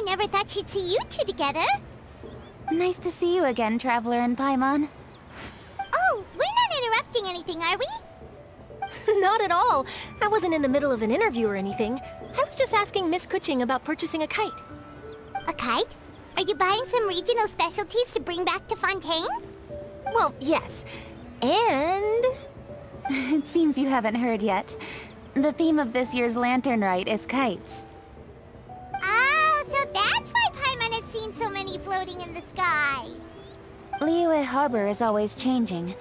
never thought she'd see you two together. Nice to see you again, Traveler and Paimon. Oh, we're not interrupting anything, are we? Not at all. I wasn't in the middle of an interview or anything. I was just asking Miss Kuching about purchasing a kite. A kite? Are you buying some regional specialties to bring back to Fontaine? Well, yes. And... It seems you haven't heard yet. The theme of this year's Lantern Rite is kites. Oh, so that's why Paimon has seen so many floating in the sky. Liyue Harbor is always changing,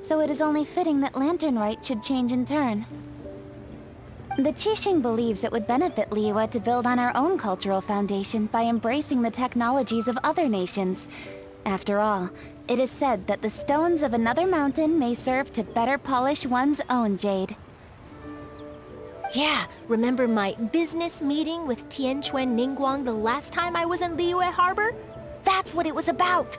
so it is only fitting that Lantern Rite should change in turn. The Qixing believes it would benefit Liyue to build on our own cultural foundation by embracing the technologies of other nations. After all, it is said that the stones of another mountain may serve to better polish one's own jade. Yeah, remember my business meeting with Tianquan Ningguang the last time I was in Liyue Harbor? That's what it was about!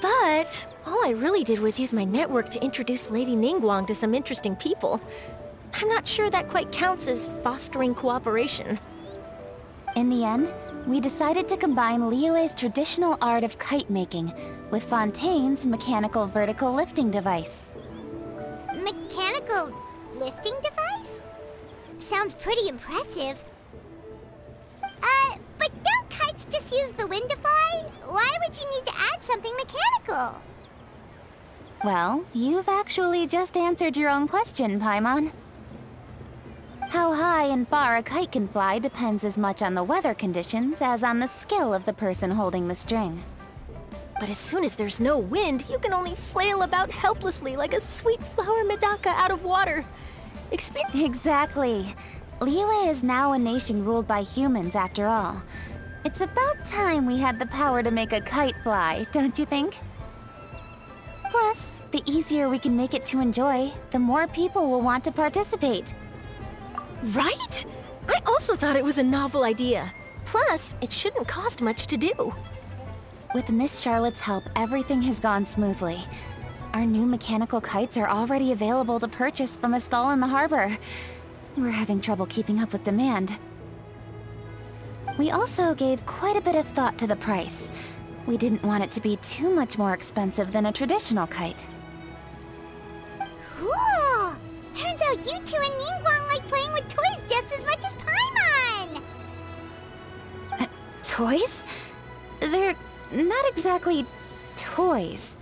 But all I really did was use my network to introduce Lady Ningguang to some interesting people. I'm not sure that quite counts as fostering cooperation. In the end, we decided to combine Liyue's traditional art of kite making with Fontaine's mechanical vertical lifting device. Mechanical lifting device? Sounds pretty impressive. But don't kites just use the wind to fly? Why would you need to add something mechanical? Well, you've actually just answered your own question, Paimon. How high and far a kite can fly depends as much on the weather conditions as on the skill of the person holding the string. But as soon as there's no wind, you can only flail about helplessly like a sweet flower medaka out of water. Exactly. Liyue is now a nation ruled by humans after all. It's about time we had the power to make a kite fly, don't you think? Plus, the easier we can make it to enjoy, the more people will want to participate. Right? I also thought it was a novel idea. Plus, it shouldn't cost much to do. With Miss Charlotte's help, everything has gone smoothly. Our new mechanical kites are already available to purchase from a stall in the harbor. We're having trouble keeping up with demand. We also gave quite a bit of thought to the price. We didn't want it to be too much more expensive than a traditional kite. Cool! Turns out you two and Ningguang like playing with toys just as much as Paimon! Toys? They're not exactly toys.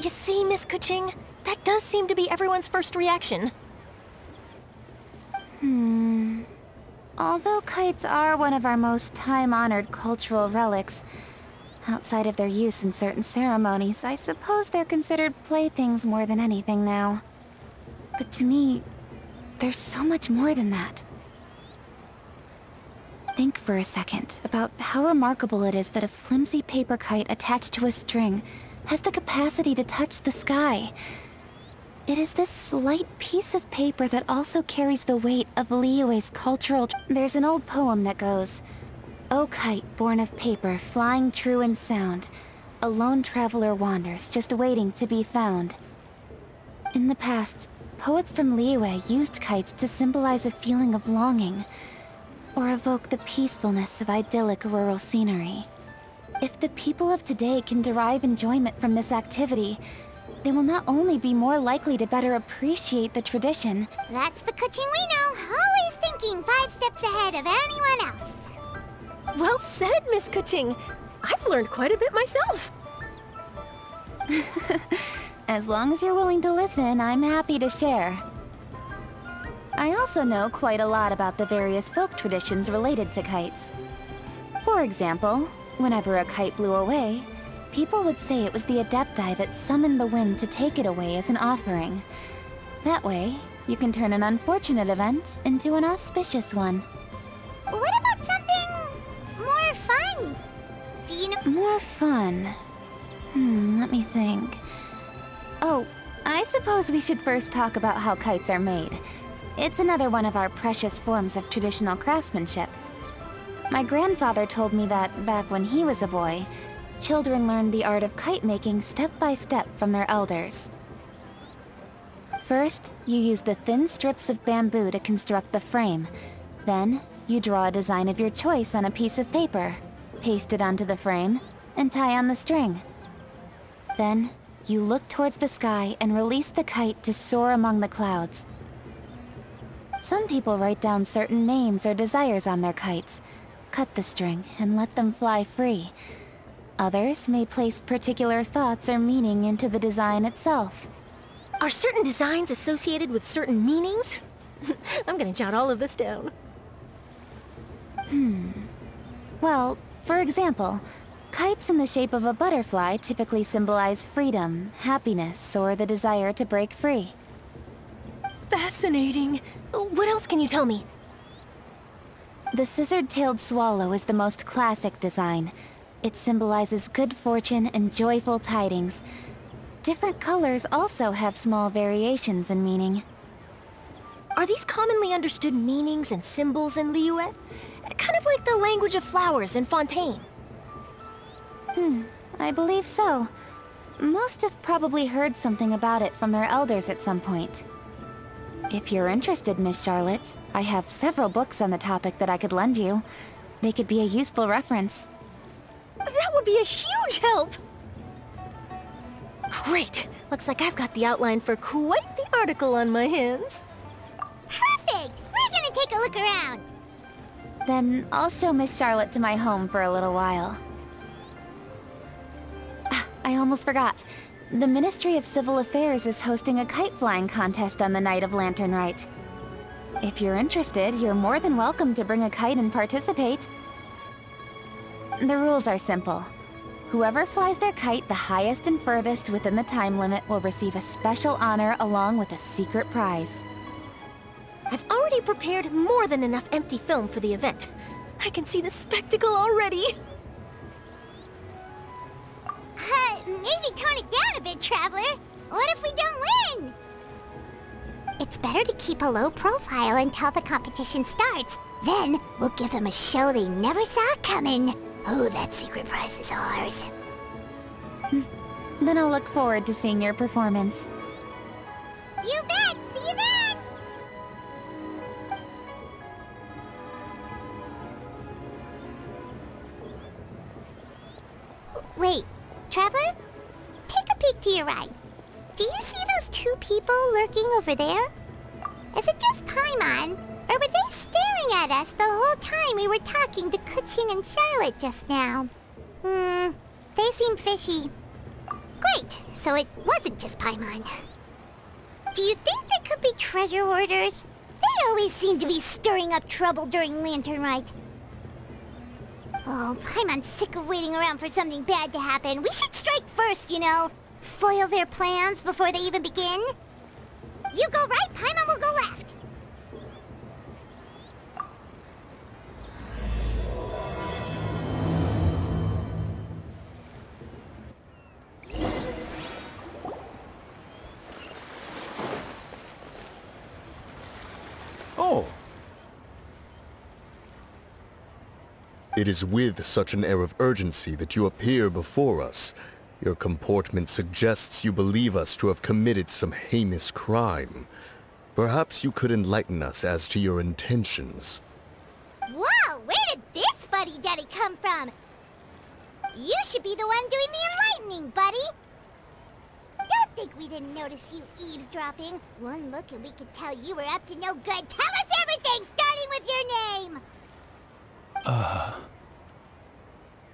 You see, Miss Kuching? That does seem to be everyone's first reaction. Although kites are one of our most time-honored cultural relics, outside of their use in certain ceremonies, I suppose they're considered playthings more than anything now. But to me, there's so much more than that. Think for a second about how remarkable it is that a flimsy paper kite attached to a string has the capacity to touch the sky. It is this slight piece of paper that also carries the weight of Liyue's cultural... There's an old poem that goes, "O kite born of paper, flying true in sound, a lone traveler wanders, just waiting to be found." In the past, poets from Liyue used kites to symbolize a feeling of longing, or evoke the peacefulness of idyllic rural scenery. If the people of today can derive enjoyment from this activity, they will not only be more likely to better appreciate the tradition... That's the Kuching we know, always thinking 5 steps ahead of anyone else. Well said, Miss Kuching. I've learned quite a bit myself. As long as you're willing to listen, I'm happy to share. I also know quite a lot about the various folk traditions related to kites. For example, whenever a kite blew away, people would say it was the Adepti that summoned the wind to take it away as an offering. That way, you can turn an unfortunate event into an auspicious one. What about something more fun? Do you know— More fun? Let me think. Oh, I suppose we should first talk about how kites are made. It's another one of our precious forms of traditional craftsmanship. My grandfather told me that, back when he was a boy, children learned the art of kite making step by step from their elders. First, you use the thin strips of bamboo to construct the frame. Then, You draw a design of your choice on a piece of paper, paste it onto the frame, and tie on the string. Then, you look towards the sky and release the kite to soar among the clouds. Some people write down certain names or desires on their kites, cut the string, and let them fly free. Others may place particular thoughts or meaning into the design itself. Are certain designs associated with certain meanings? I'm gonna jot all of this down. Well, for example, kites in the shape of a butterfly typically symbolize freedom, happiness, or the desire to break free. Fascinating. What else can you tell me? The scissored-tailed swallow is the most classic design. It symbolizes good fortune and joyful tidings. Different colors also have small variations in meaning. Are these commonly understood meanings and symbols in Liyue? Kind of like the language of flowers in Fontaine. I believe so. Most have probably heard something about it from their elders at some point. If you're interested, Miss Charlotte, I have several books on the topic that I could lend you. They could be a useful reference. That would be a huge help! Great! Looks like I've got the outline for quite the article on my hands. Perfect! We're gonna take a look around. Then I'll show Miss Charlotte to my home for a little while. I almost forgot. The Ministry of Civil Affairs is hosting a kite flying contest on the night of Lantern Rite. If you're interested, you're more than welcome to bring a kite and participate. The rules are simple. Whoever flies their kite the highest and furthest within the time limit will receive a special honor along with a secret prize. I've already prepared more than enough empty film for the event. I can see the spectacle already. Maybe tone it down a bit, Traveler. What if we don't win? It's better to keep a low profile until the competition starts. Then, we'll give them a show they never saw coming. Oh, that secret prize is ours. Then I'll look forward to seeing your performance. You bet! See you then! Wait, Traveler? Take a peek to your right. Do you see those two people lurking over there? Is it just Paimon? Or were they staring at us the whole time we were talking to Kuchin and Charlotte just now? They seem fishy. Great, so it wasn't just Paimon. Do you think they could be treasure hoarders? They always seem to be stirring up trouble during Lantern Rite. Oh, Paimon's sick of waiting around for something bad to happen. We should strike first, you know. Foil their plans before they even begin. You go right, Paimon will go left. Oh. It is with such an air of urgency that you appear before us. Your comportment suggests you believe us to have committed some heinous crime. Perhaps you could enlighten us as to your intentions. Whoa, where did this fuddy-duddy come from? You should be the one doing the enlightening, buddy. Don't think we didn't notice you eavesdropping. One look and we could tell you were up to no good. Tell us everything, starting with your name!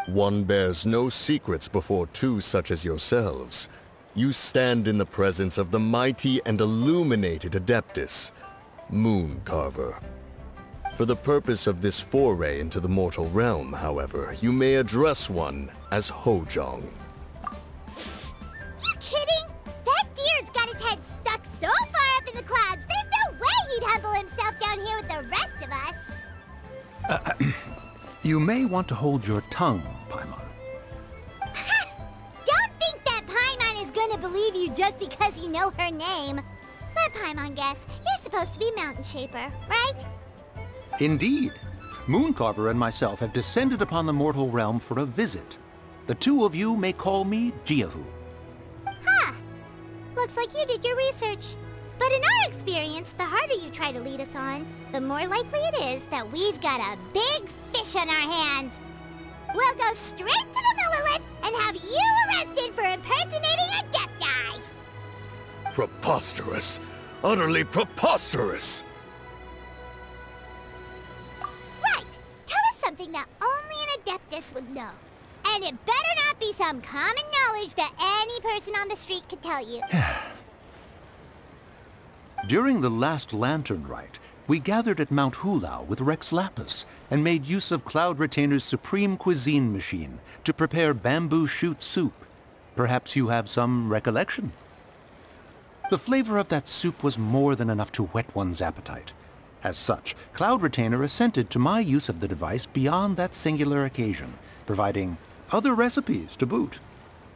One bears no secrets before two such as yourselves. You stand in the presence of the mighty and illuminated Adeptus, Moon Carver. For the purpose of this foray into the mortal realm, however, you may address one as Hojong. You kidding? That deer's got his head stuck so far up in the clouds, there's no way he'd humble himself down here with the rest of us. You may want to hold your tongue, Paimon. Don't think that Paimon is gonna believe you just because you know her name. Let Paimon guess. You're supposed to be Mountain Shaper, right? Indeed. Mooncarver and myself have descended upon the mortal realm for a visit. The two of you may call me Jiahu. Huh. Looks like you did your research. But in our experience, the harder you try to lead us on, the more likely it is that we've got a big fish on our hands. We'll go straight to the Millilith and have you arrested for impersonating a deaf guy. Preposterous! Utterly preposterous! Right. Tell us something that only an Adeptus would know. And it better not be some common knowledge that any person on the street could tell you. During the last lantern rite, we gathered at Mount Hulao with Rex Lapis and made use of Cloud Retainer's supreme cuisine machine to prepare bamboo shoot soup. Perhaps you have some recollection? The flavor of that soup was more than enough to whet one's appetite. As such, Cloud Retainer assented to my use of the device beyond that singular occasion, providing other recipes to boot.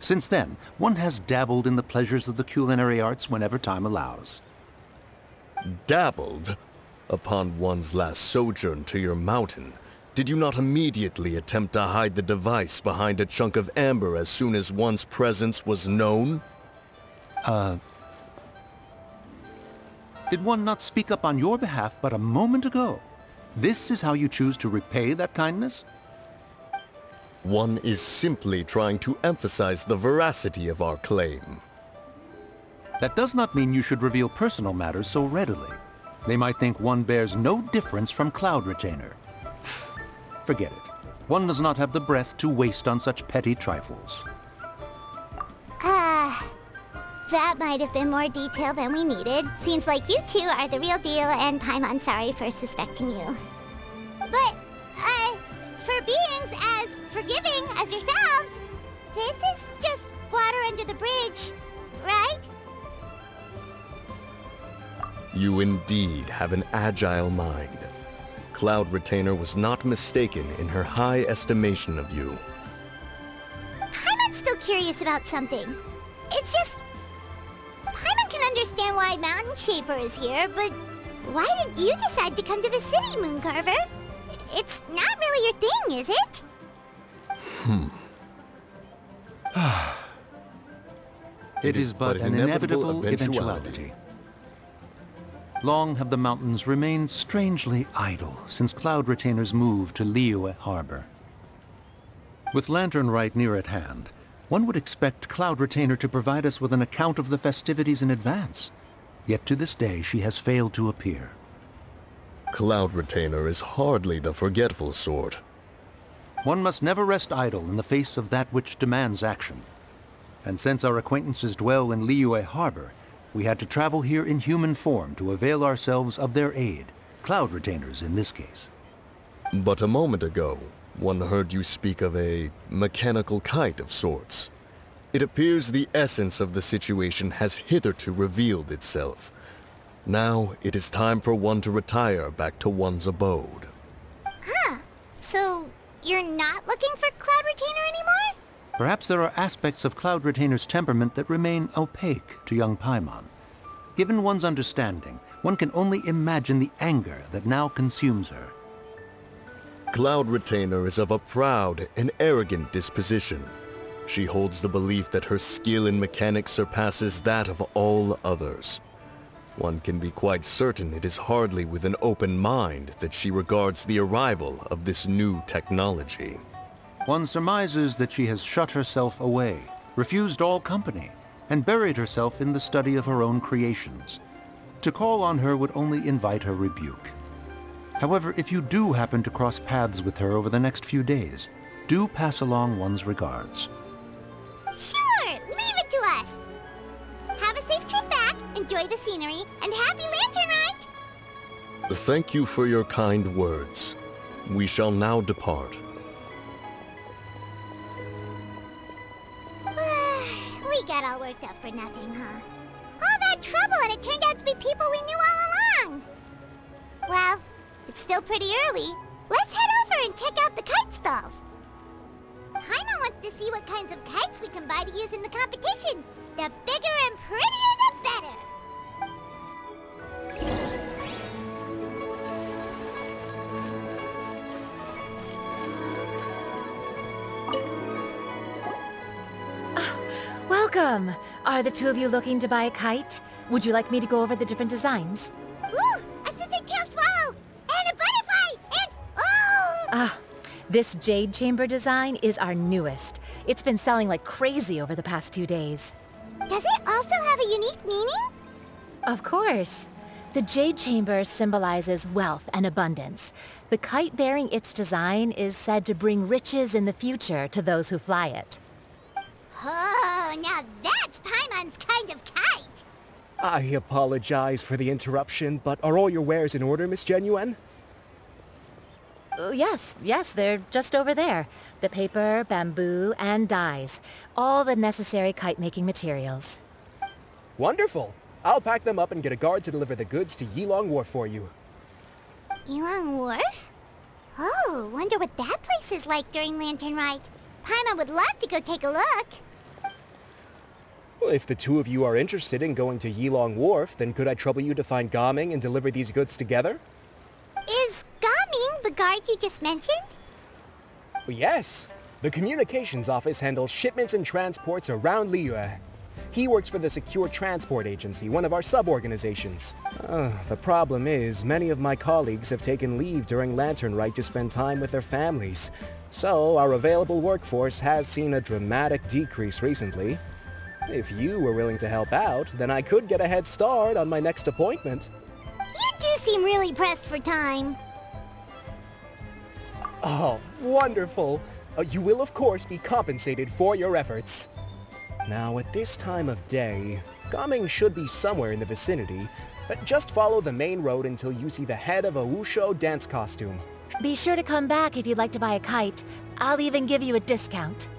Since then, one has dabbled in the pleasures of the culinary arts whenever time allows. Dabbled? Upon one's last sojourn to your mountain, did you not immediately attempt to hide the device behind a chunk of amber as soon as one's presence was known? Did one not speak up on your behalf but a moment ago? This is how you choose to repay that kindness? One is simply trying to emphasize the veracity of our claim. That does not mean you should reveal personal matters so readily. They might think one bears no difference from Cloud Retainer. Forget it. One does not have the breath to waste on such petty trifles. That might have been more detail than we needed. Seems like you two are the real deal, and Paimon's sorry for suspecting you. But, for beings as forgiving as yourselves, this is just water under the bridge, right? You indeed have an agile mind. Cloud Retainer was not mistaken in her high estimation of you. Paimon's still curious about something. It's just... Paimon can understand why Mountain Shaper is here, but why did you decide to come to the city, Mooncarver? It's not really your thing, is it? It is but an inevitable eventuality. Long have the mountains remained strangely idle since Cloud Retainer's move to Liyue Harbor. With Lantern Rite near at hand, one would expect Cloud Retainer to provide us with an account of the festivities in advance. Yet to this day she has failed to appear. Cloud Retainer is hardly the forgetful sort. One must never rest idle in the face of that which demands action. And since our acquaintances dwell in Liyue Harbor, we had to travel here in human form to avail ourselves of their aid, Cloud Retainers in this case. But a moment ago, one heard you speak of a mechanical kite of sorts. It appears the essence of the situation has hitherto revealed itself. Now it is time for one to retire back to one's abode. So, you're not looking for Cloud Retainer anymore? Perhaps there are aspects of Cloud Retainer's temperament that remain opaque to young Paimon. Given one's understanding, one can only imagine the anger that now consumes her. Cloud Retainer is of a proud and arrogant disposition. She holds the belief that her skill in mechanics surpasses that of all others. One can be quite certain it is hardly with an open mind that she regards the arrival of this new technology. One surmises that she has shut herself away, refused all company, and buried herself in the study of her own creations. To call on her would only invite her rebuke. However, if you do happen to cross paths with her over the next few days, do pass along one's regards. Sure! Leave it to us! Have a safe trip back, enjoy the scenery, and happy Lantern Rite! Thank you for your kind words. We shall now depart. We got all worked up for nothing, huh? All that trouble, and it turned out to be people we knew all along! Well, it's still pretty early. Let's head over and check out the kite stalls. Paimon wants to see what kinds of kites we can buy to use in the competition. The bigger and prettier, the better. Well, Welcome! Are the two of you looking to buy a kite? Would you like me to go over the different designs? Ooh! A scissor kill swallow! And a butterfly! And... oh! This jade chamber design is our newest. It's been selling like crazy over the past 2 days. Does it also have a unique meaning? Of course. The jade chamber symbolizes wealth and abundance. The kite bearing its design is said to bring riches in the future to those who fly it. Oh, now that's Paimon's kind of kite! I apologize for the interruption, but are all your wares in order, Miss Genuine? Yes, they're just over there. The paper, bamboo, and dyes. All the necessary kite-making materials. Wonderful! I'll pack them up and get a guard to deliver the goods to Yilong Wharf for you. Yilong Wharf? Oh, wonder what that place is like during Lantern Rite. Paimon would love to go take a look. Well, if the two of you are interested in going to Yilong Wharf, then could I trouble you to find Gaming and deliver these goods together? Is Gaming the guard you just mentioned? Well, yes. The communications office handles shipments and transports around Liyue. He works for the Secure Transport Agency, one of our sub-organizations. The problem is, many of my colleagues have taken leave during Lantern Rite to spend time with their families. So, our available workforce has seen a dramatic decrease recently. If you were willing to help out, then I could get a head start on my next appointment. You do seem really pressed for time. Oh, wonderful! You will of course be compensated for your efforts. Now, at this time of day, Gaming should be somewhere in the vicinity. Just follow the main road until you see the head of a Wushu dance costume. Be sure to come back if you'd like to buy a kite. I'll even give you a discount.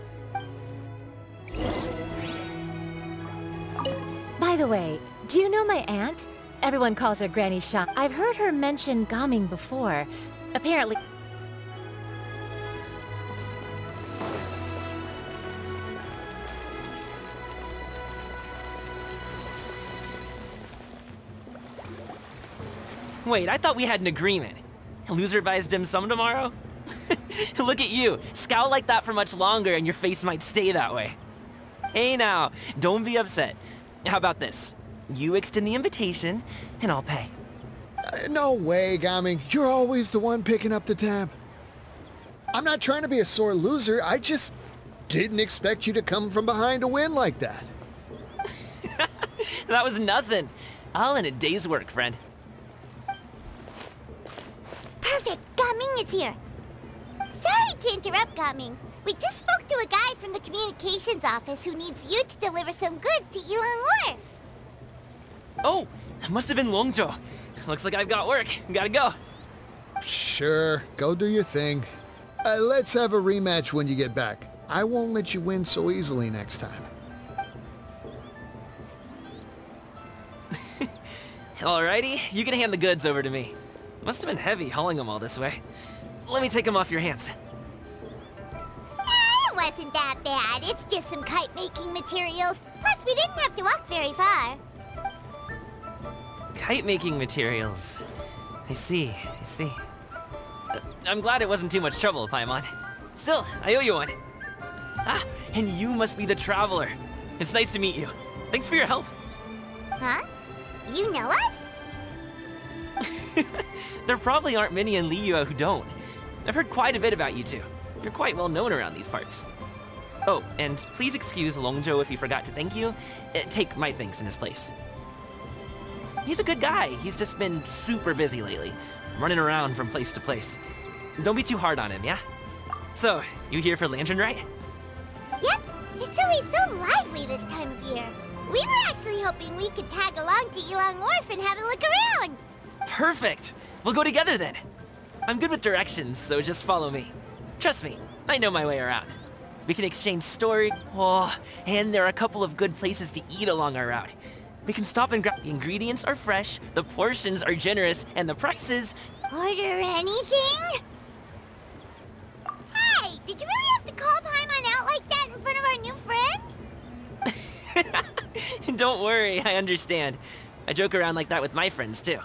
By the way, do you know my aunt? Everyone calls her Granny Sha. I've heard her mention Gaming before. Apparently... Wait, I thought we had an agreement. Loser buys dim sum tomorrow? Look at you. Scowl like that for much longer and your face might stay that way. Hey now, don't be upset. How about this? You extend the invitation, and I'll pay. No way, Gaming. You're always the one picking up the tab. I'm not trying to be a sore loser. I just didn't expect you to come from behind to win like that. That was nothing. All in a day's work, friend. Perfect! Gaming is here! Sorry to interrupt, Gaming. We just spoke to a guy from the communications office who needs you to deliver some goods to Yilong Wharf. Oh, that must have been Longzhou. Looks like I've got work. Gotta go. Sure, go do your thing. Let's have a rematch when you get back. I won't let you win so easily next time. Alrighty, you can hand the goods over to me. Must have been heavy hauling them all this way. Let me take them off your hands. It wasn't that bad. It's just some kite-making materials. Plus, we didn't have to walk very far. Kite-making materials. I see. I'm glad it wasn't too much trouble, Paimon. Still, I owe you one. Ah, and you must be the traveler. It's nice to meet you. Thanks for your help. Huh? You know us? There probably aren't many in Liyue who don't. I've heard quite a bit about you two. You're quite well known around these parts. Oh, and please excuse Longzhou if he forgot to thank you. Take my thanks in his place. He's a good guy. He's just been super busy lately, running around from place to place. Don't be too hard on him, yeah? So, you here for Lantern Rite? Yep. It's always so lively this time of year. We were actually hoping we could tag along to Yilong Wharf and have a look around. Perfect! We'll go together then. I'm good with directions, so just follow me. Trust me, I know my way around. We can exchange stories. Oh, and there are a couple of good places to eat along our route. We can stop and grab. The ingredients are fresh, the portions are generous, and the prices... Order anything? Hey, did you really have to call Paimon out like that in front of our new friend? Don't worry, I understand. I joke around like that with my friends, too.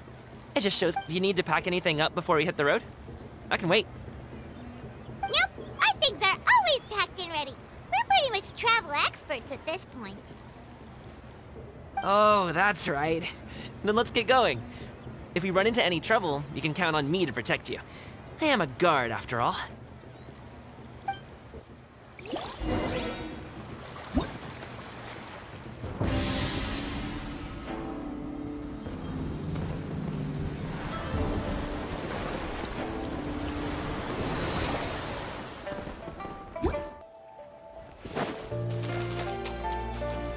It just shows... Do you need to pack anything up before we hit the road? I can wait. Nope, our things are always packed and ready. We're pretty much travel experts. experts at this point. Oh, that's right. Then let's get going. If we run into any trouble, you can count on me to protect you. I am a guard, after all.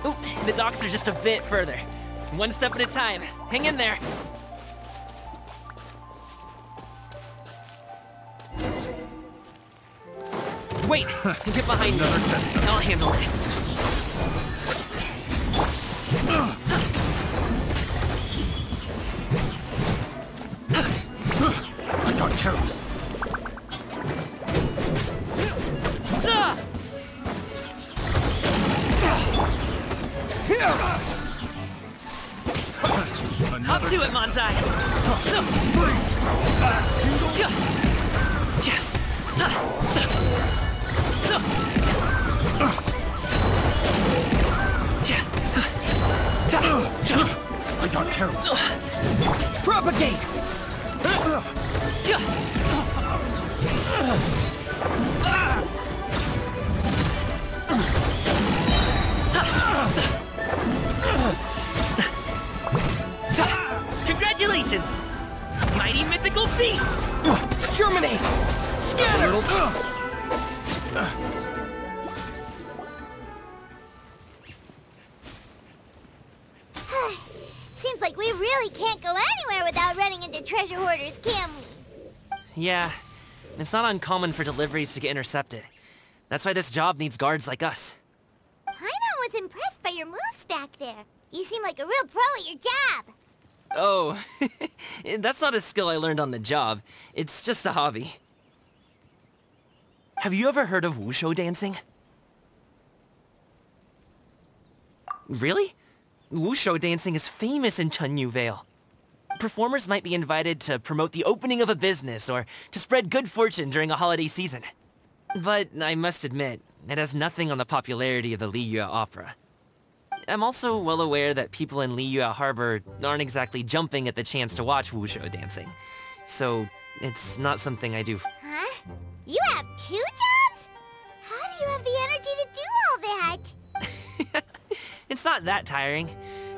Ooh, the docks are just a bit further. One step at a time. Hang in there. Wait! Get behind me. I'll handle this. I got careless. Up to it, Manzai! I got careless. Propagate! Congratulations! Mighty mythical beast! Terminate! Scatter! Seems like we really can't go anywhere without running into treasure hoarders, can we? Yeah, it's not uncommon for deliveries to get intercepted. That's why this job needs guards like us. Paimon was impressed by your moves back there. You seem like a real pro at your job. Oh, that's not a skill I learned on the job. It's just a hobby. Have you ever heard of wushu dancing? Really? Wushu dancing is famous in Chunyu Vale. Performers might be invited to promote the opening of a business or to spread good fortune during a holiday season. But I must admit, it has nothing on the popularity of the Liyue opera. I'm also well aware that people in Liyue Harbor aren't exactly jumping at the chance to watch wushu dancing. So, it's not something I do. Huh? You have 2 jobs? How do you have the energy to do all that? It's not that tiring.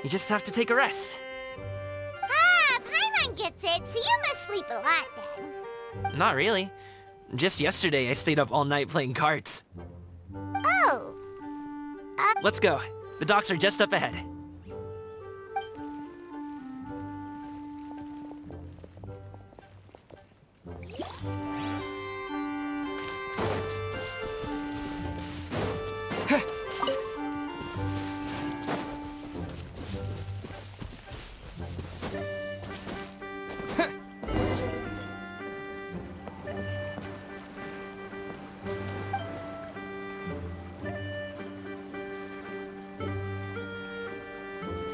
You just have to take a rest. Ah, Paimon gets it, so you must sleep a lot then. Not really. Just yesterday I stayed up all night playing cards. Oh. Let's go. The docks are just up ahead.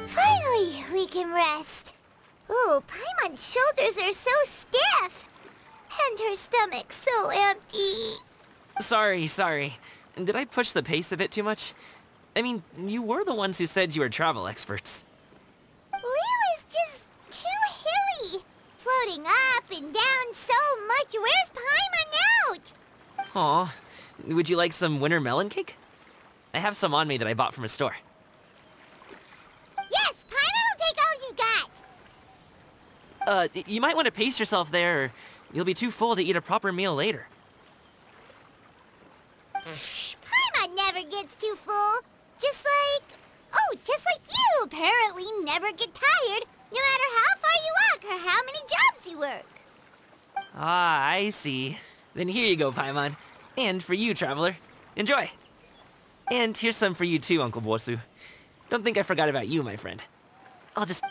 Finally, we can rest. Ooh, Paimon's shoulders are so stiff. And her stomach's so empty. Sorry. Did I push the pace a bit too much? I mean, you were the ones who said you were travel experts. Liyue is just too hilly. Floating up and down so much. Where's Paimon out? Aw, would you like some winter melon cake? I have some on me that I bought from a store. Yes, Paimon will take all you got. You might want to pace yourself there, or you'll be too full to eat a proper meal later. Paimon never gets too full. Just like you apparently never get tired, no matter how far you walk or how many jobs you work. Ah, I see. Then here you go, Paimon. And for you, traveler. Enjoy. And here's some for you too, Uncle Bosu. Don't think I forgot about you, my friend. I'll just...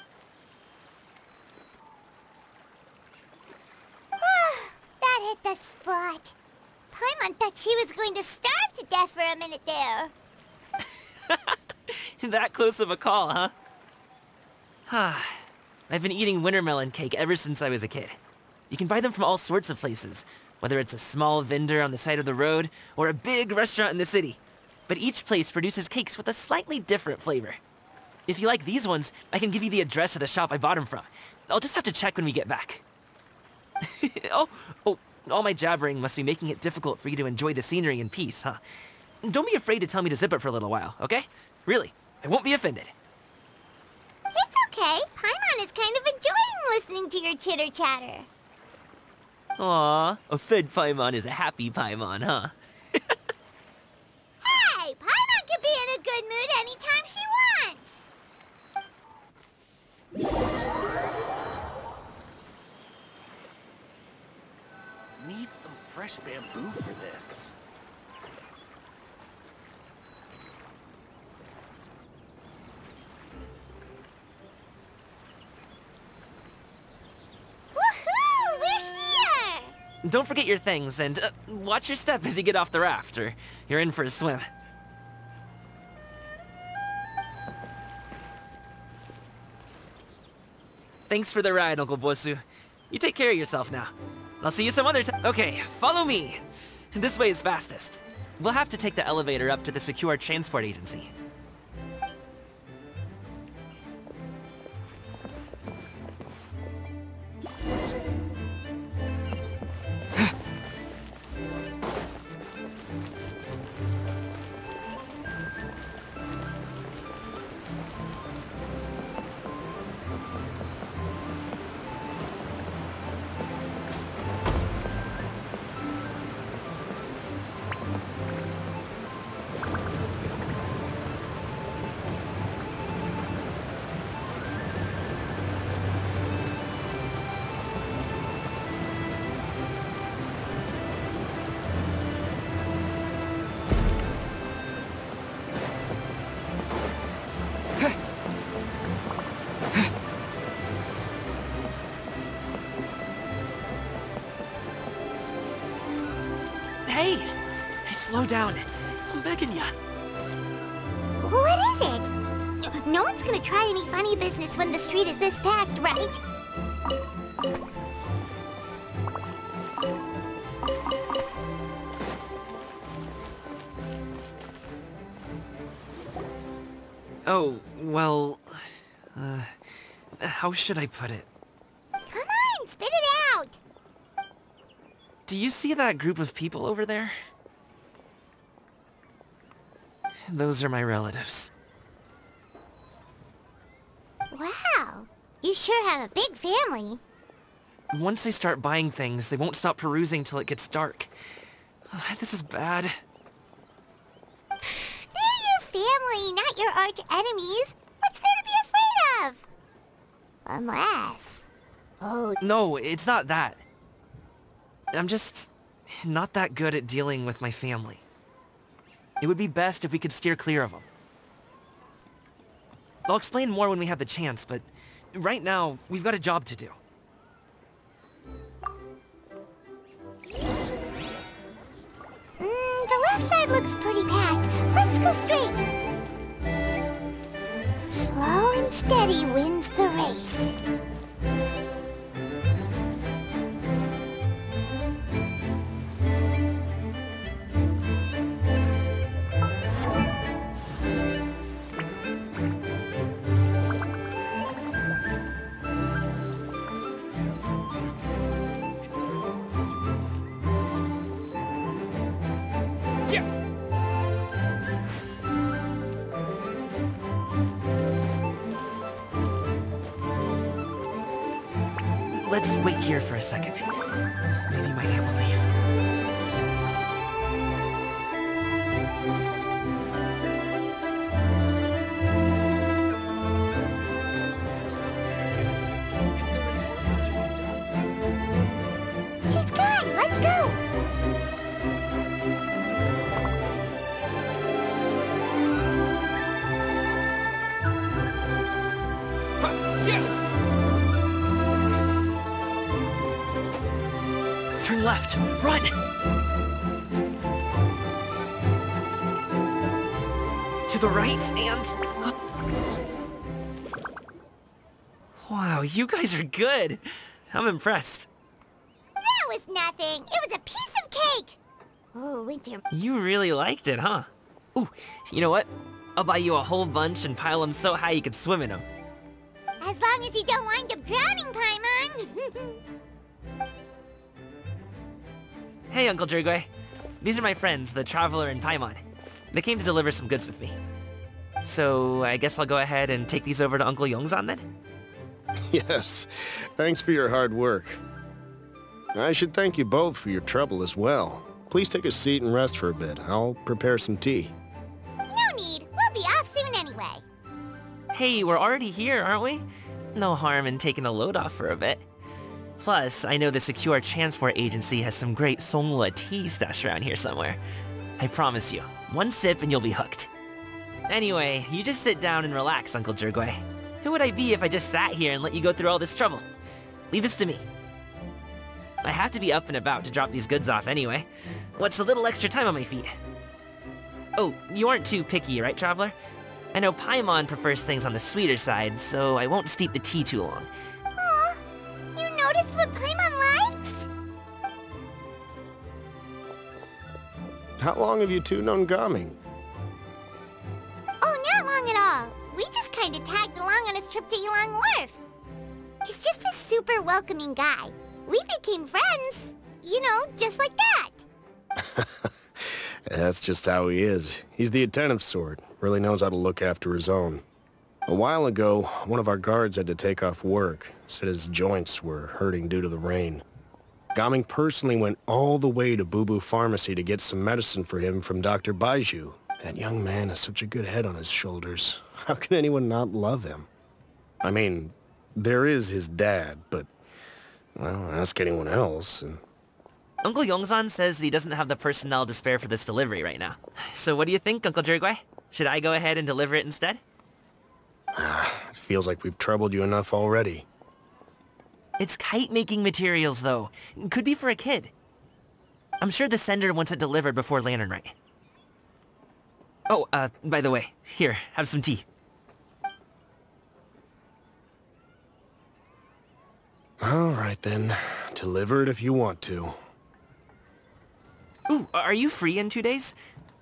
That hit the spot. Paimon thought she was going to starve to death for a minute there. That close of a call, huh? I've been eating winter melon cake ever since I was a kid. You can buy them from all sorts of places, whether it's a small vendor on the side of the road or a big restaurant in the city. but each place produces cakes with a slightly different flavor. If you like these ones, I can give you the address of the shop I bought them from. I'll just have to check when we get back. Oh, all my jabbering must be making it difficult for you to enjoy the scenery in peace, huh? Don't be afraid to tell me to zip it for a little while, okay? Really, I won't be offended. It's okay. Paimon is kind of enjoying listening to your chitter-chatter. Aw, a fed Paimon is a happy Paimon, huh? Hey, Paimon can be in a good mood anytime she wants. Need some fresh bamboo for this. Woohoo! We're here! Don't forget your things, and watch your step as you get off the raft, or you're in for a swim. Thanks for the ride, Uncle Bosu. You take care of yourself now. I'll see you some other time. Okay, follow me. This way is fastest. We'll have to take the elevator up to the secure transport agency. Hey! Slow down. I'm begging ya. What is it? No one's gonna try any funny business when the street is this packed, right? Oh, well... how should I put it? Come on, spit it out! Do you see that group of people over there? Those are my relatives. Wow, you sure have a big family. Once they start buying things, they won't stop perusing till it gets dark. This is bad. They're your family, not your arch enemies. What's there to be afraid of? Unless... Oh... No, it's not that. I'm just not that good at dealing with my family. It would be best if we could steer clear of them. I'll explain more when we have the chance, but right now, we've got a job to do. The left side looks pretty packed. Let's go straight. Slow and steady wins the race. Let's wait here for a second. Maybe my aunt will leave. She's gone! Let's go! Turn left! Run! To the right and... Wow, you guys are good! I'm impressed. That was nothing. It was a piece of cake. Oh, Winter. You really liked it, huh? Ooh, you know what? I'll buy you a whole bunch and pile them so high you could swim in them. As long as you don't wind up drowning, Paimon. Hey, Uncle Jirgwe. These are my friends, the Traveler and Paimon. They came to deliver some goods with me. So, I guess I'll go ahead and take these over to Uncle Yongzan then? Yes, thanks for your hard work. I should thank you both for your trouble as well. Please take a seat and rest for a bit. I'll prepare some tea. No need. We'll be off soon anyway. Hey, we're already here, aren't we? No harm in taking a load off for a bit. Plus, I know the Secure Transport Agency has some great Songhua tea stashed around here somewhere. I promise you, one sip and you'll be hooked. Anyway, you just sit down and relax, Uncle Jirgwe. Who would I be if I just sat here and let you go through all this trouble? Leave this to me. I have to be up and about to drop these goods off anyway. What's a little extra time on my feet? Oh, you aren't too picky, right, Traveler? I know Paimon prefers things on the sweeter side, so I won't steep the tea too long. Aw, you noticed what Paimon likes? How long have you two known Gaming? Oh, not long at all. We just kind of tagged along on his trip to Yulong Wharf. He's just a super welcoming guy. We became friends, you know, just like that. That's just how he is. He's the attentive sort. Really knows how to look after his own. A while ago, one of our guards had to take off work. Said his joints were hurting due to the rain. Gaming personally went all the way to Boo Boo Pharmacy to get some medicine for him from Dr. Baiju. That young man has such a good head on his shoulders. How can anyone not love him? I mean, there is his dad, but, well, ask anyone else, and... Uncle Yongzan says he doesn't have the personnel to spare for this delivery right now. So what do you think, Uncle Jirgwe? Should I go ahead and deliver it instead? It feels like we've troubled you enough already. It's kite-making materials, though. Could be for a kid. I'm sure the sender wants it delivered before Lantern Rite. Oh, by the way, here, have some tea. All right, then. Deliver it if you want to. Ooh, are you free in 2 days?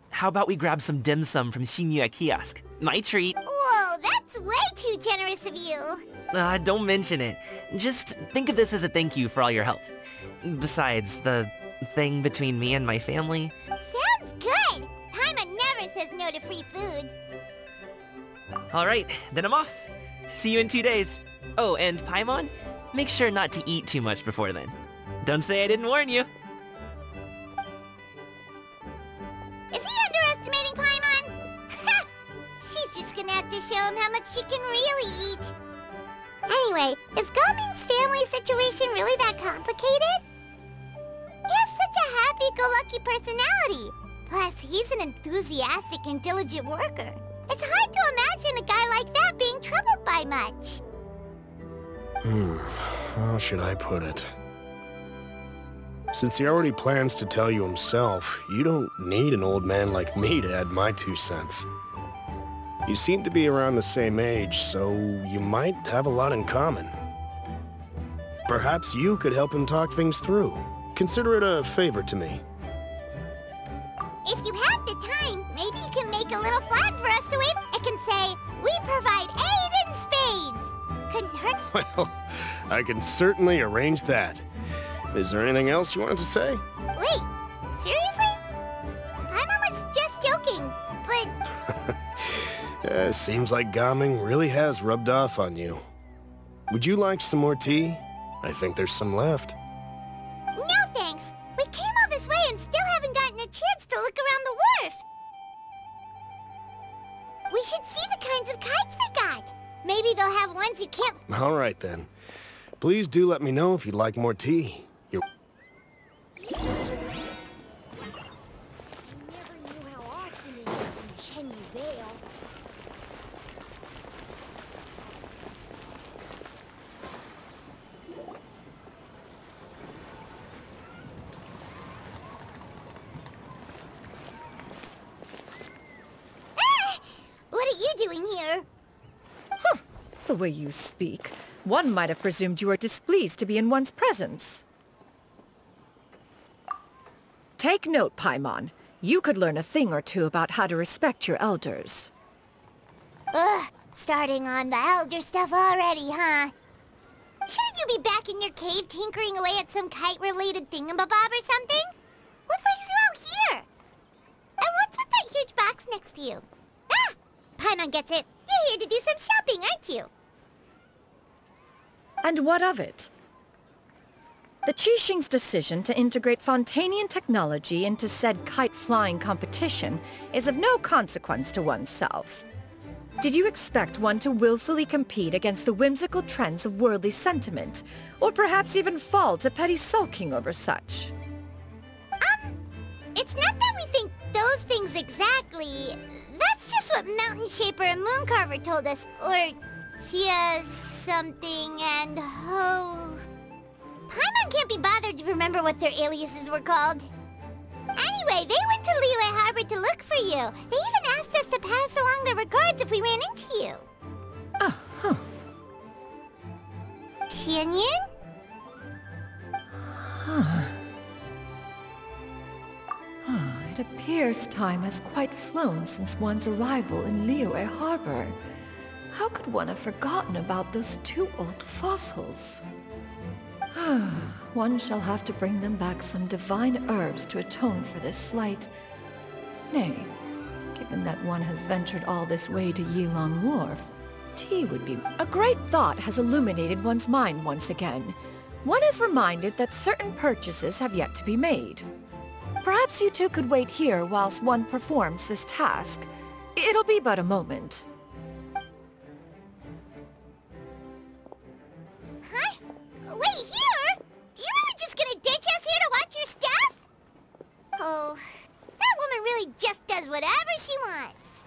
How about we grab some dim sum from Shinya Kiosk? My treat. Whoa, that's way too generous of you. Don't mention it. Just think of this as a thank you for all your help. Besides, the thing between me and my family... Sounds good. Paimon never says no to free food. Alright, then I'm off. See you in 2 days. Oh, and Paimon, make sure not to eat too much before then. Don't say I didn't warn you. Is he underestimating Paimon? Ha! She's just gonna have to show him how much she can really eat. Anyway, is Gaming's family situation really that complicated? He has such a happy-go-lucky personality. Plus, he's an enthusiastic and diligent worker. It's hard to imagine a guy like that being troubled by much. How should I put it? Since he already plans to tell you himself, you don't need an old man like me to add my 2 cents. You seem to be around the same age, so you might have a lot in common. Perhaps you could help him talk things through. Consider it a favor to me. If you have the time, maybe you can make a little flag for us to wave. It can say, "We provide aid in spades." Couldn't hurt. Well, I can certainly arrange that. Is there anything else you wanted to say? Wait, seriously? Paimon was just joking, but... Seems like Gaming really has rubbed off on you. Would you like some more tea? I think there's some left. No thanks. We came all this way and still haven't gotten a chance to look around the wharf. We should see the kinds of kites they got. Maybe they'll have ones you can't... All right, then. Please do let me know if you'd like more tea. You're... I never knew how awesome it is in Chenyu Vale. What are you doing here? The way you speak, one might have presumed you were displeased to be in one's presence. Take note, Paimon. You could learn a thing or two about how to respect your elders. Ugh, starting on the elder stuff already, huh? Shouldn't you be back in your cave tinkering away at some kite-related thingamabob or something? What brings you out here? And what's with that huge box next to you? Ah! Paimon gets it. You're here to do some shopping, aren't you? And what of it? The Qixing's decision to integrate Fontanian technology into said kite-flying competition is of no consequence to oneself. Did you expect one to willfully compete against the whimsical trends of worldly sentiment, or perhaps even fall to petty sulking over such? It's not that we think those things exactly. That's just what Mountain Shaper and Mooncarver told us, or Tia something and Ho... Paimon can't be bothered to remember what their aliases were called. Anyway, they went to Liyue Harbor to look for you. They even asked us to pass along their regards if we ran into you. Oh, huh. Tianyun? It appears time has quite flown since one's arrival in Liyue Harbor. How could one have forgotten about those two old fossils? One shall have to bring them back some divine herbs to atone for this slight. Nay, given that one has ventured all this way to Yilong Wharf, tea would be... A great thought has illuminated one's mind once again. One is reminded that certain purchases have yet to be made. Perhaps you two could wait here whilst one performs this task. It'll be but a moment. Huh? Wait, here? You really just gonna ditch us here to watch your stuff? Oh, that woman really just does whatever she wants.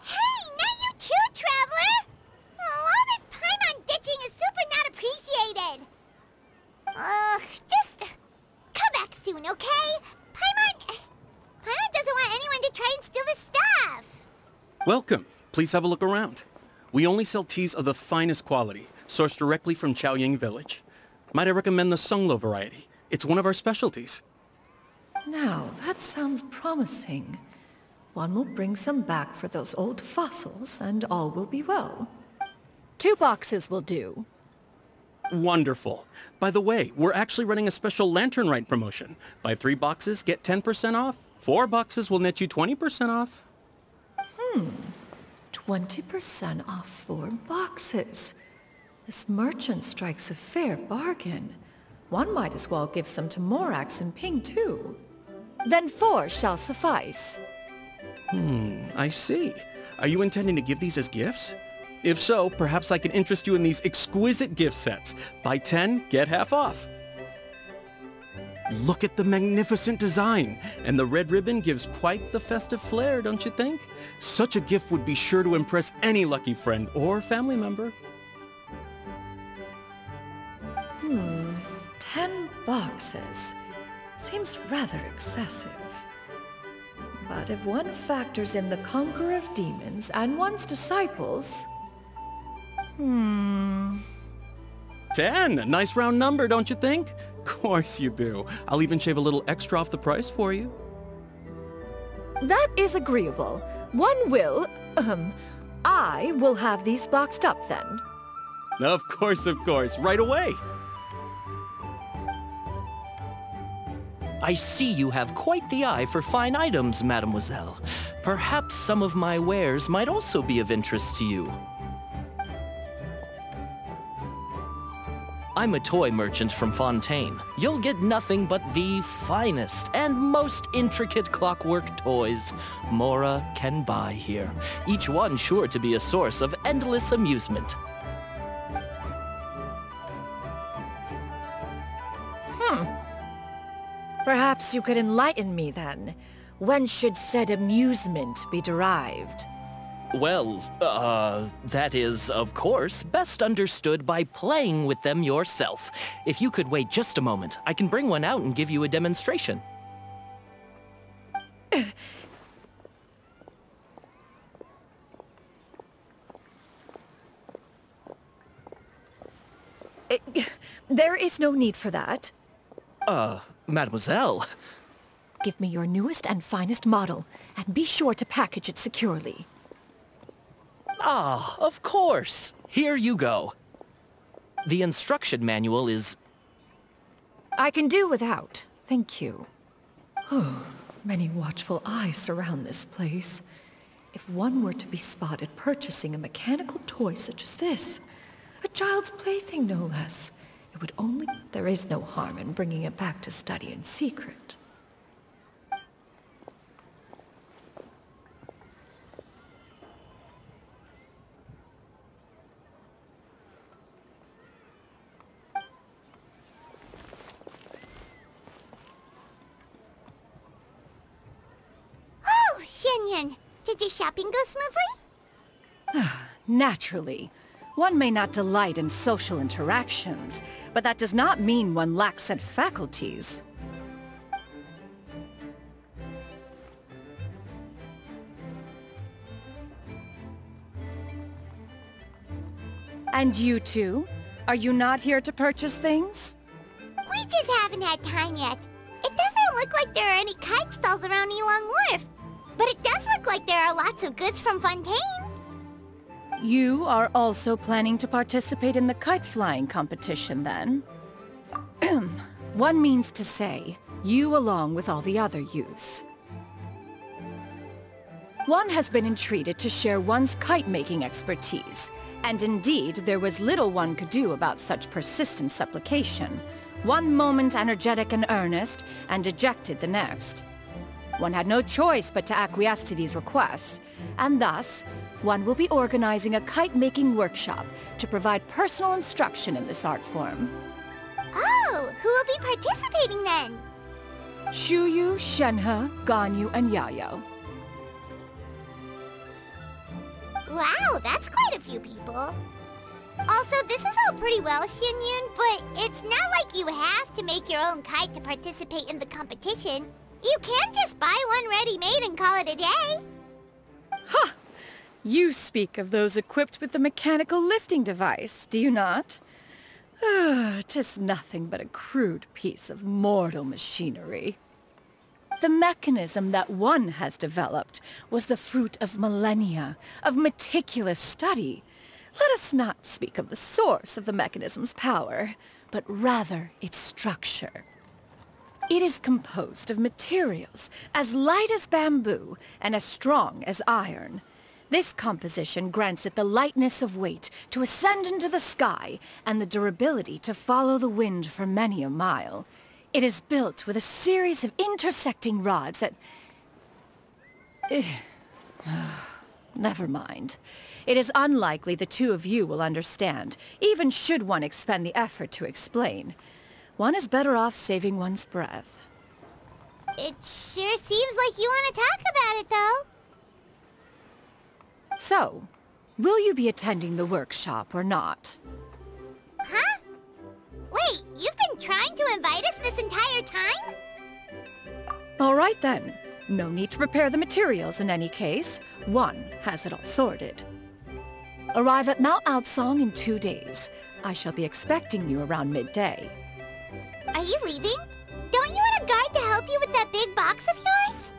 Hey, not you too, Traveler! Oh, all this Paimon ditching is super not appreciated. Just come back soon, okay? Paimon doesn't want anyone to try and steal his stuff. Welcome. Please have a look around. We only sell teas of the finest quality, sourced directly from Chaoying Village. Might I recommend the Sunglo variety? It's one of our specialties. Now, that sounds promising. One will bring some back for those old fossils, and all will be well. 2 boxes will do. Wonderful. By the way, we're actually running a special Lantern Rite promotion. Buy 3 boxes, get 10% off. 4 boxes will net you 20% off. 20% off 4 boxes. This merchant strikes a fair bargain. One might as well give some to Morax and Ping too. Then 4 shall suffice. I see. Are you intending to give these as gifts? If so, perhaps I can interest you in these exquisite gift sets. Buy 10, get half off. Look at the magnificent design, and the red ribbon gives quite the festive flair, don't you think? Such a gift would be sure to impress any lucky friend or family member. 10 boxes. Seems rather excessive. But if one factors in the Conqueror of Demons and one's disciples... 10! A nice round number, don't you think? Course you do. I'll even shave a little extra off the price for you. That is agreeable. One will... I will have these boxed up then. Of course, right away. I see you have quite the eye for fine items, mademoiselle. Perhaps some of my wares might also be of interest to you. I'm a toy merchant from Fontaine. You'll get nothing but the finest and most intricate clockwork toys Mora can buy here. Each one sure to be a source of endless amusement. Perhaps you could enlighten me then. When should said amusement be derived? Well, that is, of course, best understood by playing with them yourself. If you could wait just a moment, I can bring one out and give you a demonstration. There is no need for that. Mademoiselle. Give me your newest and finest model, and be sure to package it securely. Ah, of course. Here you go. The instruction manual is... I can do without, thank you. Oh, many watchful eyes surround this place. If one were to be spotted purchasing a mechanical toy such as this, a child's plaything no less, it would only... There is no harm in bringing it back to study in secret. Did your shopping go smoothly? Naturally. One may not delight in social interactions, but that does not mean one lacks said faculties. And you two? Are you not here to purchase things? We just haven't had time yet. It doesn't look like there are any kite stalls around Elong Wharf. But it does look like there are lots of goods from Fontaine. You are also planning to participate in the kite flying competition, then? One means to say, you along with all the other youths. One has been entreated to share one's kite-making expertise, and indeed there was little one could do about such persistent supplication. One moment energetic and earnest, and dejected the next. One had no choice but to acquiesce to these requests, and thus, one will be organizing a kite-making workshop to provide personal instruction in this art form. Oh, who will be participating then? Shuyu, Shenhe, Ganyu, and Yayo. Wow, that's quite a few people. Also, this is all pretty well, Xinyun, but it's not like you have to make your own kite to participate in the competition. You can just buy one ready-made and call it a day. Ha! You speak of those equipped with the mechanical lifting device, do you not? 'Tis nothing but a crude piece of mortal machinery. The mechanism that one has developed was the fruit of millennia, of meticulous study. Let us not speak of the source of the mechanism's power, but rather its structure. It is composed of materials as light as bamboo and as strong as iron. This composition grants it the lightness of weight to ascend into the sky and the durability to follow the wind for many a mile. It is built with a series of intersecting rods that... Never mind. It is unlikely the two of you will understand, even should one expend the effort to explain. One is better off saving one's breath. It sure seems like you want to talk about it, though. So, will you be attending the workshop or not? Huh? Wait, you've been trying to invite us this entire time? All right then. No need to prepare the materials in any case. One has it all sorted. Arrive at Mount Outsong in 2 days. I shall be expecting you around midday. Are you leaving? Don't you want a guard to help you with that big box of yours?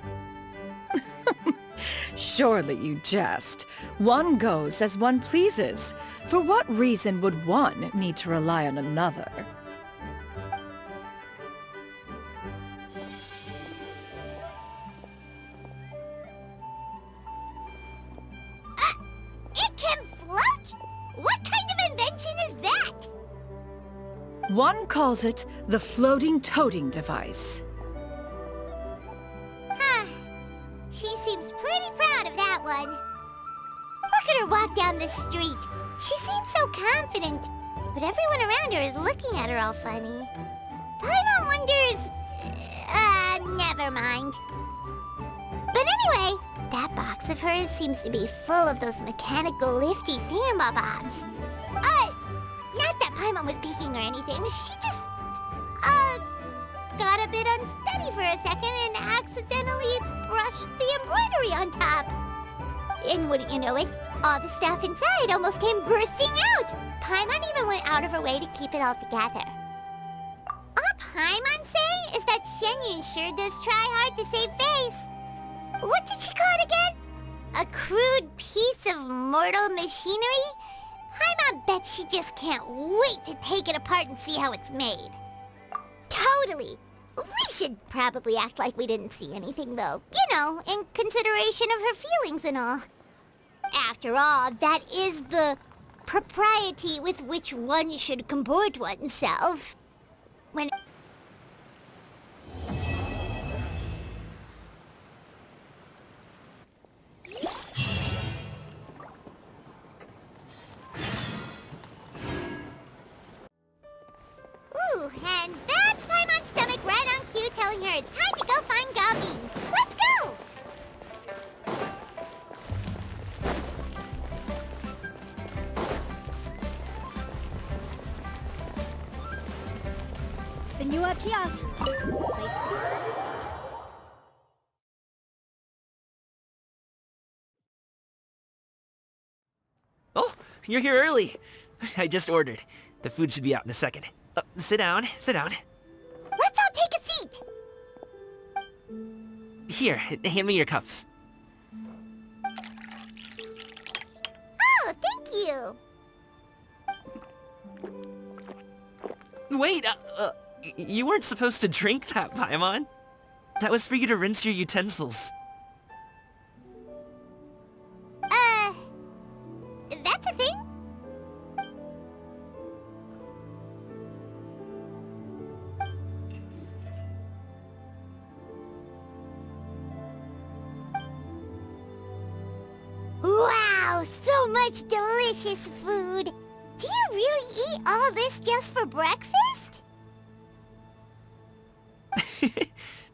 Surely you jest. One goes as one pleases. For what reason would one need to rely on another? It can float? What kind of invention is that? One calls it the floating toting device. Huh. She seems pretty proud of that one. Look at her walk down the street. She seems so confident, but everyone around her is looking at her all funny. Paimon wonders... never mind. But anyway, that box of hers seems to be full of those mechanical lifty thingamabobs. Not that Paimon was peeking or anything, she just... got a bit unsteady for a second and accidentally brushed the embroidery on top. And wouldn't you know it, all the stuff inside almost came bursting out. Paimon even went out of her way to keep it all together. Up Paimon say is that Xianyun sure does try hard to save face. What did she call it again? A crude piece of mortal machinery? Paimon bets she just can't wait to take it apart and see how it's made. Totally. We should probably act like we didn't see anything, though. You know, in consideration of her feelings and all. After all, that is the propriety with which one should comport oneself. When... Ooh, and that's Paimon's stomach right on cue telling her it's time to go find Gabi. Let's go! Senor Kiosk. Place to... Oh, you're here early. I just ordered. The food should be out in a second. Sit down, sit down. Let's all take a seat! Here, hand me your cups. Oh, thank you! Wait, you weren't supposed to drink that, Paimon. That was for you to rinse your utensils. That's a thing? Wow, so much delicious food! Do you really eat all this just for breakfast?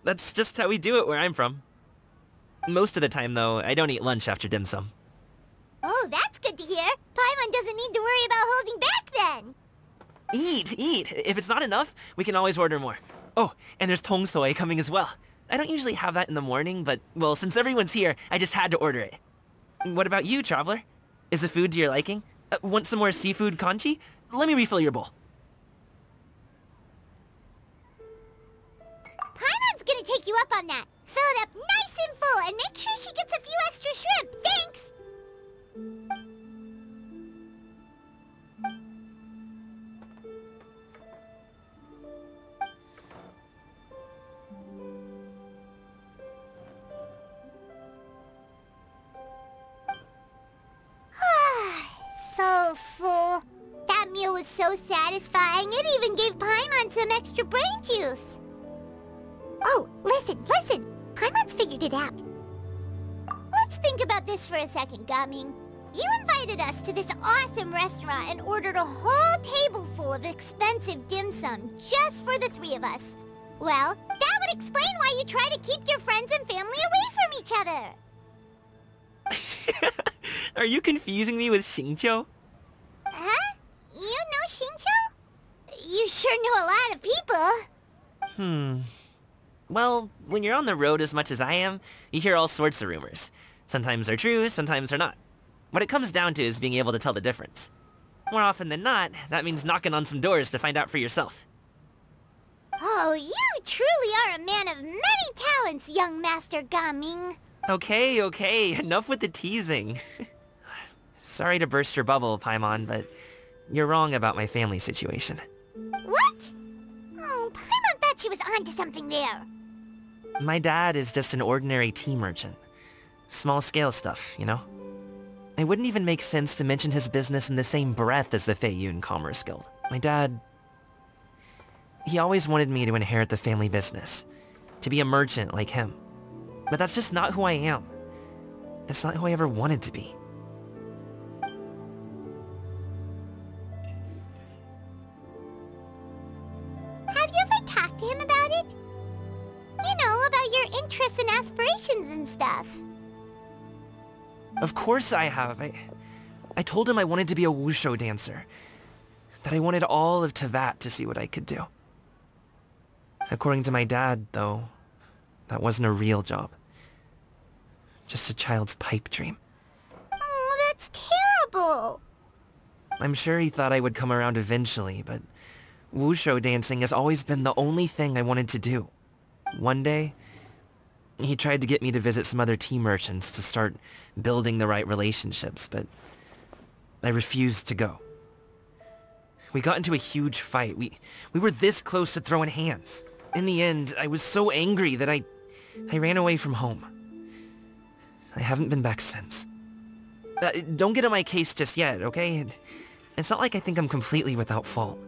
That's just how we do it where I'm from. Most of the time, though, I don't eat lunch after dim sum. Oh, that's good to hear. Paimon doesn't need to worry about holding back then. Eat! If it's not enough, we can always order more. Oh, and there's tong soy coming as well. I don't usually have that in the morning, but, well, since everyone's here, I just had to order it. What about you, Traveler? Is the food to your liking? Want some more seafood congee? Let me refill your bowl. Paimon's gonna take you up on that. Fill it up nice and full and make sure she gets a few extra shrimp. Thanks! So full. That meal was so satisfying, it even gave Paimon some extra brain juice. Oh, listen! Paimon's figured it out. Let's think about this for a second, Gaming. You invited us to this awesome restaurant and ordered a whole table full of expensive dim sum just for the three of us. Well, that would explain why you try to keep your friends and family away from each other. Are you confusing me with Xingqiu? Huh? You know Xingqiu? You sure know a lot of people. Well, when you're on the road as much as I am, you hear all sorts of rumors. Sometimes they're true, sometimes they're not. What it comes down to is being able to tell the difference. More often than not, that means knocking on some doors to find out for yourself. Oh, you truly are a man of many talents, young Master Gaming. Okay, enough with the teasing. Sorry to burst your bubble, Paimon, but you're wrong about my family situation. What? Oh, Paimon thought she was onto something there. My dad is just an ordinary tea merchant. Small-scale stuff, you know? It wouldn't even make sense to mention his business in the same breath as the Feiyun Commerce Guild. My dad... he always wanted me to inherit the family business. To be a merchant like him. But that's just not who I am. It's not who I ever wanted to be. Have you ever talked to him about it? You know, about your interests and aspirations and stuff. Of course I have. I told him I wanted to be a wushu dancer. That I wanted all of Tevat to see what I could do. According to my dad, though, that wasn't a real job. Just a child's pipe dream. Oh, that's terrible. I'm sure he thought I would come around eventually, but Wushu dancing has always been the only thing I wanted to do. One day, he tried to get me to visit some other tea merchants to start building the right relationships, but I refused to go. We got into a huge fight. We were this close to throwing hands. In the end, I was so angry that I ran away from home. I haven't been back since. Don't get on my case just yet, okay? It's not like I think I'm completely without fault.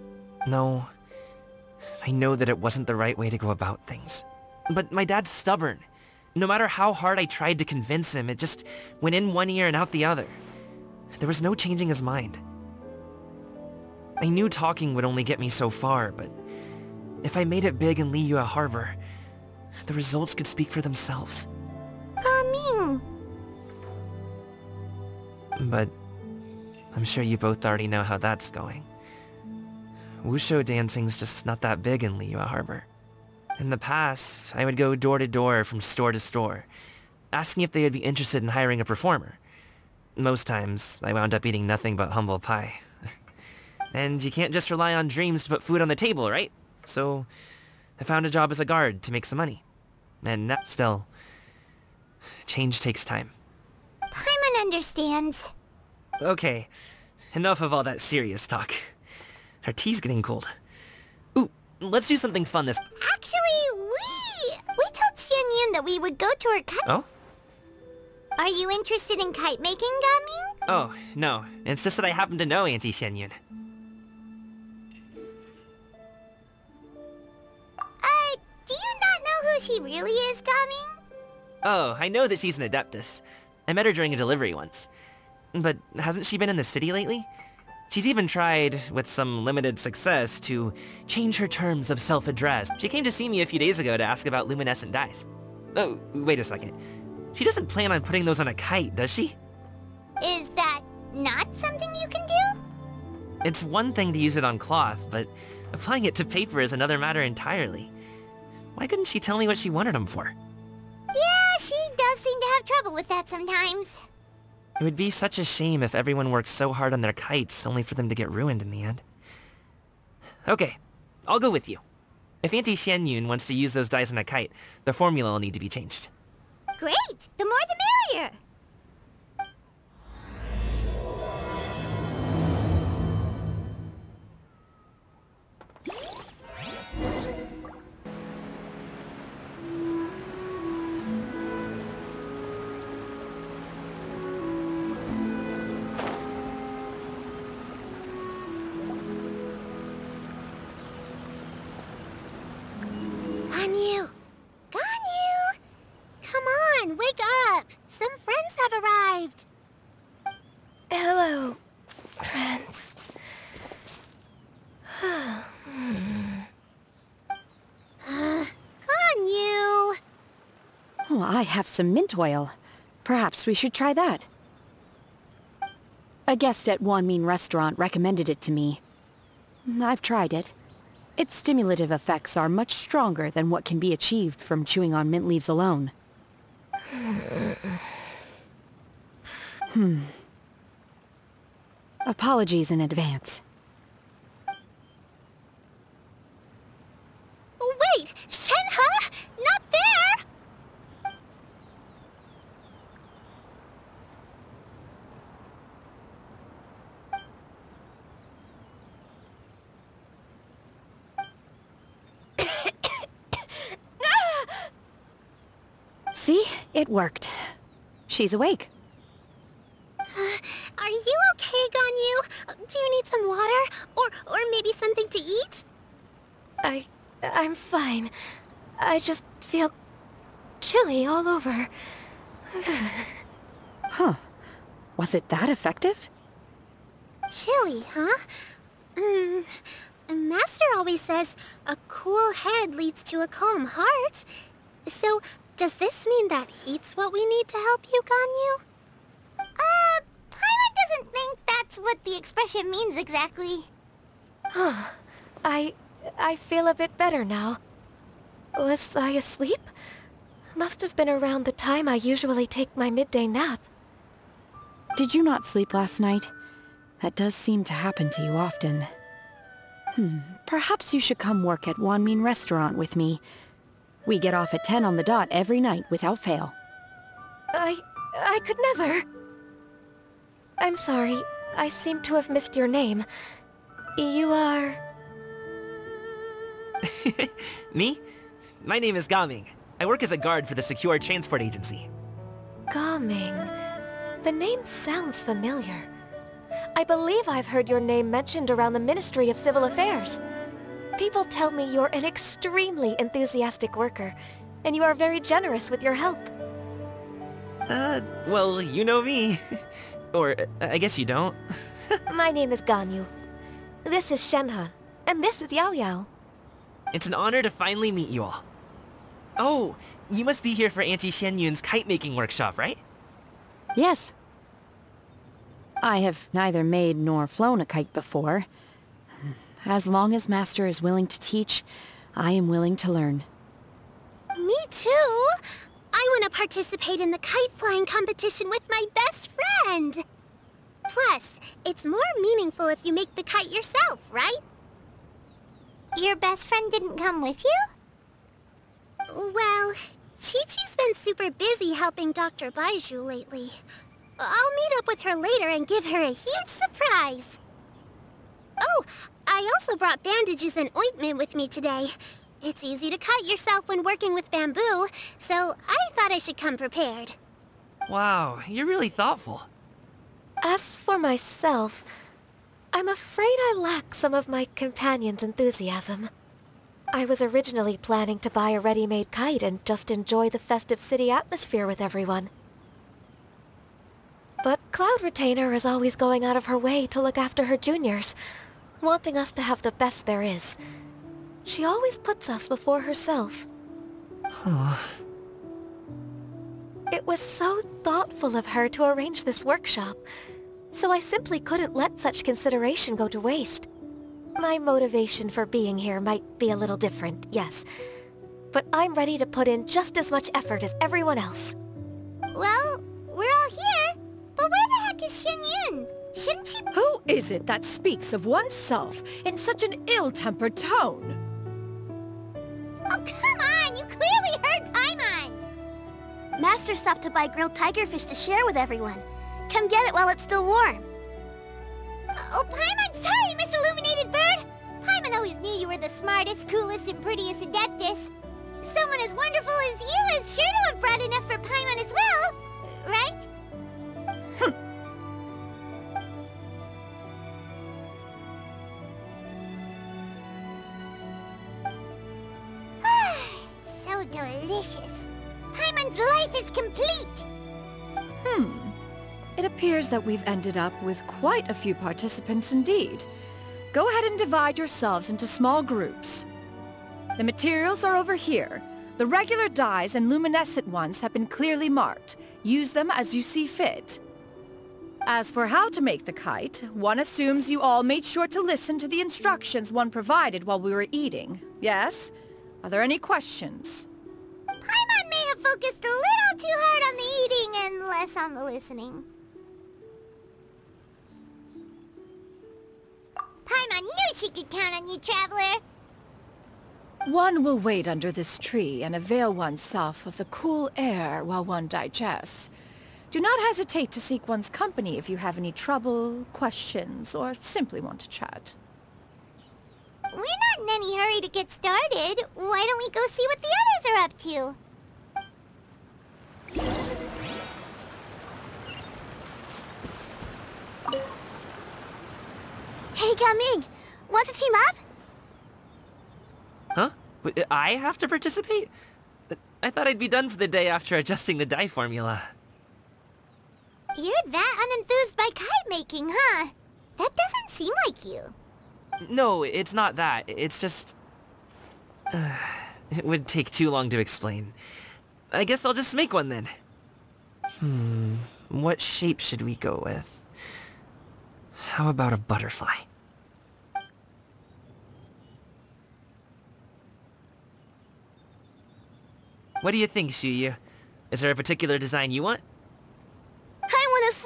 No, I know that it wasn't the right way to go about things. But my dad's stubborn. No matter how hard I tried to convince him, it just went in one ear and out the other. There was no changing his mind. I knew talking would only get me so far, but if I made it big in Liyue Harbor, the results could speak for themselves. Gaming. But I'm sure you both already know how that's going. Wushu dancing's just not that big in Liyue Harbor. In the past, I would go door to door from store to store, asking if they would be interested in hiring a performer. Most times, I wound up eating nothing but humble pie. And you can't just rely on dreams to put food on the table, right? So, I found a job as a guard to make some money. And that still, change takes time. Paimon understands. Okay, enough of all that serious talk. Our tea's getting cold. Ooh, let's do something fun this... Actually, we told Xianyun that we would go to her kite... Oh? Are you interested in kite making, Gaming? Oh, no. It's just that I happen to know Auntie Xianyun. Do you not know who she really is, Gaming? Oh, I know that she's an Adeptus. I met her during a delivery once. But hasn't she been in the city lately? She's even tried, with some limited success, to change her terms of self-address. She came to see me a few days ago to ask about luminescent dyes. Oh, wait a second. She doesn't plan on putting those on a kite, does she? Is that not something you can do? It's one thing to use it on cloth, but applying it to paper is another matter entirely. Why couldn't she tell me what she wanted them for? Yeah, she does seem to have trouble with that sometimes. It would be such a shame if everyone worked so hard on their kites only for them to get ruined in the end. Okay, I'll go with you. If Auntie Xianyun wants to use those dyes on a kite, the formula will need to be changed. Great! The more the merrier! Ganyu! Ganyu! Come on, wake up! Some friends have arrived! Hello, friends. Ganyu! Oh, I have some mint oil. Perhaps we should try that. A guest at Wanmin restaurant recommended it to me. I've tried it. Its stimulative effects are much stronger than what can be achieved from chewing on mint leaves alone. Apologies in advance. Wait! Shenhe? Not there! See? It worked. She's awake. Are you okay, Ganyu? Do you need some water? Or maybe something to eat? I'm fine. I just feel chilly all over. Huh. Was it that effective? Chilly, huh? Master always says a cool head leads to a calm heart. So, does this mean that heat's what we need to help you, Ganyu? Paimon doesn't think that's what the expression means exactly. I feel a bit better now. Was I asleep? Must have been around the time I usually take my midday nap. Did you not sleep last night? That does seem to happen to you often. Perhaps you should come work at Wanmin Restaurant with me. We get off at 10 on the dot every night without fail. I could never. I'm sorry. I seem to have missed your name. You are... Me? My name is Gaming. I work as a guard for the Secure Transport Agency. Gaming. The name sounds familiar. I believe I've heard your name mentioned around the Ministry of Civil Affairs. People tell me you're an extremely enthusiastic worker, and you are very generous with your help. Well, you know me. Or, I guess you don't. My name is Ganyu. This is Shenhe, and this is Yao Yao. It's an honor to finally meet you all. Oh, you must be here for Auntie Xianyun's kite-making workshop, right? Yes. I have neither made nor flown a kite before. As long as Master is willing to teach, I am willing to learn. Me too! I want to participate in the kite flying competition with my best friend! Plus, it's more meaningful if you make the kite yourself, right? Your best friend didn't come with you? Well, Chi-Chi's been super busy helping Dr. Baiju lately. I'll meet up with her later and give her a huge surprise. Oh, I also brought bandages and ointment with me today. It's easy to cut yourself when working with bamboo, so I thought I should come prepared. Wow, you're really thoughtful. As for myself, I'm afraid I lack some of my companion's enthusiasm. I was originally planning to buy a ready-made kite and just enjoy the festive city atmosphere with everyone. But Cloud Retainer is always going out of her way to look after her juniors, wanting us to have the best there is. She always puts us before herself. It was so thoughtful of her to arrange this workshop, so I simply couldn't let such consideration go to waste. My motivation for being here might be a little different, yes, but I'm ready to put in just as much effort as everyone else. Well, we're all here, but where the heck is Xianyun? Shouldn't she... Who is it that speaks of oneself in such an ill-tempered tone? Oh, come on! You clearly heard Paimon! Master stopped to buy grilled tigerfish to share with everyone. Come get it while it's still warm. Oh, Paimon, sorry, Miss Illuminated Bird! Paimon always knew you were the smartest, coolest, and prettiest Adeptus. Someone as wonderful as you is sure to have brought enough for Paimon as well, right? So delicious. Paimon's life is complete! It appears that we've ended up with quite a few participants indeed. Go ahead and divide yourselves into small groups. The materials are over here. The regular dyes and luminescent ones have been clearly marked. Use them as you see fit. As for how to make the kite, one assumes you all made sure to listen to the instructions one provided while we were eating. Yes? Are there any questions? Paimon may have focused a little too hard on the eating and less on the listening. Paimon knew she could count on you, Traveler! One will wait under this tree and avail oneself of the cool air while one digests. Do not hesitate to seek one's company if you have any trouble, questions, or simply want to chat. We're not in any hurry to get started. Why don't we go see what the others are up to? Hey, Gaming! Want to team up? Huh? I have to participate? I thought I'd be done for the day after adjusting the dye formula. You're that unenthused by kite making, huh? That doesn't seem like you. No, it's not that. It's just... it would take too long to explain. I guess I'll just make one then. What shape should we go with? How about a butterfly? What do you think, Shuyu? Is there a particular design you want? I want a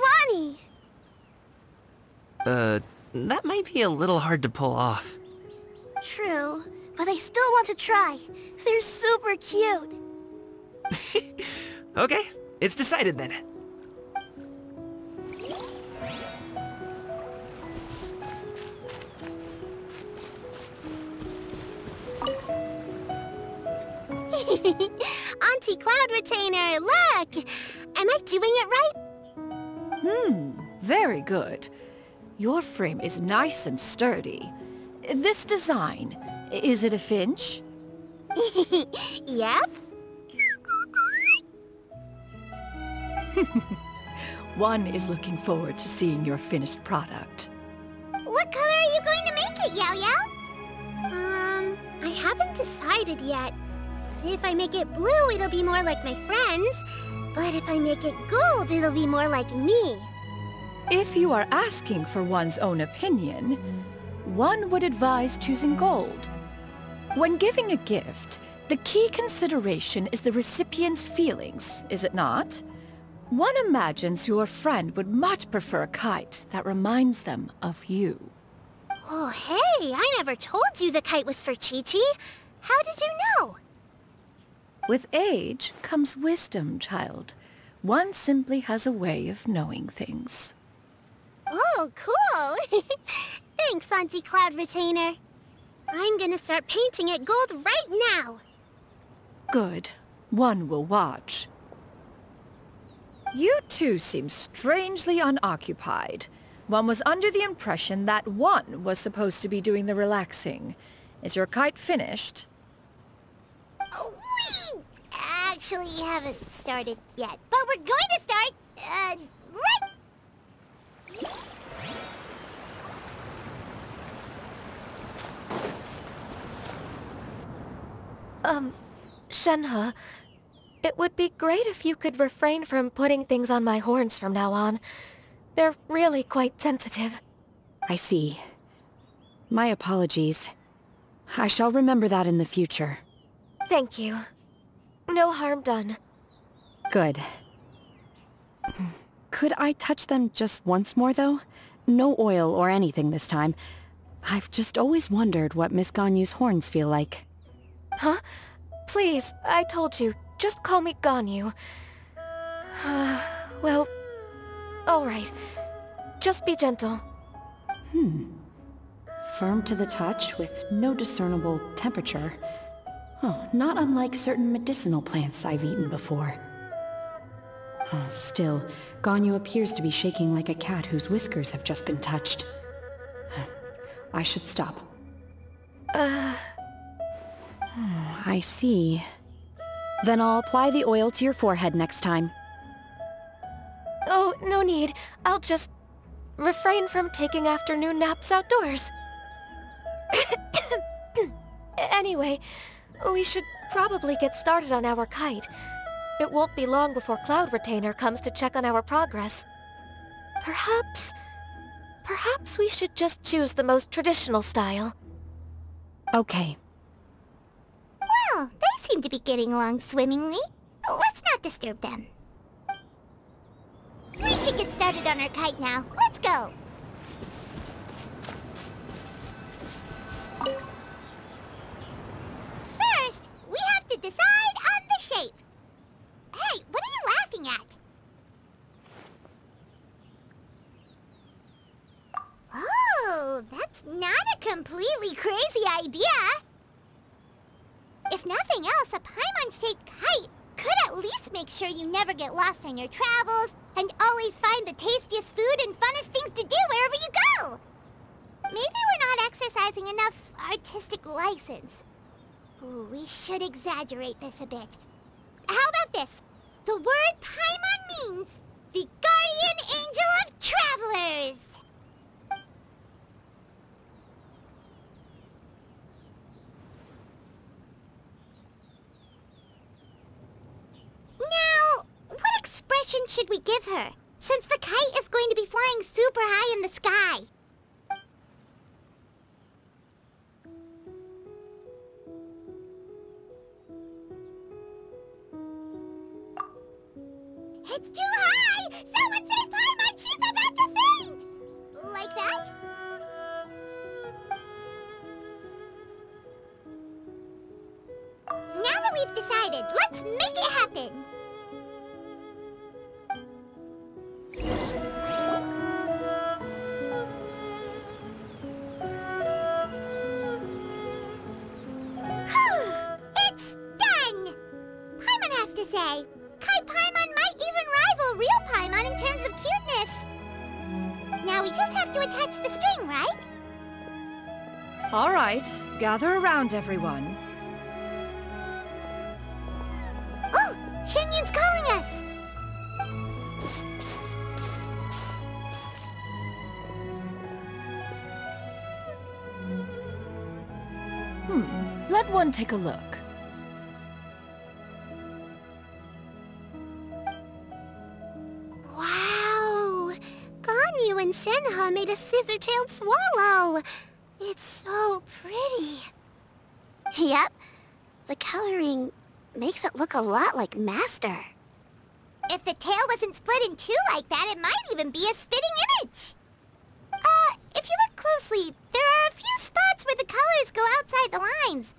swanee! That might be a little hard to pull off. True, but I still want to try. They're super cute. Okay, it's decided then. Auntie Cloud Retainer, look! Am I doing it right? Very good. Your frame is nice and sturdy. This design, is it a finch? Yep. One is looking forward to seeing your finished product. What color are you going to make it, Yao Yao? I haven't decided yet. If I make it blue, it'll be more like my friends. But if I make it gold, it'll be more like me. If you are asking for one's own opinion, one would advise choosing gold. When giving a gift, the key consideration is the recipient's feelings, is it not? One imagines your friend would much prefer a kite that reminds them of you. Oh, hey, I never told you the kite was for Chi-Chi. How did you know? With age comes wisdom, child. One simply has a way of knowing things. Oh, cool! Thanks, Auntie Cloud Retainer. I'm gonna start painting it gold right now. Good. One will watch. You two seem strangely unoccupied. One was under the impression that one was supposed to be doing the relaxing. Is your kite finished? We actually haven't started yet, but we're going to start, right... Shenhe, it would be great if you could refrain from putting things on my horns from now on. They're really quite sensitive. I see. My apologies. I shall remember that in the future. Thank you. No harm done. Good. Could I touch them just once more, though? No oil or anything this time. I've just always wondered what Miss Ganyu's horns feel like. Huh? Please, I told you. Just call me Ganyu. Well, alright. Just be gentle. Firm to the touch with no discernible temperature. Oh, not unlike certain medicinal plants I've eaten before. Still, Ganyu appears to be shaking like a cat whose whiskers have just been touched. I should stop. I see. Then I'll apply the oil to your forehead next time. Oh, no need. I'll just refrain from taking afternoon naps outdoors. Anyway, we should probably get started on our kite. It won't be long before Cloud Retainer comes to check on our progress. Perhaps we should just choose the most traditional style. Okay. Well, they seem to be getting along swimmingly. Let's not disturb them. We should get started on our kite now. Let's go! First, we have to decide on the shape. Hey, what are you laughing at? Oh, that's not a completely crazy idea. If nothing else, a Paimon-shaped kite could at least make sure you never get lost on your travels and always find the tastiest food and funnest things to do wherever you go. Maybe we're not exercising enough artistic license. Ooh, we should exaggerate this a bit. How about this? The word Paimon means the guardian angel of travelers. Now, what expression should we give her, since the kite is going to be flying super high in the sky? It's too high! Someone save Paimon! She's about to faint! Like that? started! Let's make it happen! It's done! Paimon has to say, Kite Paimon might even rival real Paimon in terms of cuteness. Now we just have to attach the string, right? All right, gather around, everyone. Oh! Shenyun's calling us! Let one take a look. Wow! Ganyu and Shenhe made a scissor-tailed swallow! It's so pretty. Yep. The coloring makes it look a lot like Master. If the tail wasn't split in two like that, it might even be a spitting image. If you look closely, there are a few spots where the colors go outside the lines.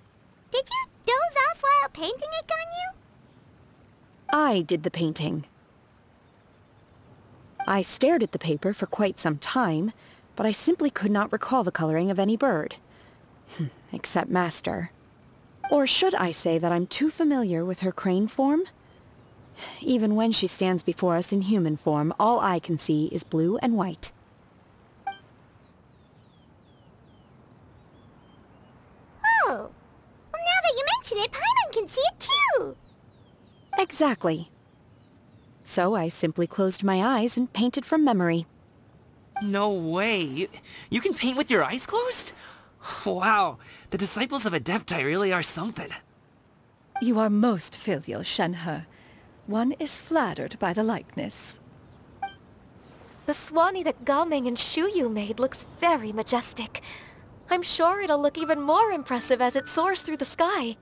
Did you doze off while painting it, Ganyu? I did the painting. I stared at the paper for quite some time, but I simply could not recall the coloring of any bird. Except Master. Or should I say that I'm too familiar with her crane form? Even when she stands before us in human form, all I can see is blue and white. Oh! Well, now that you mention it, Paimon can see it too! Exactly. So I simply closed my eyes and painted from memory. No way. You can paint with your eyes closed? Wow, the disciples of Adepti really are something. You are most filial, Shenhe. One is flattered by the likeness. The Swanee that Gaming and Shuyu made looks very majestic. I'm sure it'll look even more impressive as it soars through the sky.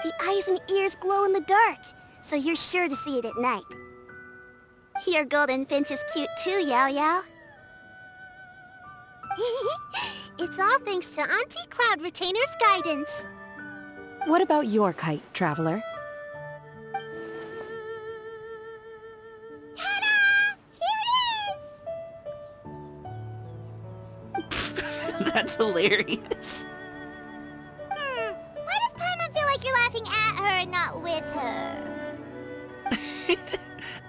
The eyes and ears glow in the dark, so you're sure to see it at night. Your golden finch is cute too, Yao Yao. It's all thanks to Auntie Cloud Retainer's guidance. What about your kite, Traveler? Ta-da! Here it is! That's hilarious. Why does Paimon feel like you're laughing at her and not with her?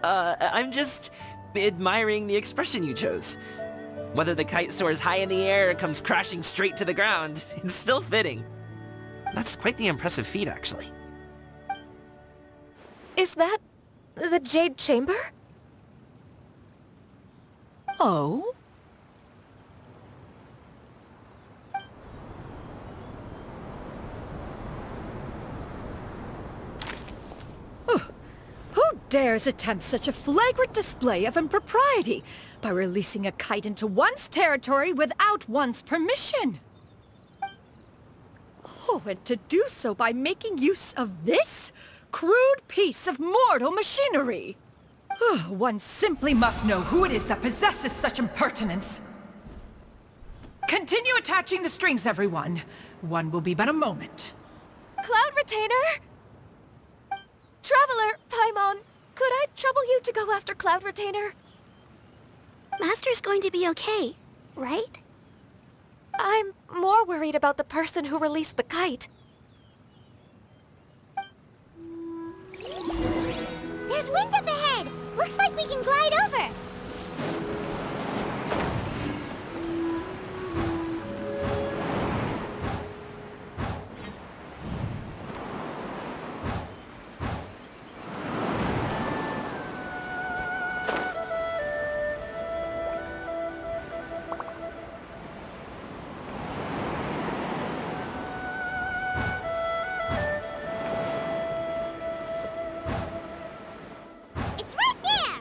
I'm just admiring the expression you chose. Whether the kite soars high in the air or comes crashing straight to the ground, it's still fitting. That's quite the impressive feat, actually. Is that the Jade Chamber? Oh? Who dares attempt such a flagrant display of impropriety by releasing a kite into one's territory without one's permission? Oh, and to do so by making use of this crude piece of mortal machinery. One simply must know who it is that possesses such impertinence. Continue attaching the strings, everyone. One will be but a moment. Cloud Retainer? Traveler, Paimon, could I trouble you to go after Cloud Retainer? Master's going to be okay, right? I'm more worried about the person who released the kite. There's wind up ahead! Looks like we can glide over! It's right there!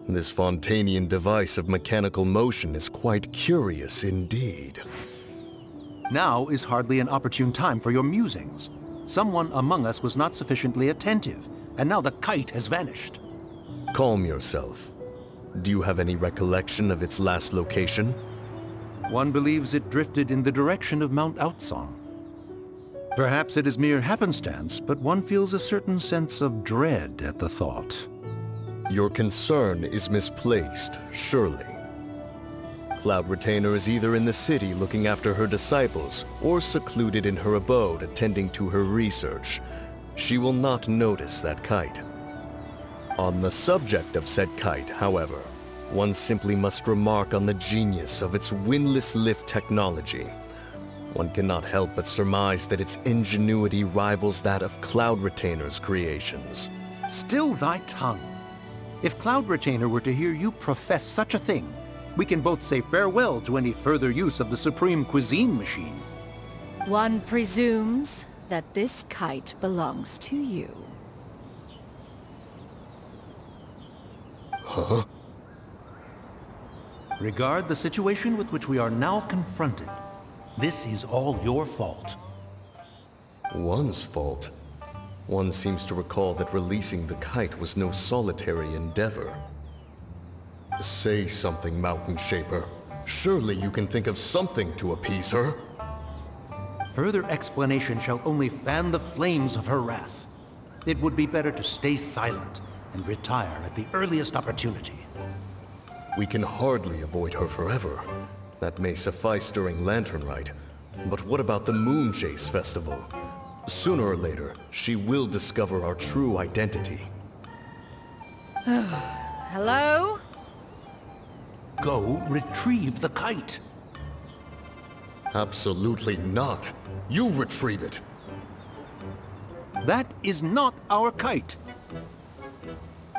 This Fontanian device of mechanical motion is quite curious indeed. Now is hardly an opportune time for your musings. Someone among us was not sufficiently attentive, and now the kite has vanished. Calm yourself. Do you have any recollection of its last location? One believes it drifted in the direction of Mount Outsong. Perhaps it is mere happenstance, but one feels a certain sense of dread at the thought. Your concern is misplaced, surely. Cloud Retainer is either in the city looking after her disciples, or secluded in her abode attending to her research. She will not notice that kite. On the subject of said kite, however, one simply must remark on the genius of its windless lift technology. One cannot help but surmise that its ingenuity rivals that of Cloud Retainer's creations. Still thy tongue. If Cloud Retainer were to hear you profess such a thing, we can both say farewell to any further use of the Supreme Cuisine Machine. One presumes that this kite belongs to you. Huh? Regard the situation with which we are now confronted. This is all your fault. One's fault? One seems to recall that releasing the kite was no solitary endeavor. Say something, Mountain Shaper. Surely you can think of something to appease her. Further explanation shall only fan the flames of her wrath. It would be better to stay silent and retire at the earliest opportunity. We can hardly avoid her forever. That may suffice during Lantern Rite. But what about the Moon Chase Festival? Sooner or later, she will discover our true identity. Hello? Go retrieve the kite. Absolutely not. You retrieve it. That is not our kite.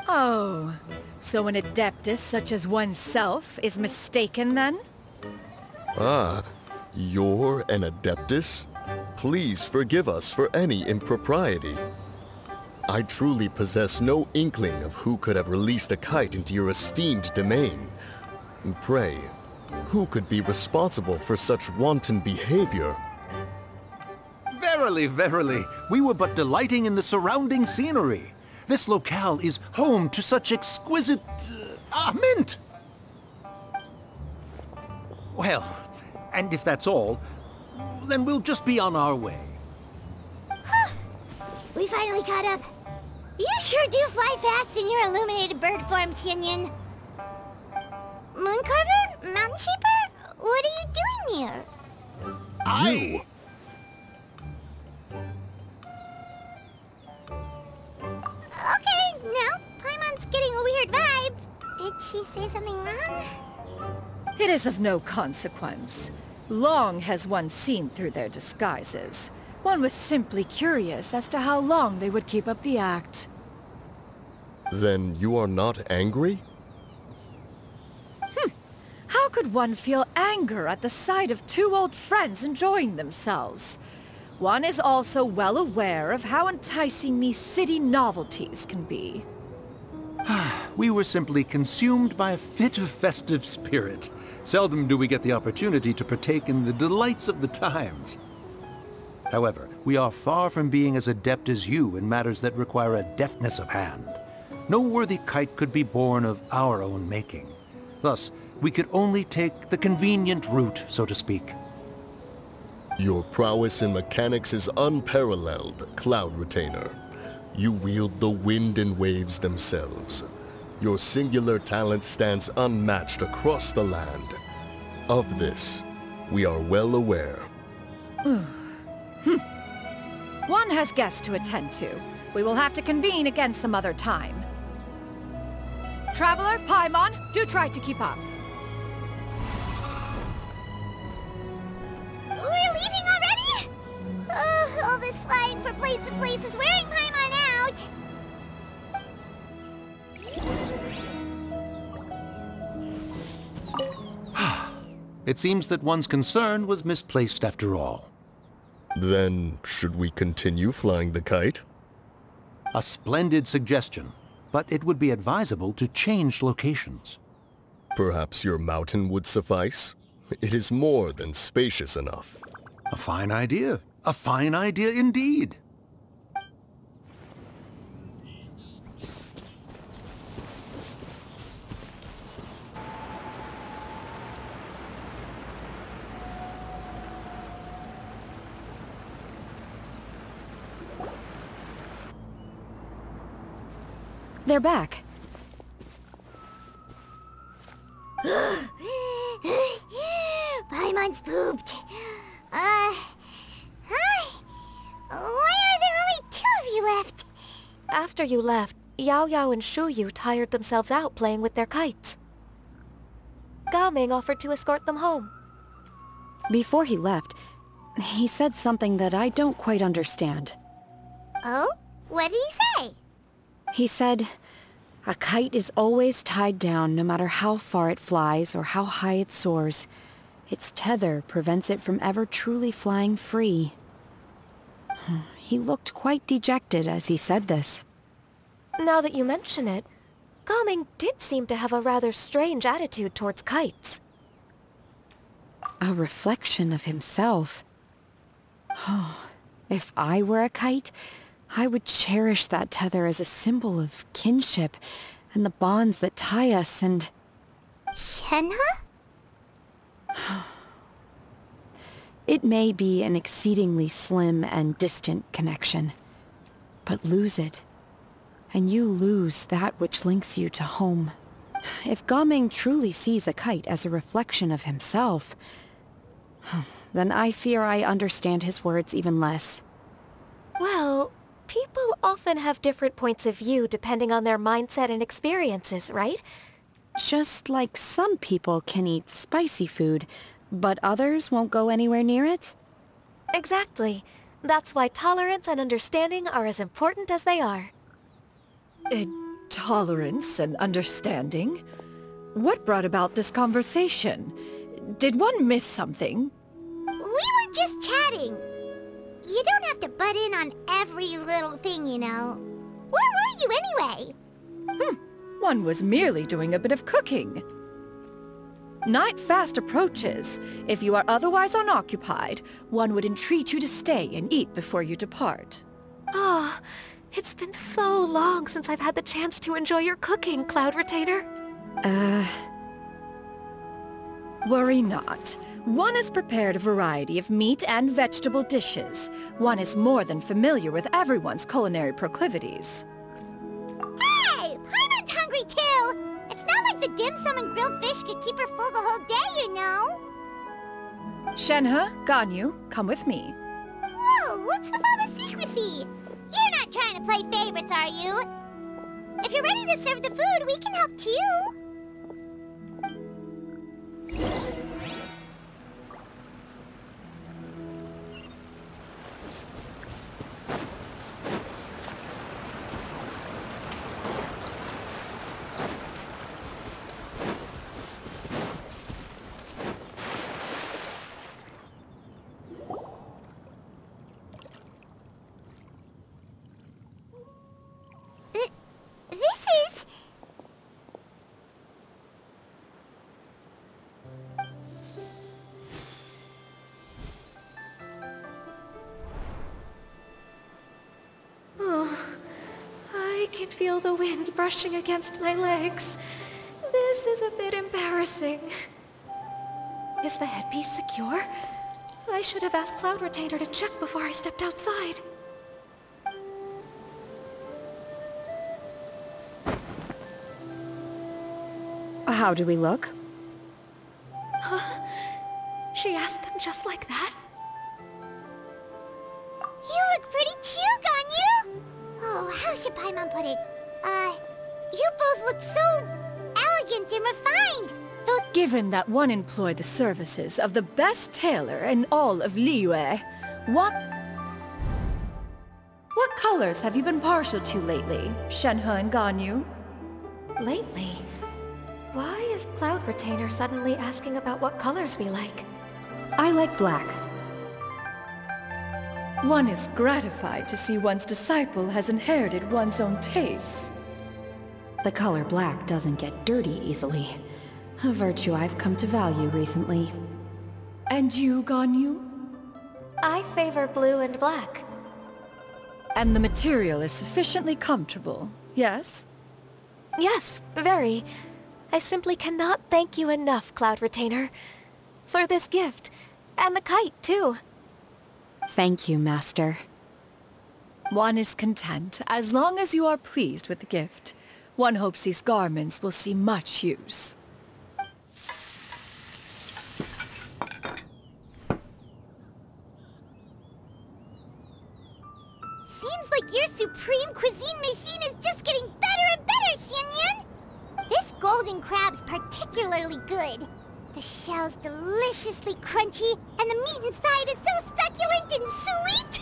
Oh, so an adeptus such as oneself is mistaken then? Ah, you're an adeptus? Please forgive us for any impropriety. I truly possess no inkling of who could have released a kite into your esteemed domain. Pray, who could be responsible for such wanton behavior? Verily, verily, we were but delighting in the surrounding scenery. This locale is home to such exquisite... mint! Well, and if that's all, then we'll just be on our way. We finally caught up. You sure do fly fast in your illuminated bird form, Xinyan. Mooncarver? Mountain Shaper? What are you doing here? You! Okay, now Paimon's getting a weird vibe. Did she say something wrong? It is of no consequence. Long has one seen through their disguises. One was simply curious as to how long they would keep up the act. Then you are not angry? How could one feel anger at the sight of two old friends enjoying themselves? One is also well aware of how enticing these city novelties can be. We were simply consumed by a fit of festive spirit. Seldom do we get the opportunity to partake in the delights of the times. However, we are far from being as adept as you in matters that require a deftness of hand. No worthy kite could be born of our own making. Thus, we could only take the convenient route, so to speak. Your prowess in mechanics is unparalleled, Cloud Retainer. You wield the wind and waves themselves. Your singular talent stands unmatched across the land. Of this, we are well aware. One has guests to attend to. We will have to convene again some other time. Traveler, Paimon, do try to keep up. We're leaving already? All this flying from place to place is wearing Paimon out. It seems that one's concern was misplaced after all. Then, should we continue flying the kite? A splendid suggestion, but it would be advisable to change locations. Perhaps your mountain would suffice? It is more than spacious enough. A fine idea. A fine idea indeed. They're back. Paimon's pooped. Hi. Why are there only 2 of you left? After you left, Yao Yao and Shu Yu tired themselves out playing with their kites. Gaming offered to escort them home. Before he left, he said something that I don't quite understand. Oh? What did he say? He said, a kite is always tied down no matter how far it flies or how high it soars. Its tether prevents it from ever truly flying free. He looked quite dejected as he said this. Now that you mention it, Gaming did seem to have a rather strange attitude towards kites. A reflection of himself. If I were a kite, I would cherish that tether as a symbol of kinship and the bonds that tie us and... Shenhe? It may be an exceedingly slim and distant connection, but lose it, and you lose that which links you to home. If Gaming truly sees a kite as a reflection of himself, then I fear I understand his words even less. Well, people often have different points of view depending on their mindset and experiences, right? Just like some people can eat spicy food, but others won't go anywhere near it? Exactly. That's why tolerance and understanding are as important as they are. Tolerance and understanding? What brought about this conversation? Did one miss something? We were just chatting. You don't have to butt in on every little thing, you know. Where were you anyway? One was merely doing a bit of cooking. Night fast approaches. If you are otherwise unoccupied, one would entreat you to stay and eat before you depart. Oh, it's been so long since I've had the chance to enjoy your cooking, Cloud Retainer. Worry not. One has prepared a variety of meat and vegetable dishes. One is more than familiar with everyone's culinary proclivities. Hey! Paimon's hungry too! It's not like the dim sum and grilled fish could keep her full the whole day, you know! Shenhe, Ganyu, come with me. Whoa, what's with all the secrecy? You're not trying to play favorites, are you? If you're ready to serve the food, we can help too. I can feel the wind brushing against my legs. This is a bit embarrassing. Is the headpiece secure? I should have asked Cloud Retainer to check before I stepped outside. How do we look? She asked them just like that? You look pretty too, Ganyu! Oh, how should Paimon put it? You both look so elegant and refined, though... Given that one employed the services of the best tailor in all of Liyue, what colors have you been partial to lately, Shenhe and Ganyu? Lately? Why is Cloud Retainer suddenly asking about what colors we like? I like black. One is gratified to see one's disciple has inherited one's own tastes. The color black doesn't get dirty easily. A virtue I've come to value recently. And you, Ganyu? I favor blue and black. And the material is sufficiently comfortable, yes? Yes, very. I simply cannot thank you enough, Cloud Retainer. For this gift. And the kite, too. Thank you, Master. One is content as long as you are pleased with the gift. One hopes these garments will see much use. Seems like your supreme cuisine machine is just getting better and better, Xinyun! This golden crab's particularly good. The shell's deliciously crunchy, and the meat inside is so succulent and sweet!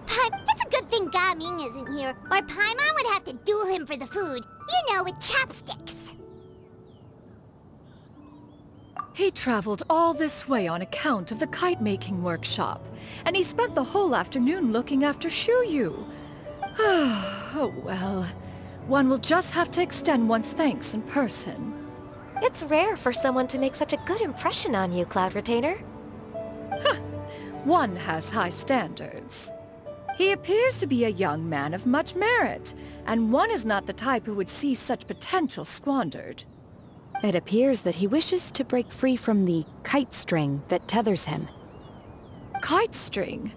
But it's a good thing Gaming isn't here, or Paimon would have to duel him for the food. You know, with chopsticks. He traveled all this way on account of the kite-making workshop, and he spent the whole afternoon looking after Shuyu. Oh well, one will just have to extend one's thanks in person. It's rare for someone to make such a good impression on you, Cloud Retainer. One has high standards. He appears to be a young man of much merit, and one is not the type who would see such potential squandered. It appears that he wishes to break free from the kite string that tethers him. Kite string?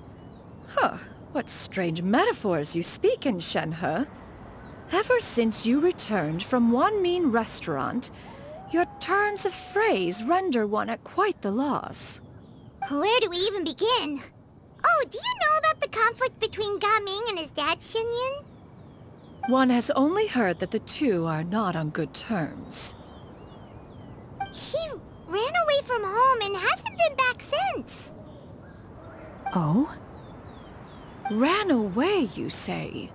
Huh, what strange metaphors you speak in, Shenhe. Ever since you returned from one mean restaurant, your turns of phrase render one at quite the loss. Where do we even begin? Oh, do you know about the conflict between Gaming and his dad, Xinyun? One has only heard that the two are not on good terms. He ran away from home and hasn't been back since. Oh? Ran away, you say?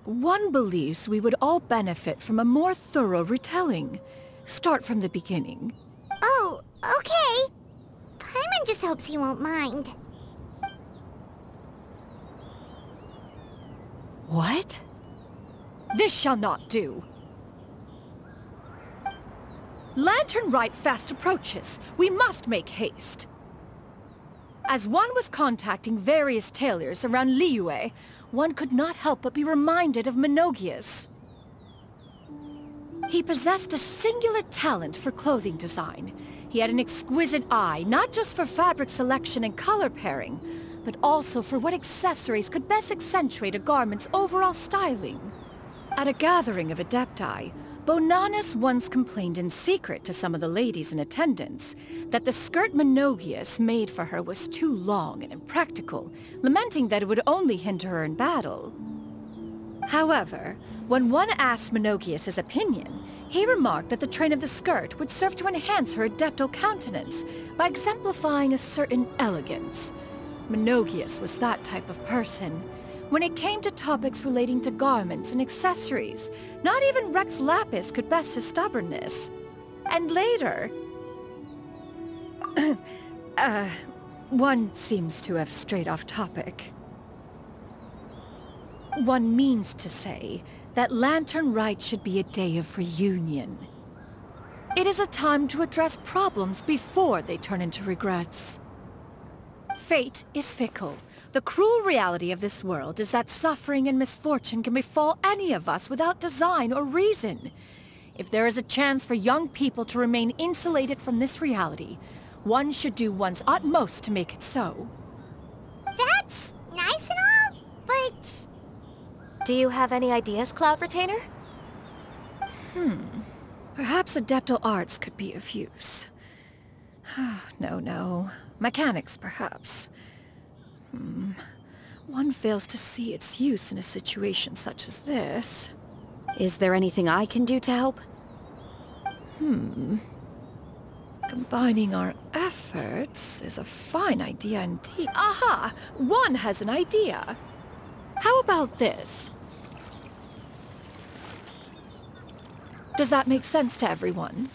One believes we would all benefit from a more thorough retelling. Start from the beginning. Oh, okay. Paimon just hopes he won't mind. What? This shall not do. Lantern Rite fast approaches. We must make haste. As one was contacting various tailors around Liyue, one could not help but be reminded of Menogias. He possessed a singular talent for clothing design. He had an exquisite eye, not just for fabric selection and color pairing, but also for what accessories could best accentuate a garment's overall styling. At a gathering of Adepti, Bonanis once complained in secret to some of the ladies in attendance that the skirt Menogias made for her was too long and impractical, lamenting that it would only hinder her in battle. However, when one asked Menogias his opinion, he remarked that the train of the skirt would serve to enhance her adeptal countenance by exemplifying a certain elegance. Menogias was that type of person. When it came to topics relating to garments and accessories, not even Rex Lapis could best his stubbornness. And later... one seems to have strayed off topic. One means to say that Lantern Rite should be a day of reunion. It is a time to address problems before they turn into regrets. Fate is fickle. The cruel reality of this world is that suffering and misfortune can befall any of us without design or reason. If there is a chance for young people to remain insulated from this reality, one should do one's utmost to make it so. That's nice and all, but... Do you have any ideas, Cloud Retainer? Perhaps adeptal arts could be of use. No. Mechanics, perhaps. One fails to see its use in a situation such as this. Is there anything I can do to help? Combining our efforts is a fine idea indeed. Aha! One has an idea. How about this? Does that make sense to everyone?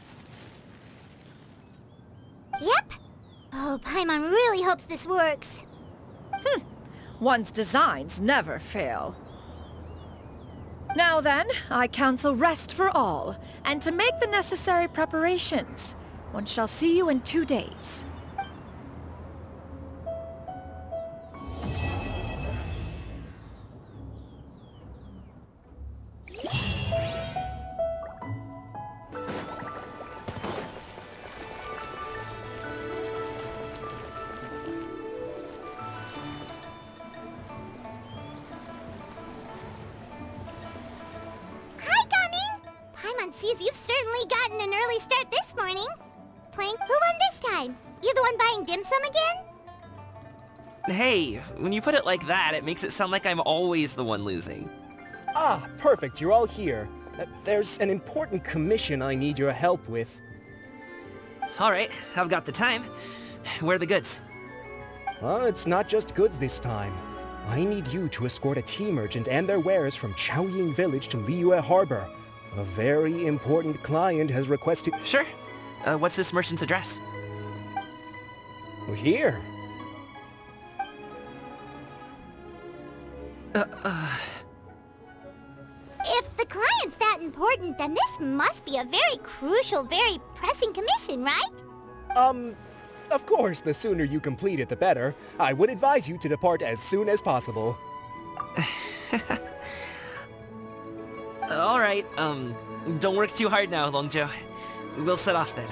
Yep. Oh, Paimon really hopes this works. One's designs never fail. Now then, I counsel rest for all, and to make the necessary preparations. One shall see you in 2 days. sees you've certainly gotten an early start this morning. Plank, who won this time? You the one buying dim sum again? Hey, when you put it like that, it makes it sound like I'm always the one losing. Ah, perfect, you're all here. There's an important commission I need your help with. Alright, I've got the time. Where are the goods? It's not just goods this time. I need you to escort a tea merchant and their wares from Chaoying Village to Liyue Harbor. A very important client has requested... Sure. What's this merchant's address? Here. If the client's that important, then this must be a very crucial, very pressing commission, right? Of course, the sooner you complete it, the better. I would advise you to depart as soon as possible. Alright, don't work too hard now, Longzhou. We'll set off then.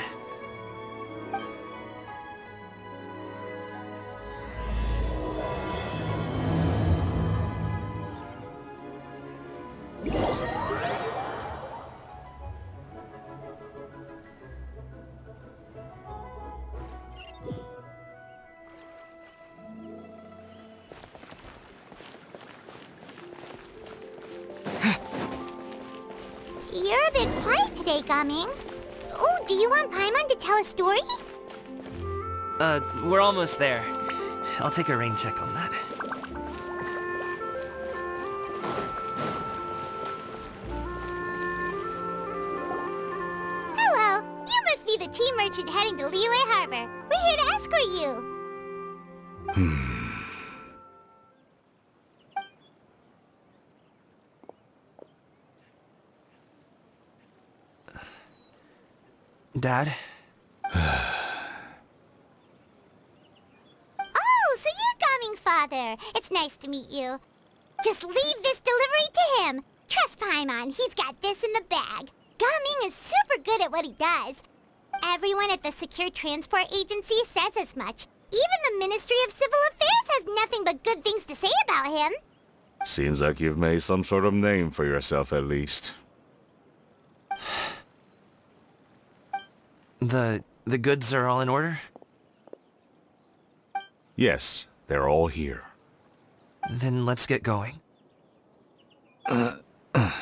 You're a bit quiet today, Gaming. Oh, do you want Paimon to tell a story? We're almost there. I'll take a rain check on that. Hello, you must be the tea merchant heading to Liyue Harbor. We're here to escort you. Dad? Oh, so you're Gaming's father. It's nice to meet you. Just leave this delivery to him. Trust Paimon, he's got this in the bag. Gaming is super good at what he does. Everyone at the Secure Transport Agency says as much. Even the Ministry of Civil Affairs has nothing but good things to say about him. Seems like you've made some sort of name for yourself at least. The goods are all in order? Yes, they're all here. Then let's get going. A very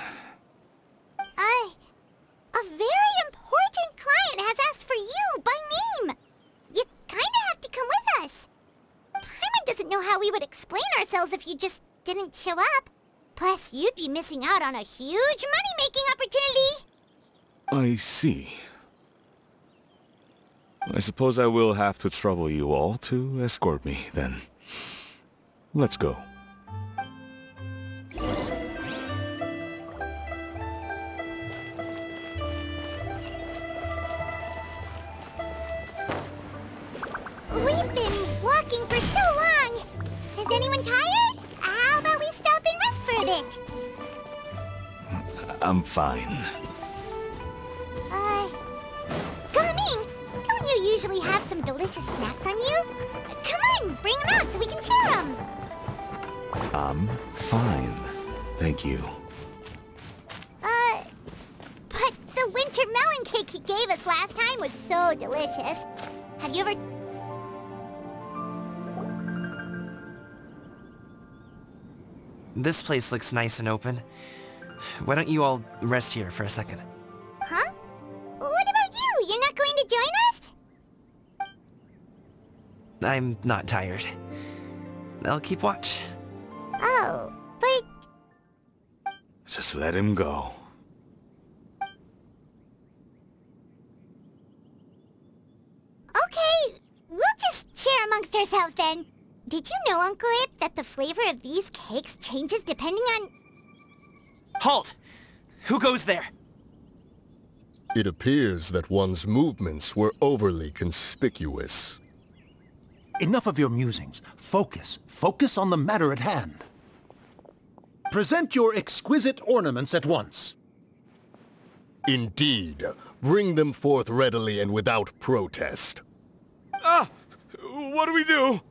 important client has asked for you by name. You kinda have to come with us. Paimon doesn't know how we would explain ourselves if you just didn't show up. Plus, you'd be missing out on a huge money-making opportunity. I see. I suppose I will have to trouble you all to escort me, then. Let's go. We've been walking for so long. Is anyone tired? How about we stop and rest for a bit? I'm fine. Gaming, don't you usually have some delicious snacks on you? Come on, bring them out so we can share them. I'm fine. Thank you. But the winter melon cake he gave us last time was so delicious. Have you ever... This place looks nice and open. Why don't you all rest here for a second? Huh? What about you? You're not going to join us? I'm not tired. I'll keep watch. Oh, but... Just let him go. Okay, we'll just share amongst ourselves then. Did you know, Uncle Ip, that the flavor of these cakes changes depending on... Halt! Who goes there? It appears that one's movements were overly conspicuous. Enough of your musings. Focus. Focus on the matter at hand. Present your exquisite ornaments at once. Indeed. Bring them forth readily and without protest. Ah! What do we do?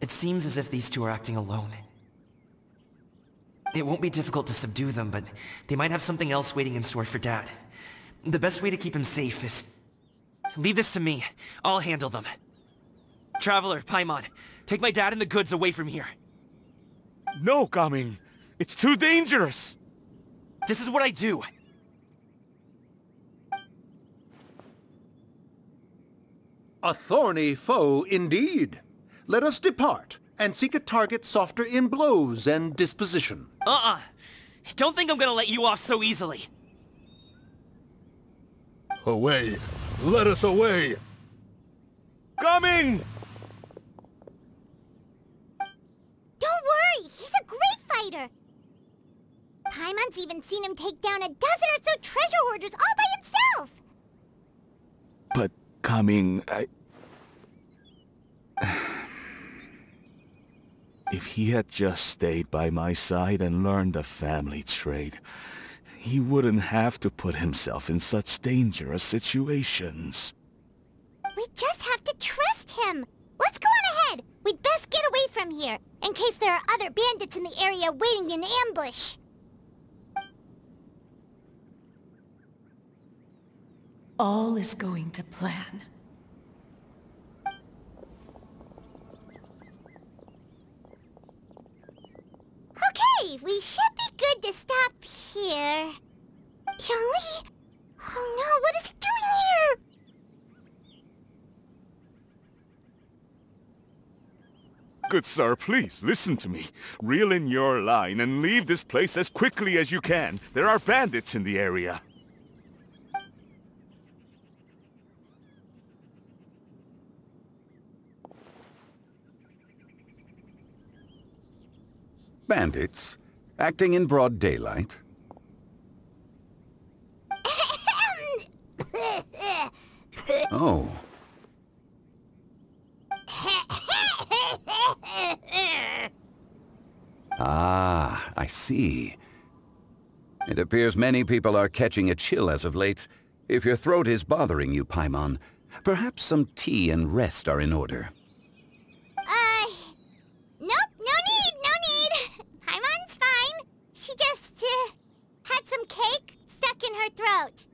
It seems as if these two are acting alone. It won't be difficult to subdue them, but they might have something else waiting in store for Dad. The best way to keep him safe is... Leave this to me. I'll handle them. Traveler, Paimon, take my dad and the goods away from here. No, Gaming. It's too dangerous. This is what I do. A thorny foe indeed. Let us depart and seek a target softer in blows and disposition. Don't think I'm gonna let you off so easily. Away! Let us away! Coming! Don't worry, he's a great fighter. Paimon's even seen him take down a dozen or so treasure hoarders all by himself. But, Coming, If he had just stayed by my side and learned the family trade, he wouldn't have to put himself in such dangerous situations. We just have to trust him. Let's go on ahead. We'd best get away from here, in case there are other bandits in the area waiting in ambush. All is going to plan. Okay, we should be good to stop here. Youngli? Oh no, what is he doing here? Good sir, please, listen to me. Reel in your line and leave this place as quickly as you can. There are bandits in the area. Bandits? Acting in broad daylight? Oh. Ah, I see. It appears many people are catching a chill as of late. If your throat is bothering you, Paimon, perhaps some tea and rest are in order. Nope, no need. Paimon's fine. She just, had some cake stuck in her throat.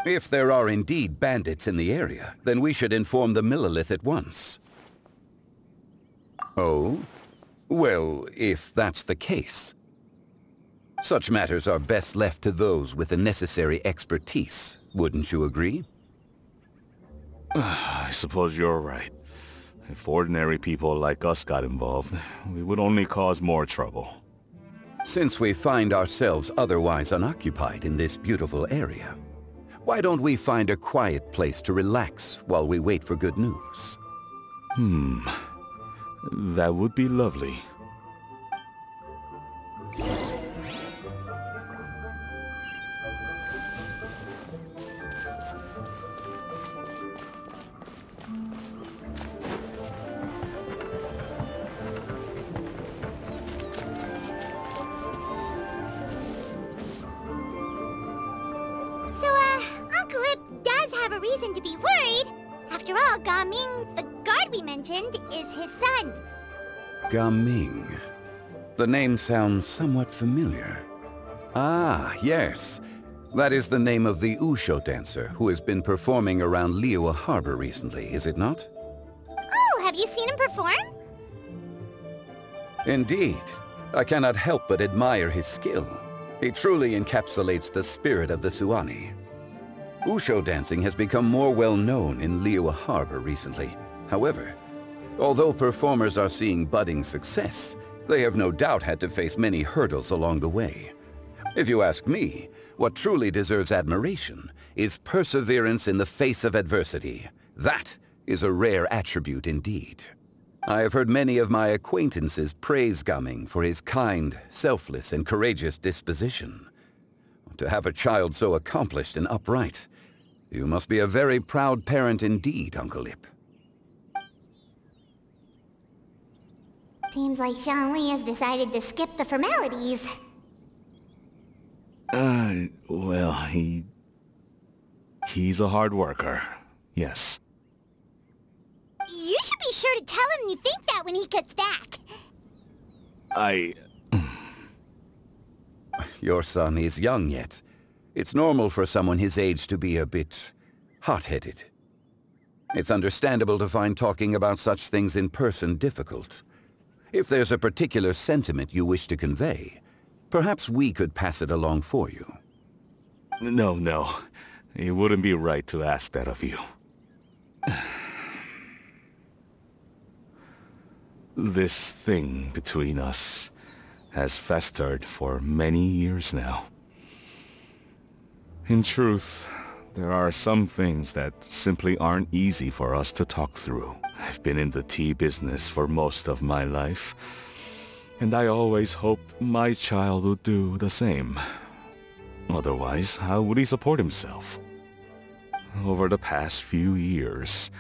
If there are indeed bandits in the area, then we should inform the Millilith at once. Oh? Well, if that's the case. Such matters are best left to those with the necessary expertise, wouldn't you agree? I suppose you're right. If ordinary people like us got involved, we would only cause more trouble. Since we find ourselves otherwise unoccupied in this beautiful area, why don't we find a quiet place to relax while we wait for good news? That would be lovely. Reason to be worried. After all, Gaming, the guard we mentioned, is his son. Gaming. The name sounds somewhat familiar. Ah, yes. That is the name of the Usho dancer who has been performing around Liyue Harbor recently, is it not? Oh, have you seen him perform? Indeed. I cannot help but admire his skill. He truly encapsulates the spirit of the Suani. Usho dancing has become more well-known in Liyue Harbor recently. However, although performers are seeing budding success, they have no doubt had to face many hurdles along the way. If you ask me, what truly deserves admiration is perseverance in the face of adversity. That is a rare attribute indeed. I have heard many of my acquaintances praise Gaming for his kind, selfless, and courageous disposition. To have a child so accomplished and upright, you must be a very proud parent indeed, Uncle Ip. Seems like Zhongli has decided to skip the formalities. Well, he's a hard worker, yes. You should be sure to tell him you think that when he gets back. Your son is young yet. It's normal for someone his age to be a bit hot-headed. It's understandable to find talking about such things in person difficult. If there's a particular sentiment you wish to convey, perhaps we could pass it along for you. No. It wouldn't be right to ask that of you. This thing between us has festered for many years now. In truth, there are some things that simply aren't easy for us to talk through. I've been in the tea business for most of my life, and I always hoped my child would do the same. Otherwise, how would he support himself? Over the past few years,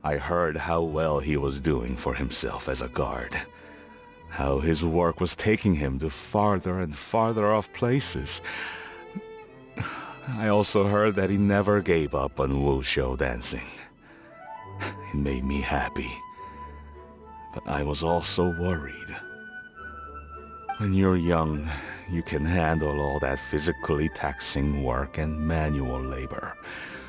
I heard how well he was doing for himself as a guard. How his work was taking him to farther and farther off places. I also heard that he never gave up on wuxia dancing. It made me happy. But I was also worried. When you're young, you can handle all that physically taxing work and manual labor.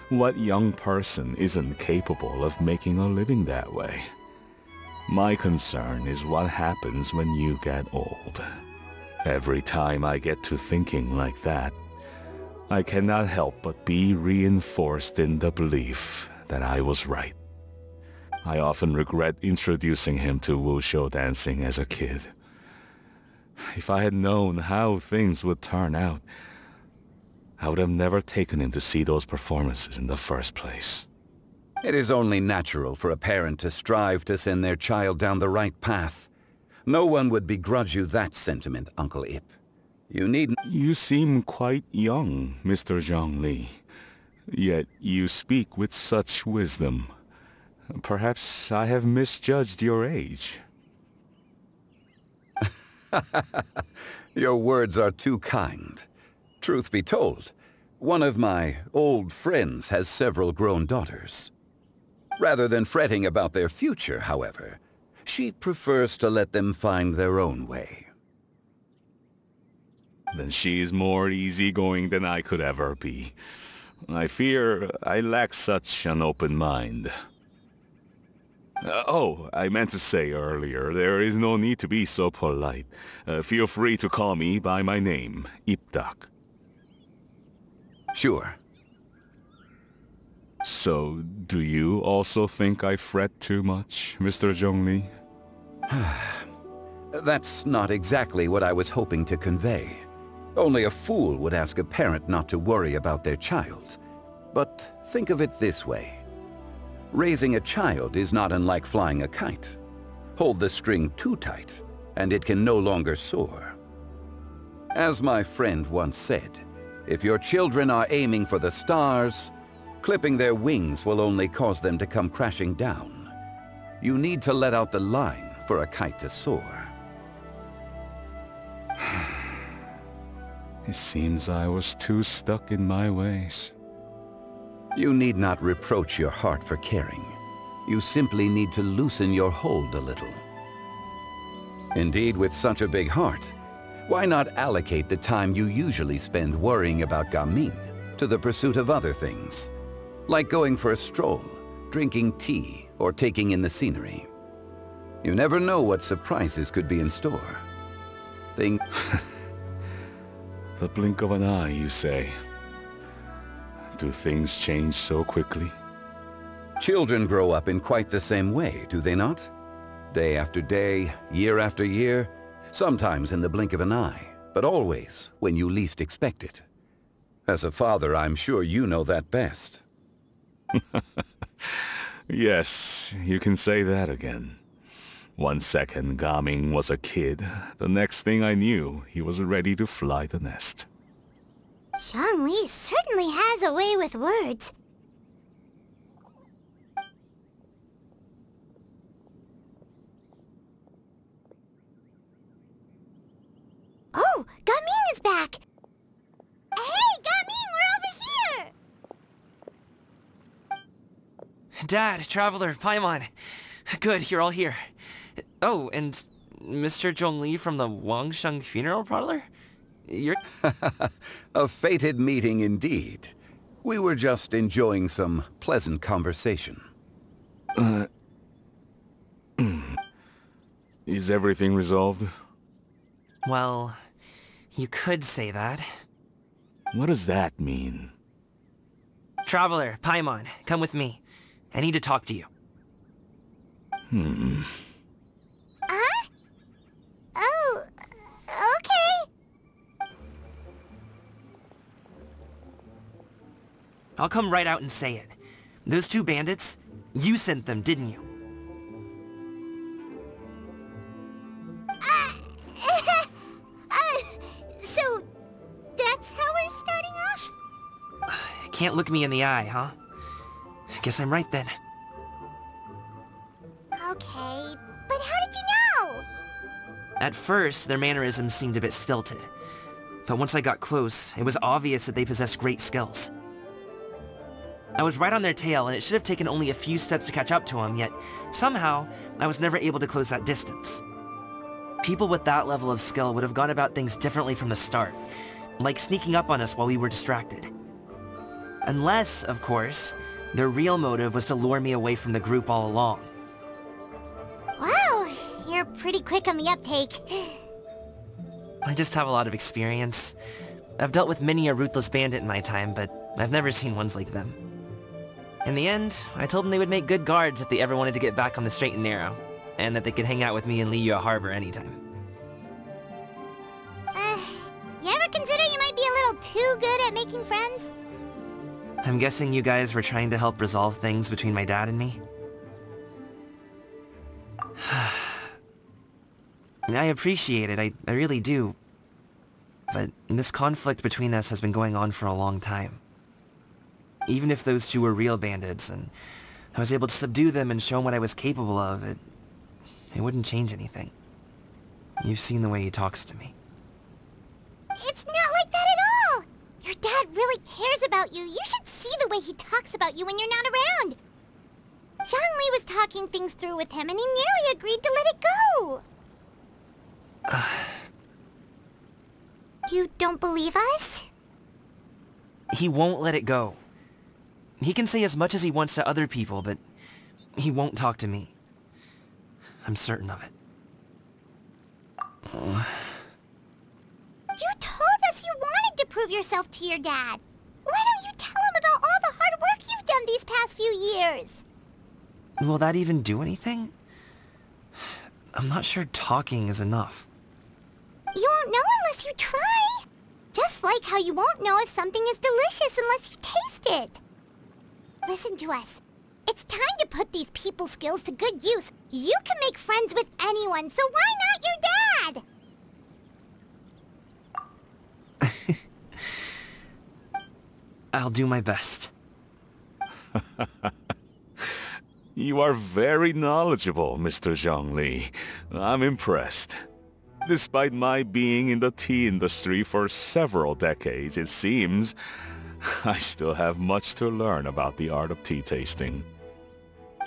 What young person isn't capable of making a living that way? My concern is what happens when you get old. Every time I get to thinking like that, I cannot help but be reinforced in the belief that I was right. I often regret introducing him to wuxia dancing as a kid. If I had known how things would turn out, I would have never taken him to see those performances in the first place. It is only natural for a parent to strive to send their child down the right path. No one would begrudge you that sentiment, Uncle Ip. You needn't... You seem quite young, Mr. Zhongli. Yet you speak with such wisdom. Perhaps I have misjudged your age. Your words are too kind. Truth be told, one of my old friends has several grown daughters. Rather than fretting about their future, however, she prefers to let them find their own way. Then she's more easygoing than I could ever be. I fear I lack such an open mind. I meant to say earlier, there is no need to be so polite. Feel free to call me by my name, Ipdak. Sure. So, do you also think I fret too much, Mr. Zhongli? That's not exactly what I was hoping to convey. Only a fool would ask a parent not to worry about their child. But think of it this way. Raising a child is not unlike flying a kite. Hold the string too tight, and it can no longer soar. As my friend once said, if your children are aiming for the stars, clipping their wings will only cause them to come crashing down. You need to let out the line for a kite to soar. It seems I was too stuck in my ways. You need not reproach your heart for caring. You simply need to loosen your hold a little. Indeed, with such a big heart, why not allocate the time you usually spend worrying about Gaming to the pursuit of other things, like going for a stroll, drinking tea, or taking in the scenery. You never know what surprises could be in store. Think... The blink of an eye, you say. Do things change so quickly? Children grow up in quite the same way, do they not? Day after day, year after year, sometimes in the blink of an eye, but always when you least expect it. As a father, I'm sure you know that best. Yes, you can say that again. 1 second Gaming was a kid. The next thing I knew, he was ready to fly the nest. Zhongli certainly has a way with words. Oh, Gaming is back! Hey, Gaming, we're over here! Dad, Traveler, Paimon. Good, you're all here. Oh, and Mr. Zhongli from the Wangsheng Funeral Parlor? You're... A fated meeting indeed. We were just enjoying some pleasant conversation. Is everything resolved? Well, you could say that. What does that mean? Traveler, Paimon, come with me. I need to talk to you. Huh? Oh, okay. I'll come right out and say it. Those two bandits, you sent them, didn't you? So, that's how we're starting off? Can't look me in the eye, huh? Guess I'm right then. Okay, but how did you know? At first, their mannerisms seemed a bit stilted. But once I got close, it was obvious that they possessed great skills. I was right on their tail, and it should have taken only a few steps to catch up to them, yet somehow, I was never able to close that distance. People with that level of skill would have gone about things differently from the start, like sneaking up on us while we were distracted. Unless, of course, their real motive was to lure me away from the group all along. Wow, you're pretty quick on the uptake. I just have a lot of experience. I've dealt with many a ruthless bandit in my time, but I've never seen ones like them. In the end, I told them they would make good guards if they ever wanted to get back on the straight and narrow, and that they could hang out with me in Liyue Harbor anytime. You ever consider you might be a little too good at making friends? I'm guessing you guys were trying to help resolve things between my dad and me? I appreciate it, I really do. But this conflict between us has been going on for a long time. Even if those two were real bandits, and I was able to subdue them and show them what I was capable of, it wouldn't change anything. You've seen the way he talks to me. It's not like that at all! Your dad really cares about you. You should see the way he talks about you when you're not around. Zhongli was talking things through with him, and he nearly agreed to let it go. You don't believe us? He won't let it go. He can say as much as he wants to other people, but he won't talk to me. I'm certain of it. You told us you wanted to prove yourself to your dad. Why don't you tell him about all the hard work you've done these past few years? Will that even do anything? I'm not sure talking is enough. You won't know unless you try. Just like how you won't know if something is delicious unless you taste it. Listen to us. It's time to put these people skills to good use. You can make friends with anyone, so why not your dad? I'll do my best. You are very knowledgeable, Mr. Zhongli. I'm impressed. Despite my being in the tea industry for several decades, it seems I still have much to learn about the art of tea tasting.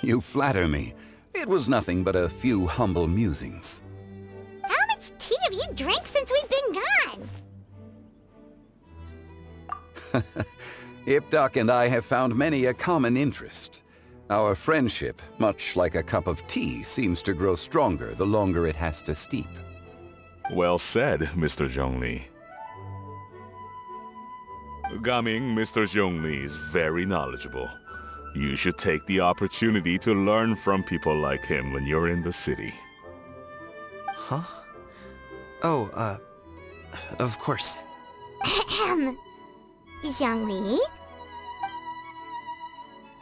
You flatter me. It was nothing but a few humble musings. How much tea have you drank since we've been gone? Ipdak and I have found many a common interest. Our friendship, much like a cup of tea, seems to grow stronger the longer it has to steep. Well said, Mr. Zhongli. Gaming, Mr. Zhongli is very knowledgeable. You should take the opportunity to learn from people like him when you're in the city. Huh? Oh, of course. Zhongli?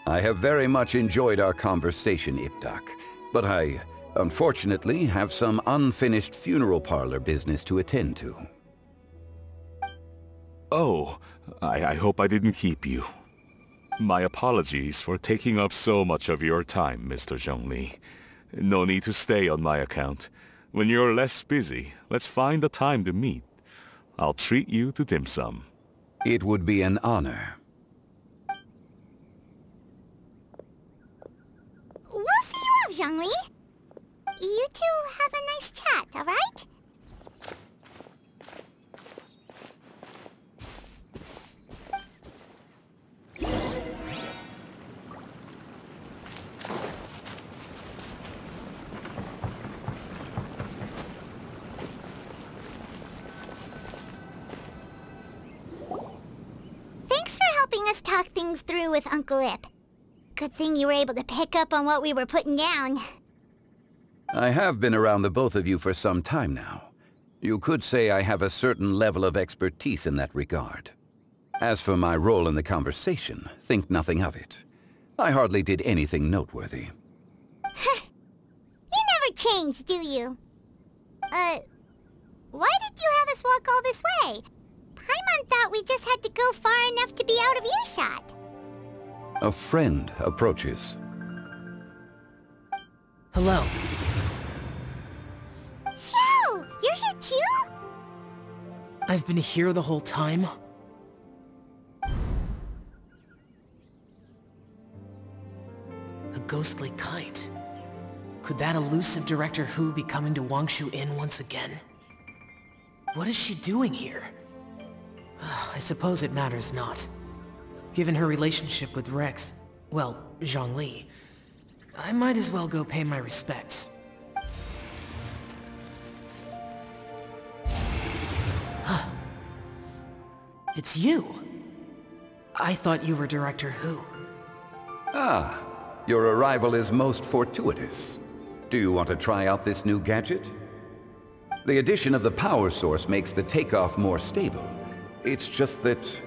I have very much enjoyed our conversation, Ipdak, but I, unfortunately, have some unfinished funeral parlor business to attend to. Oh, I hope I didn't keep you. My apologies for taking up so much of your time, Mr. Zhongli. No need to stay on my account. When you're less busy, let's find a time to meet. I'll treat you to dim sum. It would be an honor. We'll see you off, Zhongli. You two have a nice chat, alright? Thanks for helping us talk things through with Uncle Ip. Good thing you were able to pick up on what we were putting down. I have been around the both of you for some time now. You could say I have a certain level of expertise in that regard. As for my role in the conversation, think nothing of it. I hardly did anything noteworthy. You never change, do you? Why did you have us walk all this way? Paimon thought we just had to go far enough to be out of earshot. A friend approaches. Hello. So, you're here too? I've been here the whole time? A ghostly kite. Could that elusive Director Hu be coming to Wangshu Inn once again? What is she doing here? I suppose it matters not. Given her relationship with Rex, well, Zhongli, I might as well go pay my respects. It's you! I thought you were Director Hu. Ah, your arrival is most fortuitous. Do you want to try out this new gadget? The addition of the power source makes the takeoff more stable. It's just that...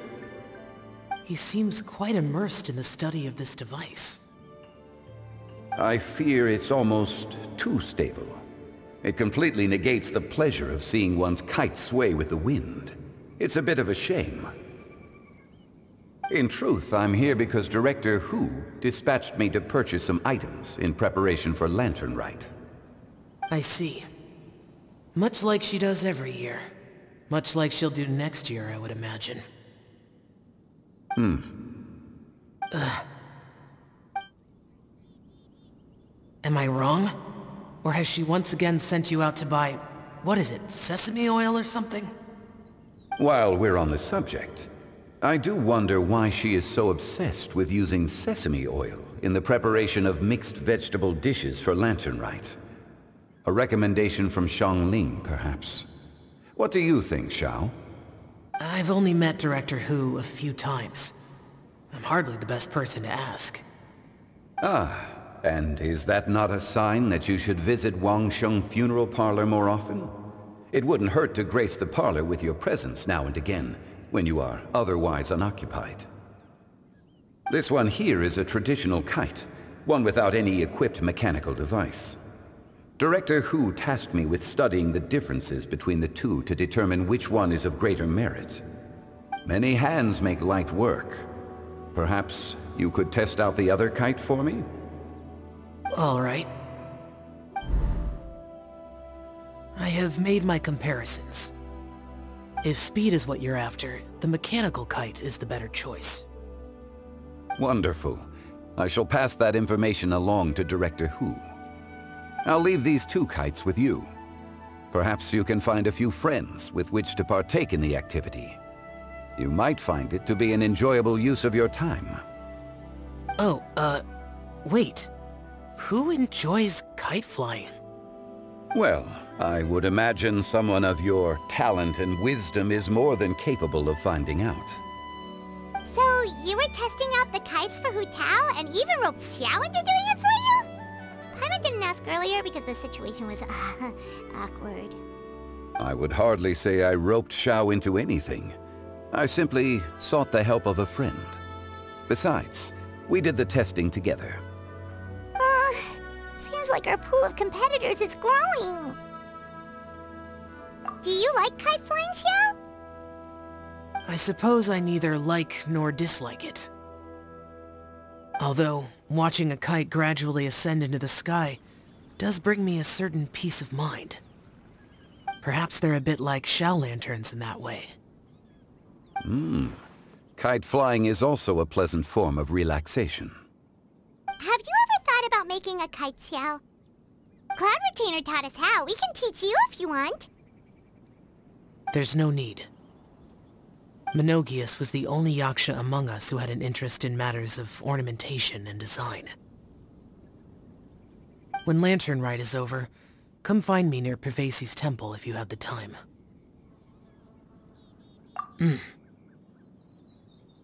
He seems quite immersed in the study of this device. I fear it's almost too stable. It completely negates the pleasure of seeing one's kite sway with the wind. It's a bit of a shame. In truth, I'm here because Director Hu dispatched me to purchase some items in preparation for Lantern Rite. I see. Much like she does every year. Much like she'll do next year, I would imagine. Am I wrong? Or has she once again sent you out to buy... what is it, sesame oil or something? While we're on the subject, I do wonder why she is so obsessed with using sesame oil in the preparation of mixed vegetable dishes for Lantern Rite. A recommendation from Xiangling, perhaps. What do you think, Xiao? I've only met Director Hu a few times. I'm hardly the best person to ask. Ah, and is that not a sign that you should visit Wangsheng Funeral Parlor more often? It wouldn't hurt to grace the parlor with your presence now and again, when you are otherwise unoccupied. This one here is a traditional kite, one without any equipped mechanical device. Director Hu tasked me with studying the differences between the two to determine which one is of greater merit. Many hands make light work. Perhaps you could test out the other kite for me? All right. I have made my comparisons. If speed is what you're after, the mechanical kite is the better choice. Wonderful. I shall pass that information along to Director Hu. I'll leave these two kites with you. Perhaps you can find a few friends with which to partake in the activity. You might find it to be an enjoyable use of your time. Oh, wait. Who enjoys kite flying? Well, I would imagine someone of your talent and wisdom is more than capable of finding out. So, you were testing out the kites for Hu Tao and even roped Xiao into doing it for you? Paimon didn't ask earlier because the situation was, awkward. I would hardly say I roped Xiao into anything. I simply sought the help of a friend. Besides, we did the testing together. Seems like our pool of competitors is growing. Do you like kite flying, Xiao? I suppose I neither like nor dislike it. Although, watching a kite gradually ascend into the sky does bring me a certain peace of mind. Perhaps they're a bit like Xiao lanterns in that way. Kite flying is also a pleasant form of relaxation. Have you ever thought about making making a kite, Xiao. Cloud Retainer taught us how. We can teach you if you want. There's no need. Menogias was the only Yaksha among us who had an interest in matters of ornamentation and design. When Lantern Rite is over, come find me near Pervasi's temple if you have the time.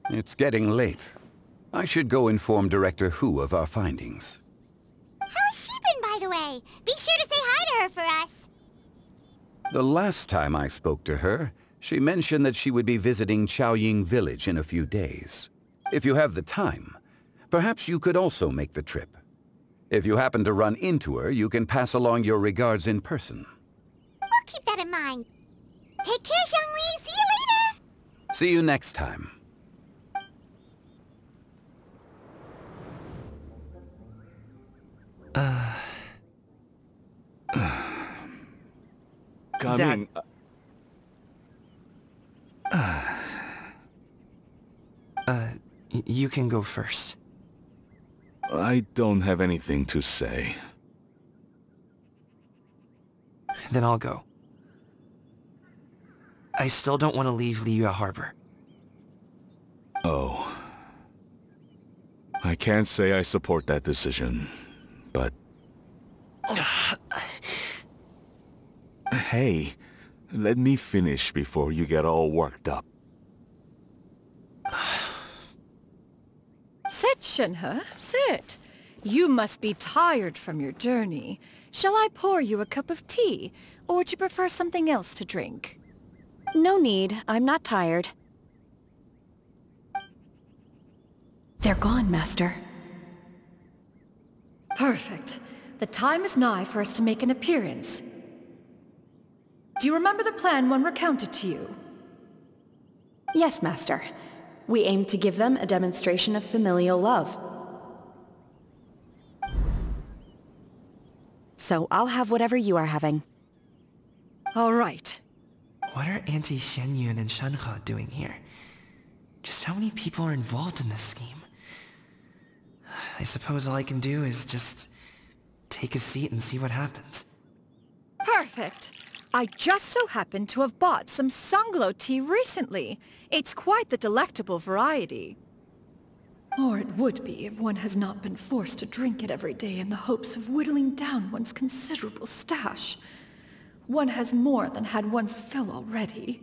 It's getting late. I should go inform Director Hu of our findings. How's she been, by the way? Be sure to say hi to her for us. The last time I spoke to her, she mentioned that she would be visiting Chaoying Village in a few days. If you have the time, perhaps you could also make the trip. If you happen to run into her, you can pass along your regards in person. We'll keep that in mind. Take care, Zhongli. See you later. See you next time. Coming. You can go first. I don't have anything to say. Then I'll go. I still don't want to leave Liyue Harbor. Oh. I can't say I support that decision, but... Hey, let me finish before you get all worked up. Sit, Shenhe, sit. You must be tired from your journey. Shall I pour you a cup of tea, or would you prefer something else to drink? No need. I'm not tired. They're gone, Master. Perfect. The time is nigh for us to make an appearance. Do you remember the plan one recounted to you? Yes, Master. We aim to give them a demonstration of familial love. So I'll have whatever you are having. All right. What are Auntie Xianyun and Shenhe doing here? Just how many people are involved in this scheme? I suppose all I can do is just take a seat and see what happens. Perfect. I just so happen to have bought some Sunglow tea recently. It's quite the delectable variety. Or it would be if one has not been forced to drink it every day in the hopes of whittling down one's considerable stash. One has more than had one's fill already.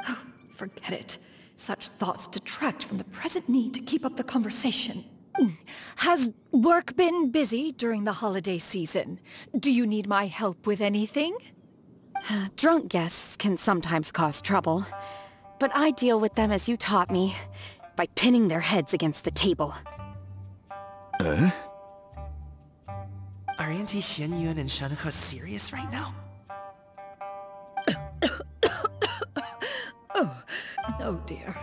Oh, forget it. Such thoughts detract from the present need to keep up the conversation. Has work been busy during the holiday season? Do you need my help with anything? Drunk guests can sometimes cause trouble, but I deal with them as you taught me, by pinning their heads against the table. Are Auntie Xianyun and Shenhe serious right now? Oh dear.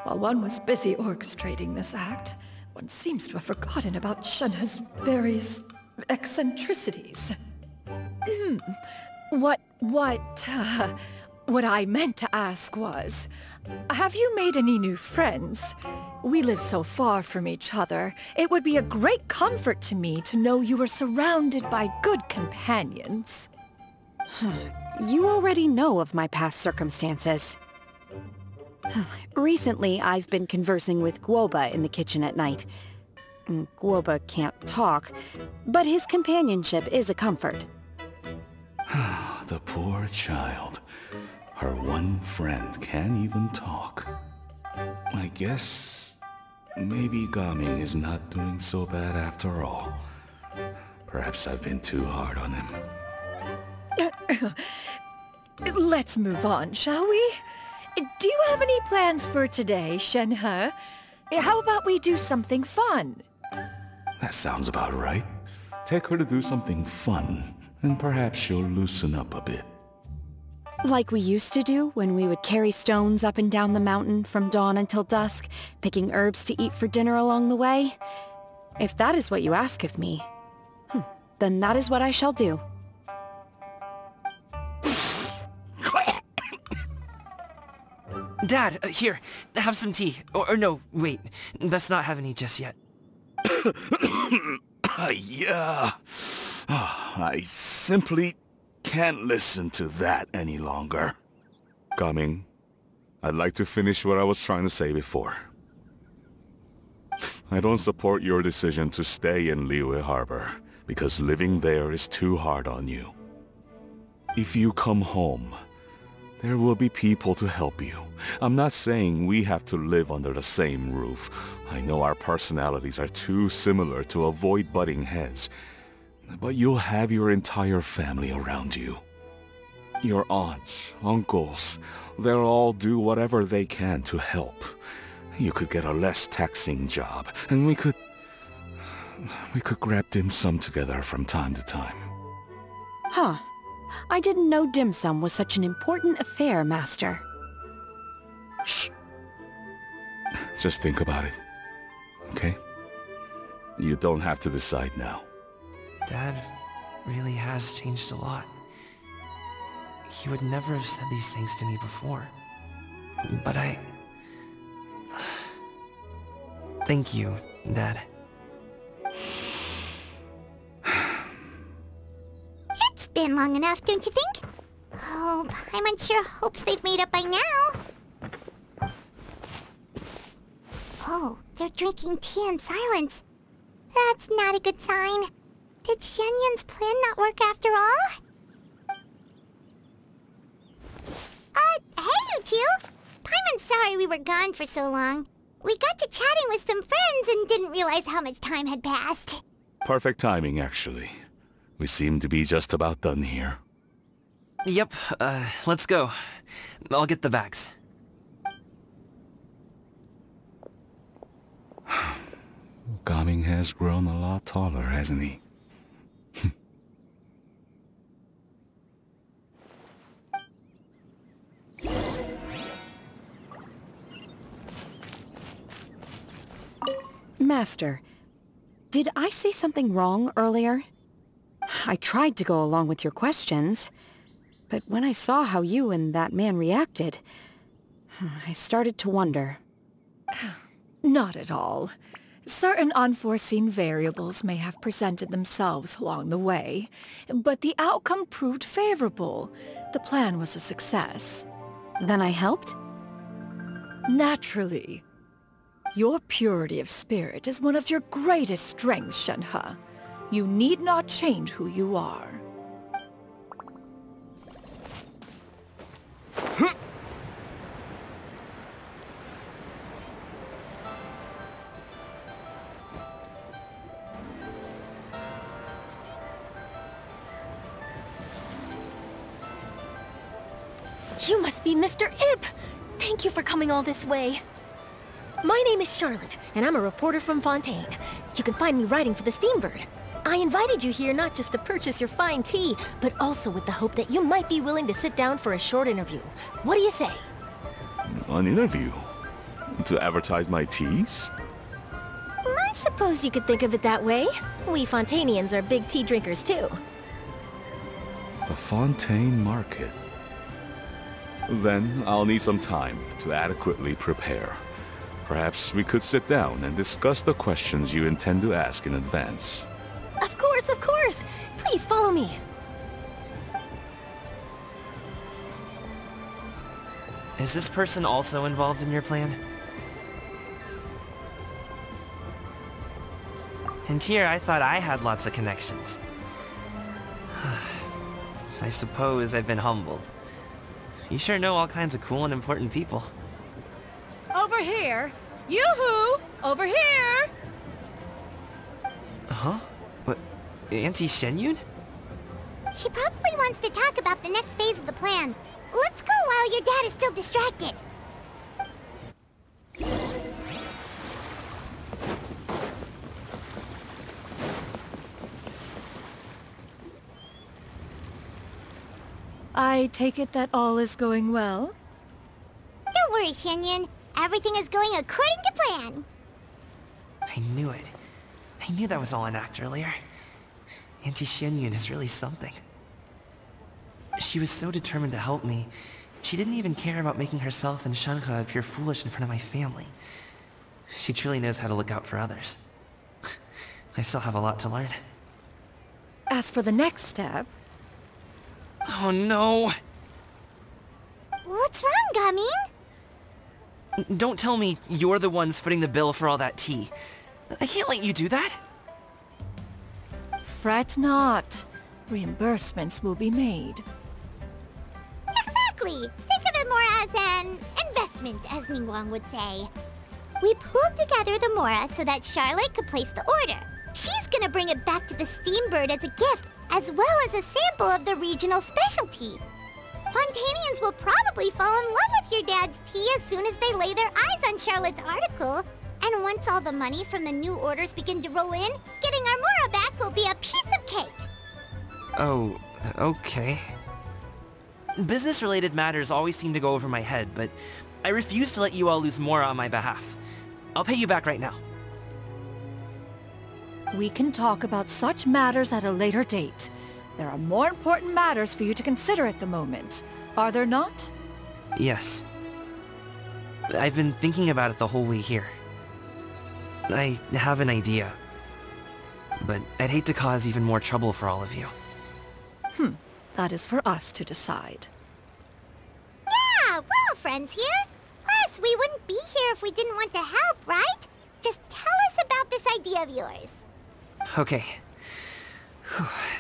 While one was busy orchestrating this act, one seems to have forgotten about Shenhe's various eccentricities. What I meant to ask was, have you made any new friends? We live so far from each other, it would be a great comfort to me to know you were surrounded by good companions. You already know of my past circumstances. Recently, I've been conversing with Guoba in the kitchen at night. Guoba can't talk, but his companionship is a comfort. The poor child. Her one friend can't even talk. I guess maybe Gaming is not doing so bad after all. Perhaps I've been too hard on him. Let's move on, shall we? Do you have any plans for today, Shenhe? How about we do something fun? That sounds about right. Take her to do something fun, and perhaps she'll loosen up a bit. Like we used to do when we would carry stones up and down the mountain from dawn until dusk, picking herbs to eat for dinner along the way? If that is what you ask of me, then that is what I shall do. Dad, here, have some tea. Or no, wait, let's not have any just yet. Yeah. I simply can't listen to that any longer. Coming. I'd like to finish what I was trying to say before. I don't support your decision to stay in Liyue Harbor, because living there is too hard on you. If you come home, there will be people to help you. I'm not saying we have to live under the same roof. I know our personalities are too similar to avoid butting heads. But you'll have your entire family around you. Your aunts, uncles, they'll all do whatever they can to help. You could get a less taxing job, and we could grab dim sum together from time to time. Huh. I didn't know dim sum was such an important affair, Master. Shh. Just think about it, okay? You don't have to decide now. Dad really has changed a lot. He would never have said these things to me before. But Thank you, Dad. It's been long enough, don't you think? Oh, Paimon sure hopes they've made up by now. Oh, they're drinking tea in silence. That's not a good sign. Did Xianyun's plan not work after all? Hey you two! Paimon's sorry we were gone for so long. We got to chatting with some friends and didn't realize how much time had passed. Perfect timing, actually. We seem to be just about done here. Yep, let's go. I'll get the bags. Gaming has grown a lot taller, hasn't he? Master, did I say something wrong earlier? I tried to go along with your questions, but when I saw how you and that man reacted, I started to wonder. Not at all. Certain unforeseen variables may have presented themselves along the way, but the outcome proved favorable. The plan was a success. Then I helped? Naturally. Your purity of spirit is one of your greatest strengths, Shenhe. You need not change who you are. You must be Mr. Ip! Thank you for coming all this way. My name is Charlotte, and I'm a reporter from Fontaine. You can find me writing for the Steambird. I invited you here not just to purchase your fine tea, but also with the hope that you might be willing to sit down for a short interview. What do you say? An interview? To advertise my teas? I suppose you could think of it that way. We Fontainians are big tea drinkers too. The Fontaine Market. Then I'll need some time to adequately prepare. Perhaps we could sit down and discuss the questions you intend to ask in advance. Of course, of course! Please follow me. Is this person also involved in your plan? And here I thought I had lots of connections. I suppose I've been humbled. You sure know all kinds of cool and important people. Over here! Yoo-hoo! Over here! Huh? What? Auntie Shenyun? She probably wants to talk about the next phase of the plan. Let's go while your dad is still distracted. I take it that all is going well? Don't worry, Shenyun. Everything is going according to plan. I knew it. I knew that was all an act earlier. Auntie Shenyun is really something. She was so determined to help me, she didn't even care about making herself and Shenhe appear foolish in front of my family. She truly knows how to look out for others. I still have a lot to learn. As for the next step... Oh no! What's wrong, Gaming? Don't tell me you're the ones footing the bill for all that tea. I can't let you do that. Fret not. Reimbursements will be made. Exactly! Think of it more as an investment, as Ningguang would say. We pooled together the Mora so that Charlotte could place the order. She's gonna bring it back to the Steambird as a gift, as well as a sample of the regional specialty. Fontanians will probably fall in love with your dad's tea as soon as they lay their eyes on Charlotte's article. And once all the money from the new orders begin to roll in, getting our Mora back will be a piece of cake. Oh, okay. Business-related matters always seem to go over my head, but I refuse to let you all lose Mora on my behalf. I'll pay you back right now. We can talk about such matters at a later date. There are more important matters for you to consider at the moment, are there not? Yes. I've been thinking about it the whole way here. I have an idea, but I'd hate to cause even more trouble for all of you. That is for us to decide. Yeah, we're all friends here. Plus, we wouldn't be here if we didn't want to help, right? Just tell us about this idea of yours. Okay.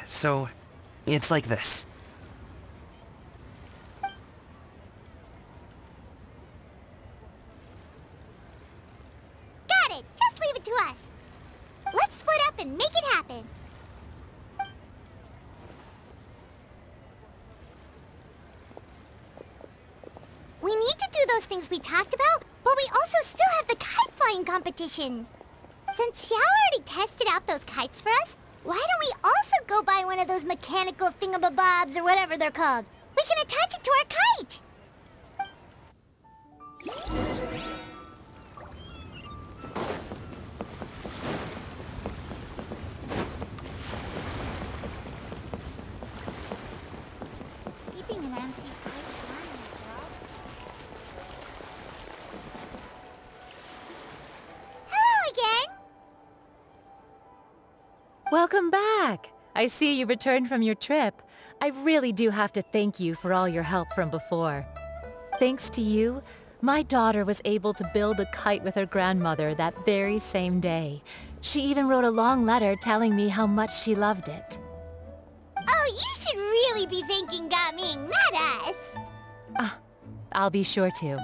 So, it's like this. Got it! Just leave it to us. Let's split up and make it happen. We need to do those things we talked about, but we also still have the kite flying competition. Since Xiao already tested out those kites for us, why don't we also go buy one of those mechanical thingamabobs or whatever they're called? We can attach it to our kite! Keeping an antique kite flying, girl. Hello again! Welcome back! I see you returned from your trip. I really do have to thank you for all your help from before. Thanks to you, my daughter was able to build a kite with her grandmother that very same day. She even wrote a long letter telling me how much she loved it. Oh, you should really be thanking Gaming, not us! I'll be sure to.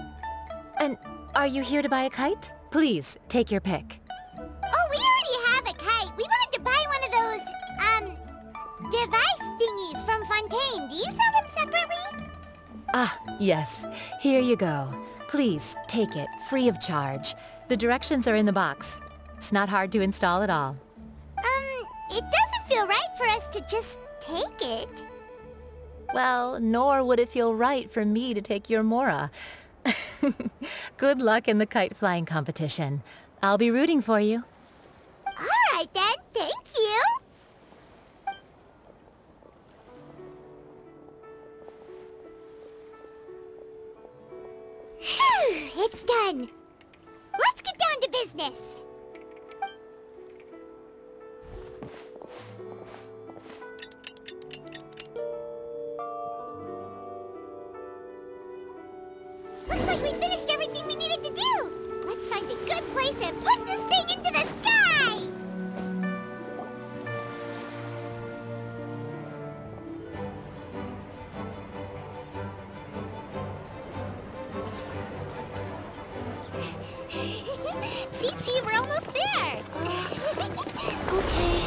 And are you here to buy a kite? Please, take your pick. Oh, we already have a kite. We wanted to buy one of those, device thingies from Fontaine. Do you sell them separately? Yes. Here you go. Please, take it, free of charge. The directions are in the box. It's not hard to install at all. It doesn't feel right for us to just take it. Well, nor would it feel right for me to take your Mora. Good luck in the kite flying competition. I'll be rooting for you. All right then, thank you. Phew, it's done. Let's get down to business. Looks like we finished everything we needed to do. Let's find a good place and put this thing into the sky! Chi-Chi, we're almost there! Okay.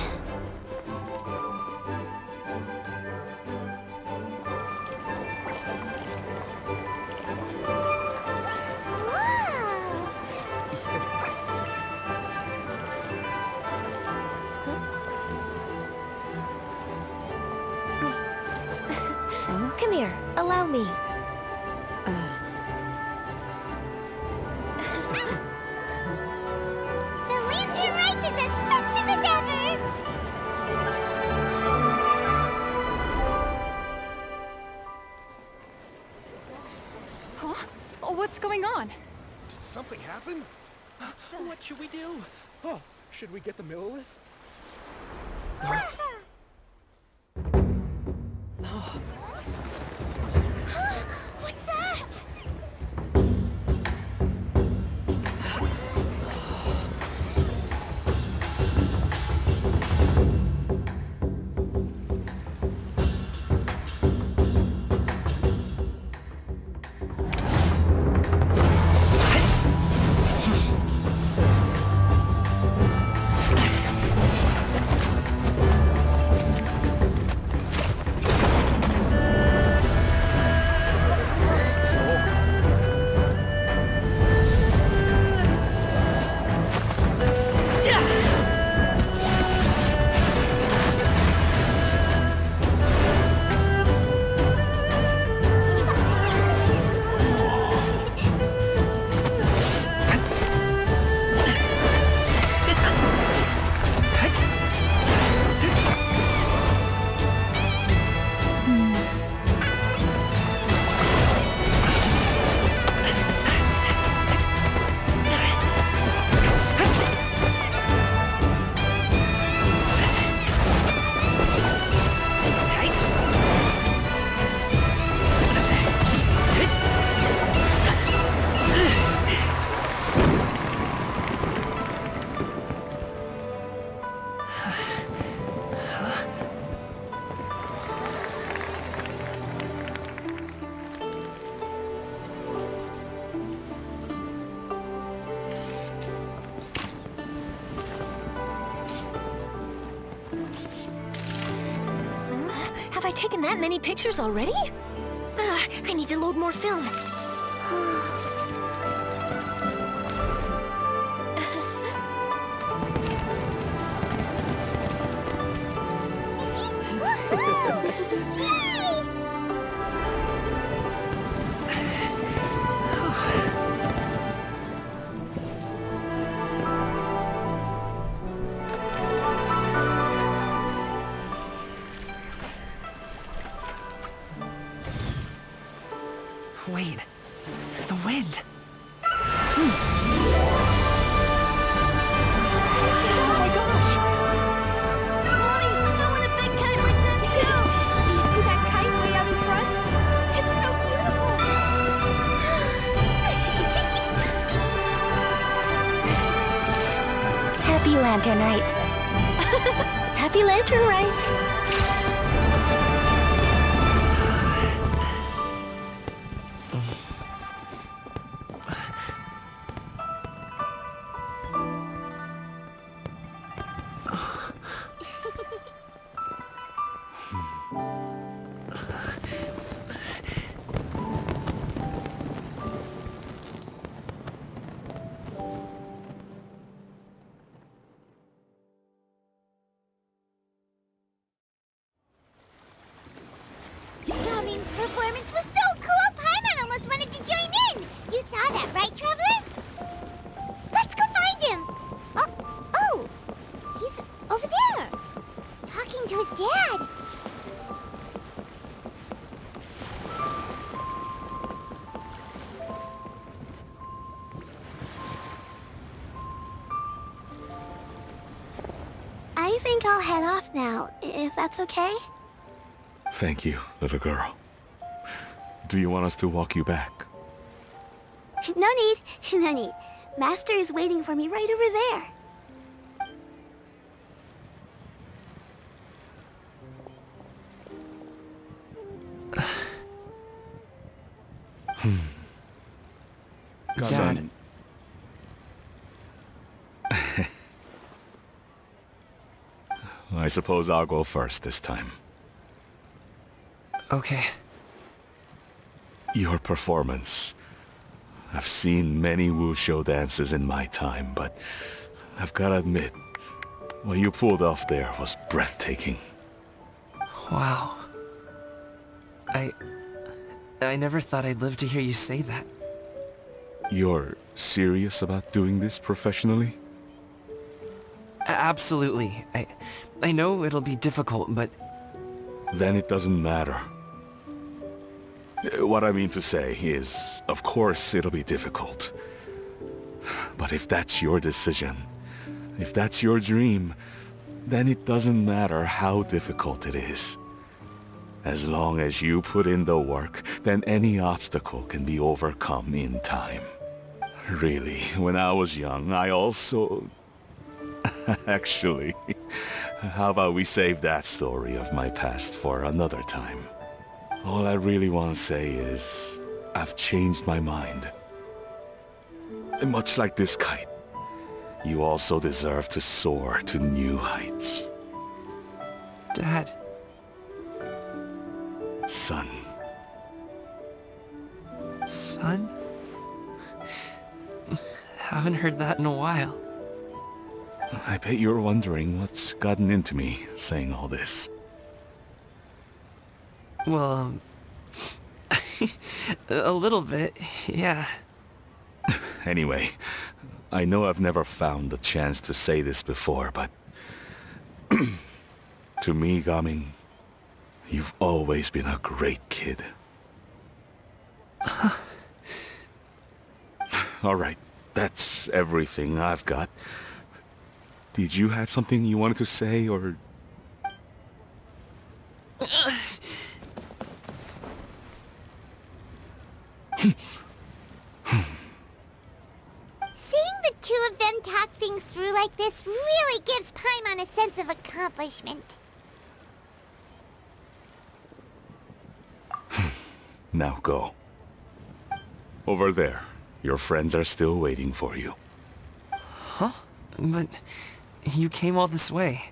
Come here, allow me. The lantern rite is as festive as ever! Huh? Oh, what's going on? Did something happen? What should we do? Oh, should we get the Millilith? What's that? Have I taken that many pictures already? I need to load more film. Wait, the wind. Oh my gosh! Mommy, I want a big kite like that too! Do you see that kite way out in front? It's so beautiful! Happy Lantern Rite. Happy Lantern Rite! Gummings's performance was so cool, Paimon almost wanted to join in! You saw that, right, Traveler? Let's go find him! Oh! He's over there! Talking to his dad! I think I'll head off now, if that's okay? Thank you, little girl. Do you want us to walk you back? No need, no need. Master is waiting for me right over there. Dad. I suppose I'll go first this time. Okay. Your performance. I've seen many wuxia dances in my time, but I've gotta admit, what you pulled off there was breathtaking. Wow. I never thought I'd live to hear you say that. You're serious about doing this professionally? Absolutely. I know it'll be difficult, but... Then it doesn't matter. What I mean to say is, of course it'll be difficult. But if that's your decision, if that's your dream, then it doesn't matter how difficult it is. As long as you put in the work, then any obstacle can be overcome in time. Really, when I was young, I also... Actually, how about we save that story of my past for another time? All I really want to say is, I've changed my mind. And much like this kite, you also deserve to soar to new heights. Dad. Son. Son? Haven't heard that in a while. I bet you're wondering what's gotten into me saying all this. Well, a little bit, yeah. Anyway, I know I've never found the chance to say this before, but... to me, Gaming, you've always been a great kid. Alright, that's everything I've got. Did you have something you wanted to say, or... Seeing the two of them talk things through like this really gives Paimon a sense of accomplishment. Now go. Over there. Your friends are still waiting for you. Huh? But... you came all this way.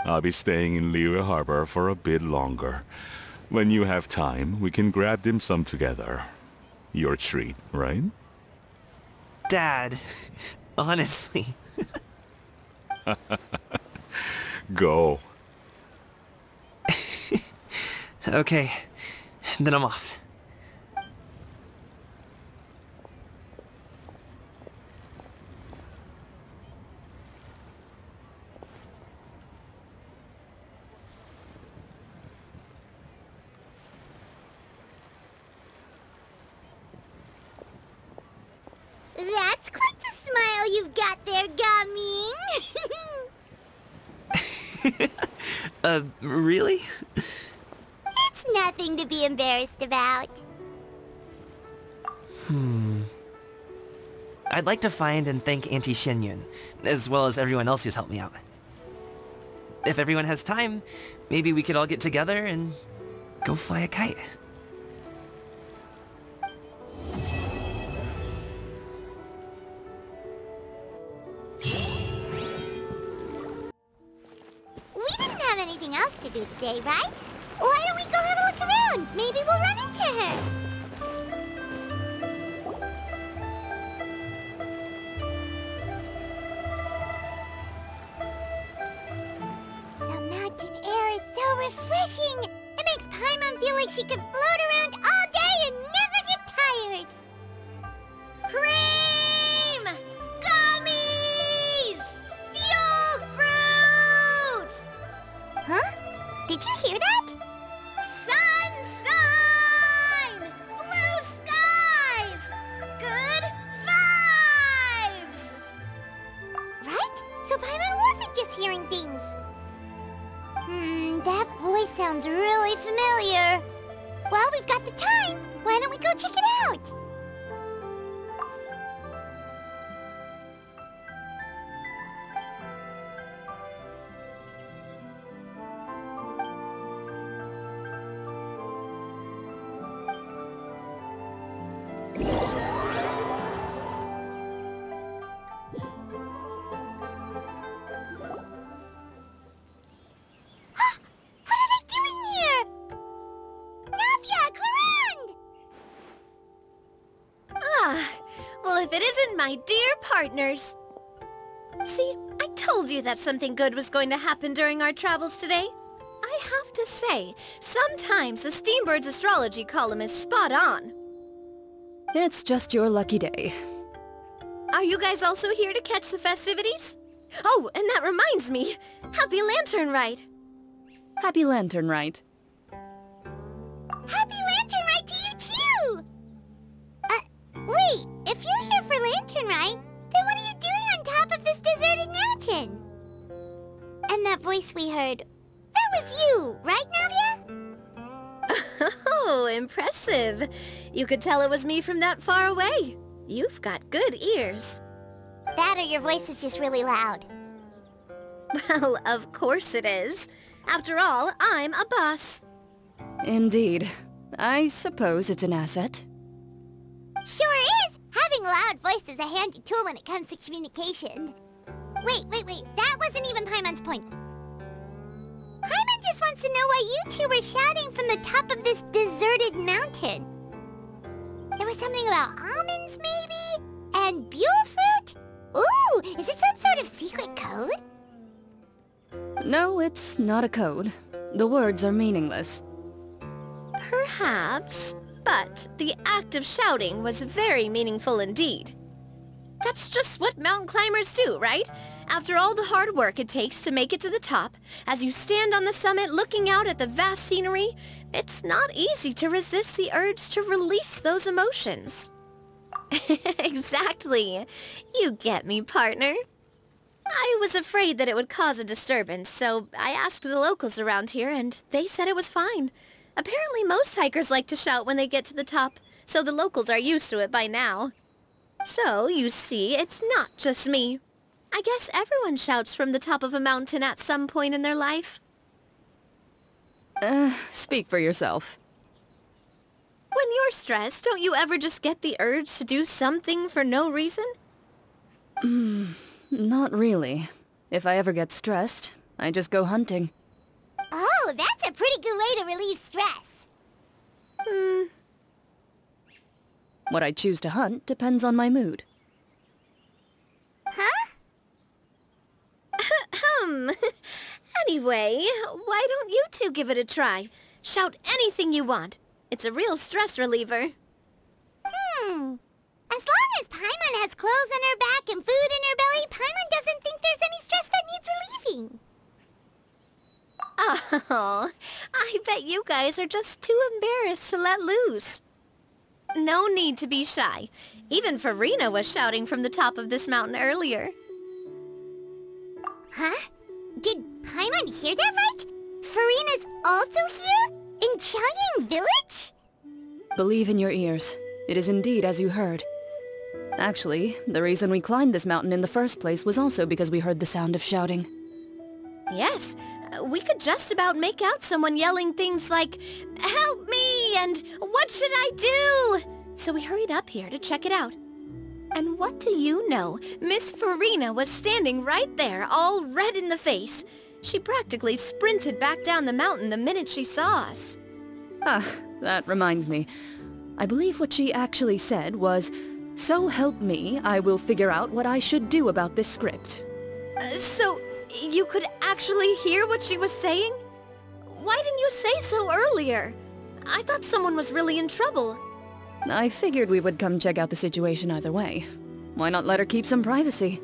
I'll be staying in Liyue Harbor for a bit longer. When you have time, we can grab dim sum together. Your treat, right? Dad, honestly. Go. Okay, then I'm off. That's quite the smile you've got there, Gaming. Really? It's nothing to be embarrassed about. I'd like to find and thank Auntie Xinyun, as well as everyone else who's helped me out. If everyone has time, maybe we could all get together and go fly a kite. We didn't have anything else to do today, right? Why don't we go have a look around? Maybe we'll run into her. The mountain air is so refreshing. It makes Paimon feel like she could float around all day and never get tired. Cream! Gummies! Fuel fruit! Huh? Did you hear that? Sunshine! Blue skies! Good vibes! Right? So Paimon wasn't just hearing things. That voice sounds really familiar. Well, we've got the time. Why don't we go check it out? If it isn't my dear partners. See, I told you that something good was going to happen during our travels today. I have to say, sometimes the Steambird's astrology column is spot on. It's just your lucky day. Are you guys also here to catch the festivities? Oh, and that reminds me. Happy Lantern Rite. Happy Lantern Rite. Happy Lantern Rite to you too! Wait, if you're here for Lantern Rite, then what are you doing on top of this deserted mountain? And voice we heard, that was you, right, Navia? Oh, impressive. You could tell it was me from that far away. You've got good ears. That or your voice is just really loud. Well, of course it is. After all, I'm a boss. Indeed. I suppose it's an asset. Sure is! Having a loud voice is a handy tool when it comes to communication. Wait. That wasn't even Paimon's point. Paimon just wants to know why you two were shouting from the top of this deserted mountain. There was something about almonds, maybe? And buell fruit? Ooh, is it some sort of secret code? No, it's not a code. The words are meaningless. Perhaps, but the act of shouting was very meaningful indeed. That's just what mountain climbers do, right? After all the hard work it takes to make it to the top, as you stand on the summit looking out at the vast scenery, it's not easy to resist the urge to release those emotions. Exactly. You get me, partner. I was afraid that it would cause a disturbance, so I asked the locals around here, and they said it was fine. Apparently most hikers like to shout when they get to the top, so the locals are used to it by now. So, you see, it's not just me. I guess everyone shouts from the top of a mountain at some point in their life. Speak for yourself. When you're stressed, don't you ever just get the urge to do something for no reason? Not really. If I ever get stressed, I just go hunting. Oh, that's a pretty good way to relieve stress. What I choose to hunt depends on my mood. Huh? Anyway, why don't you two give it a try? Shout anything you want. It's a real stress reliever. As long as Paimon has clothes on her back and food in her belly, Paimon doesn't think there's any stress that needs relieving. Oh, I bet you guys are just too embarrassed to let loose. No need to be shy. Even Farina was shouting from the top of this mountain earlier. Huh? Did Paimon hear that right? Farina's also here? In Chaoyang Village? Believe in your ears. It is indeed as you heard. Actually, the reason we climbed this mountain in the first place was also because we heard the sound of shouting. Yes, we could just about make out someone yelling things like, "Help me!" and "What should I do?" So we hurried up here to check it out. And what do you know? Miss Farina was standing right there, all red in the face. She practically sprinted back down the mountain the minute she saw us. Ah, that reminds me. I believe what she actually said was, "So help me, I will figure out what I should do about this script." So, you could actually hear what she was saying? Why didn't you say so earlier? I thought someone was really in trouble. I figured we would come check out the situation either way. Why not let her keep some privacy?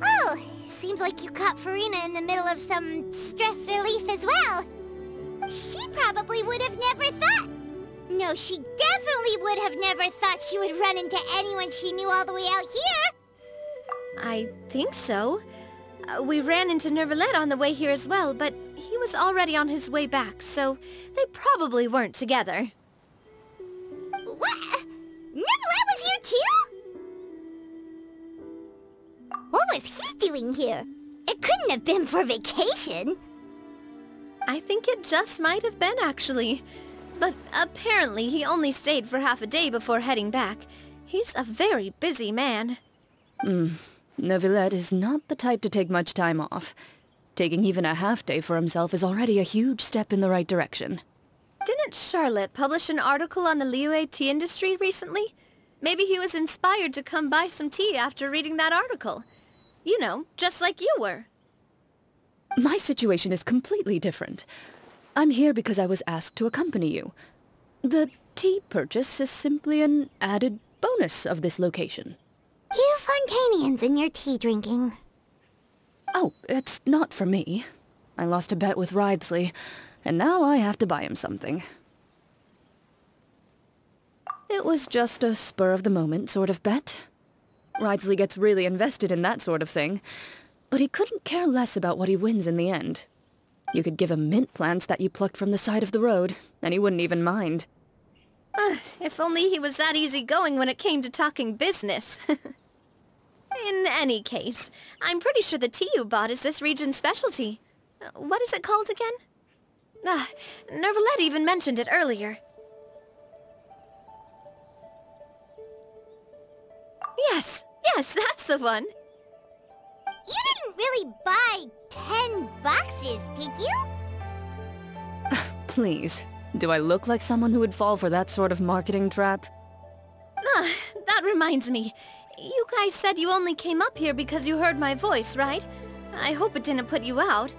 Oh, seems like you caught Farina in the middle of some stress relief as well. She probably would have never thought. No, she definitely would have never thought she would run into anyone she knew all the way out here. I think so. We ran into Nervalet on the way here as well, but he was already on his way back, so they probably weren't together. What? Nervalet was here too? What was he doing here? It couldn't have been for vacation. I think it just might have been, actually. But apparently he only stayed for half a day before heading back. He's a very busy man. Neuvillette is not the type to take much time off. Taking even a half day for himself is already a huge step in the right direction. Didn't Charlotte publish an article on the Liyue tea industry recently? Maybe he was inspired to come buy some tea after reading that article. You know, just like you were. My situation is completely different. I'm here because I was asked to accompany you. The tea purchase is simply an added bonus of this location. You Fontanians and your tea drinking. Oh, it's not for me. I lost a bet with Ridesley, and now I have to buy him something. It was just a spur-of-the-moment sort of bet. Ridesley gets really invested in that sort of thing. but he couldn't care less about what he wins in the end. You could give him mint plants that you plucked from the side of the road, and he wouldn't even mind. If only he was that easygoing when it came to talking business. In any case, I'm pretty sure the tea you bought is this region's specialty. What is it called again? Nervalette even mentioned it earlier. Yes, that's the one. You didn't really buy 10 boxes, did you? Please, do I look like someone who would fall for that sort of marketing trap? That reminds me. You guys said you only came up here because you heard my voice, right? I hope it didn't put you out.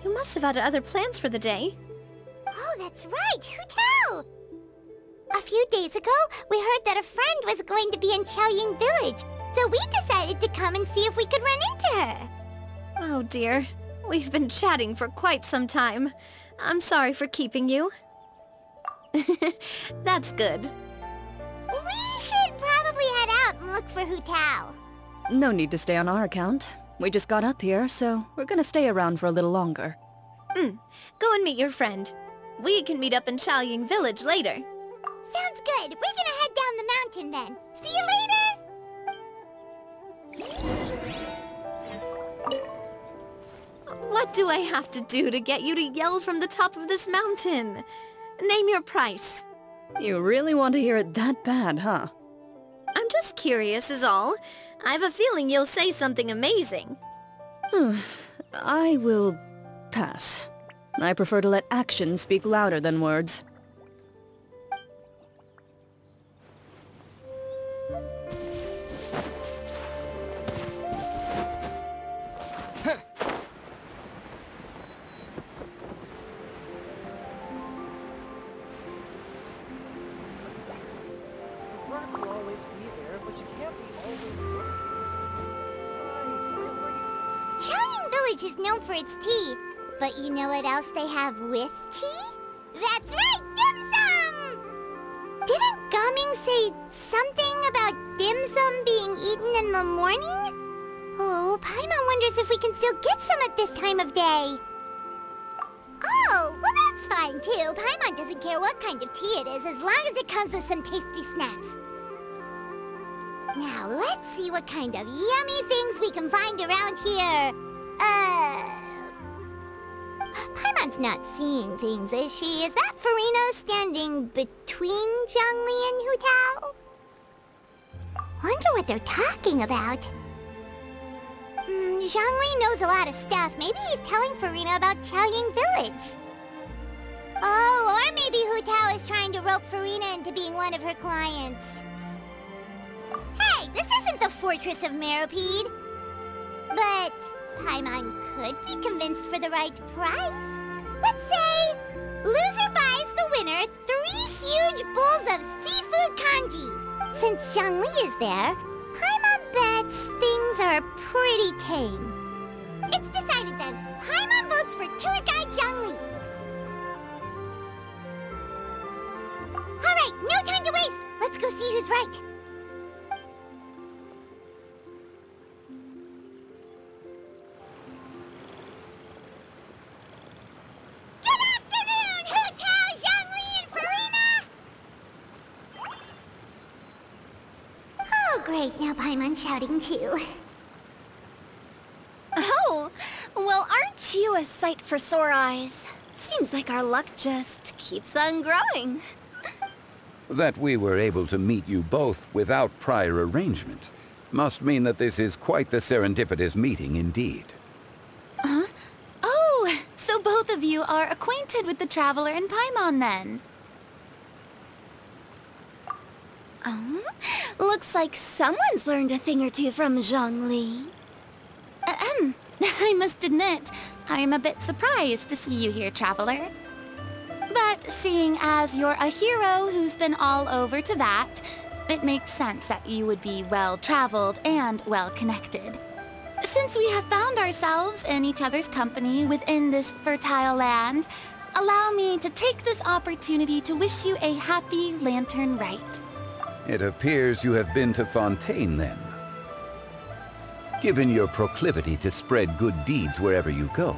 You must have had other plans for the day. Oh, that's right. Who tell? A few days ago, we heard that a friend was going to be in Chaoying Village, so we decided to come and see if we could run into her. Oh dear. We've been chatting for quite some time. I'm sorry for keeping you. That's good. We should probably head out and look for Hu Tao. No need to stay on our account. We just got up here, so we're gonna stay around for a little longer. Go and meet your friend. We can meet up in Chaoying Village later. Sounds good. We're gonna head down the mountain then. See you later! What do I have to do to get you to yell from the top of this mountain? Name your price. You really want to hear it that bad, huh? I'm just curious is all. I have a feeling you'll say something amazing. I will pass. I prefer to let actions speak louder than words. Chaoying Village is known for its tea, but you know what else they have with tea? That's right, dim sum! Didn't Gaming say something about dim sum being eaten in the morning? Oh, Paimon wonders if we can still get some at this time of day. Oh, well that's fine too. Paimon doesn't care what kind of tea it is as long as it comes with some tasty snacks. Now, let's see what kind of yummy things we can find around here. Paimon's not seeing things, is she? Is that Farina standing between Zhongli and Hu Tao? Wonder what they're talking about. Zhongli knows a lot of stuff. Maybe he's telling Farina about Chaoying Village. Oh, or maybe Hu Tao is trying to rope Farina into being one of her clients. Hey, this isn't the Fortress of Meropide. But Paimon could be convinced for the right price. Let's say, loser buys the winner 3 huge bowls of seafood kanji. Since Zhongli is there, Paimon bets things are pretty tame. It's decided then. Paimon votes for tour guide Zhongli. Alright, no time to waste. Let's go see who's right. Great, now Paimon's shouting too. Oh, well aren't you a sight for sore eyes? Seems like our luck just keeps on growing. That we were able to meet you both without prior arrangement must mean that this is quite the serendipitous meeting indeed. Huh? Oh, so both of you are acquainted with the Traveler and Paimon then? Looks like someone's learned a thing or two from Zhongli. I must admit, I am a bit surprised to see you here, Traveler. But seeing as you're a hero who's been all over Teyvat, it makes sense that you would be well-traveled and well-connected. Since we have found ourselves in each other's company within this fertile land, allow me to take this opportunity to wish you a happy Lantern Rite. It appears you have been to Fontaine, then. Given your proclivity to spread good deeds wherever you go,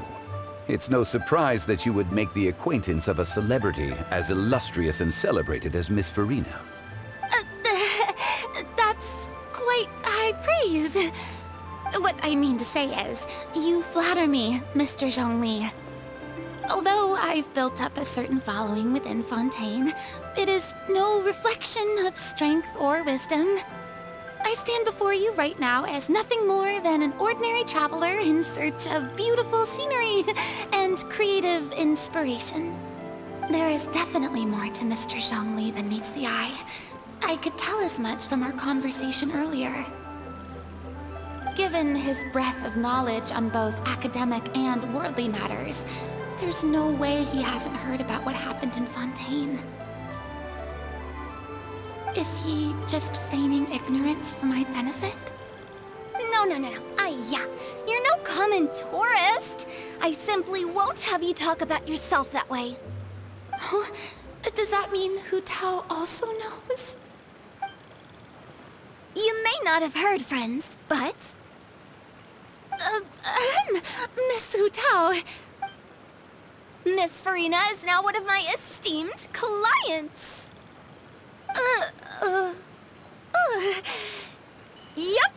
it's no surprise that you would make the acquaintance of a celebrity as illustrious and celebrated as Miss Farina. That's quite high praise. What I mean to say is, you flatter me, Mr. Zhongli. Although I've built up a certain following within Fontaine, it is no reflection of strength or wisdom. I stand before you right now as nothing more than an ordinary traveler in search of beautiful scenery and creative inspiration. There is definitely more to Mr. Zhongli than meets the eye. I could tell as much from our conversation earlier. Given his breadth of knowledge on both academic and worldly matters, there's no way he hasn't heard about what happened in Fontaine. Is he just feigning ignorance for my benefit? No. You're no common tourist. I simply won't have you talk about yourself that way. Huh? Does that mean Hu Tao also knows? You may not have heard, friends, but... Miss Hu Tao... Miss Farina is now one of my esteemed clients. Yep.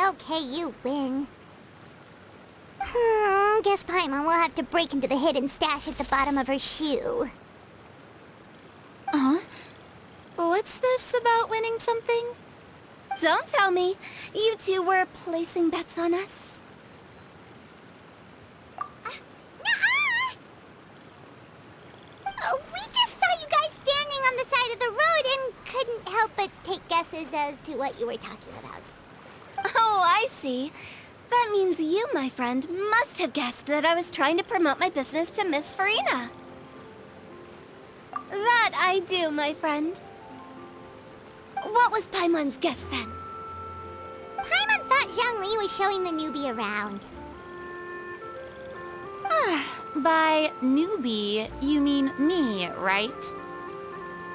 Okay, you win. Guess Paimon will have to break into the hidden stash at the bottom of her shoe. Huh? What's this about winning something? Don't tell me. You two were placing bets on us. We just saw you guys standing on the side of the road and couldn't help but take guesses as to what you were talking about. Oh, I see. That means you, my friend, must have guessed that I was trying to promote my business to Miss Farina. That I do, my friend. What was Paimon's guess then? Paimon thought Zhongli was showing the newbie around. By newbie, you mean me, right?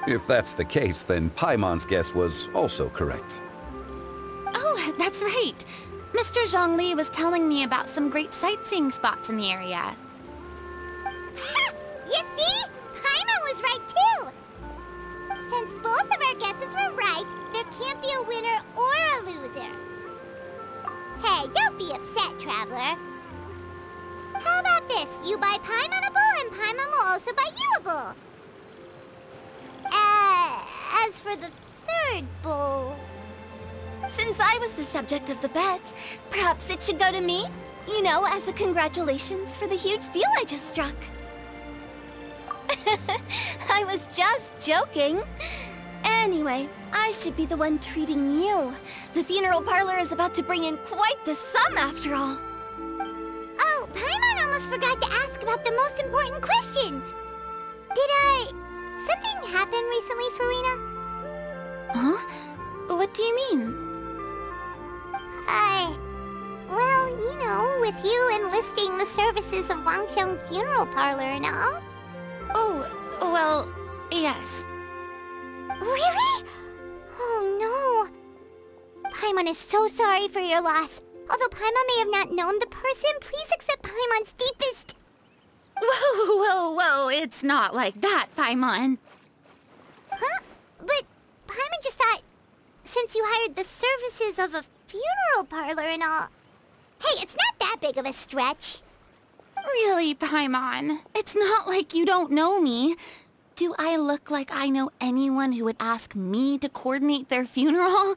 If that's the case, then Paimon's guess was also correct. Oh, that's right. Mr. Zhongli was telling me about some great sightseeing spots in the area. Ha! You see? Paimon was right too! Since both of our guesses were right, there can't be a winner or a loser. Hey, don't be upset, traveler. How about this? You buy Paimon a bowl and Paimon will also buy you a bowl. As for the third bowl... Since I was the subject of the bet, perhaps it should go to me? You know, as a congratulations for the huge deal I just struck. I was just joking. Anyway, I should be the one treating you. The funeral parlor is about to bring in quite the sum after all. Oh, Paimon almost forgot to ask about the most important question. Did, something happen recently, Farina? Huh? What do you mean? Well, you know, with you enlisting the services of Wangxiang Funeral Parlor and all. Oh, well, yes. Really? Oh no. Paimon is so sorry for your loss. Although Paimon may have not known the person, please accept Paimon's deepest... Whoa, it's not like that, Paimon. Huh? But Paimon just thought, since you hired the services of a funeral parlor and all... Hey, it's not that big of a stretch. Really, Paimon? It's not like you don't know me. Do I look like I know anyone who would ask me to coordinate their funeral?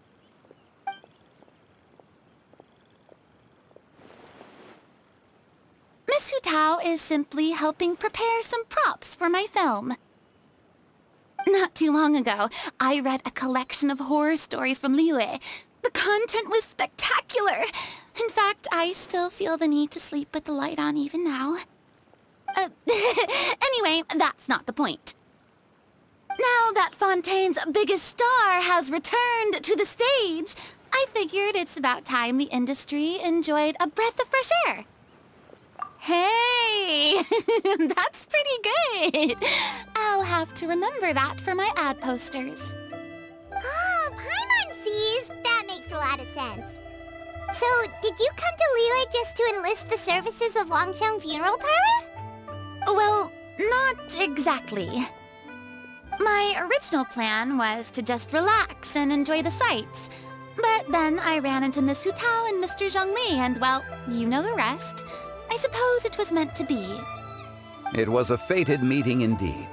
Miss Hu Tao is simply helping prepare some props for my film. Not too long ago, I read a collection of horror stories from Liyue. The content was spectacular. In fact, I still feel the need to sleep with the light on even now. Anyway, that's not the point. Now that Fontaine's biggest star has returned to the stage, I figured it's about time the industry enjoyed a breath of fresh air. Hey, that's pretty good. I'll have to remember that for my ad posters. Oh, Paimon sees. That makes a lot of sense. So, did you come to Liyue just to enlist the services of Longsheng Funeral Parlor? Well, not exactly. My original plan was to just relax and enjoy the sights. But then I ran into Miss Hu Tao and Mr. Zhongli, and well, you know the rest. I suppose it was meant to be. It was a fated meeting indeed.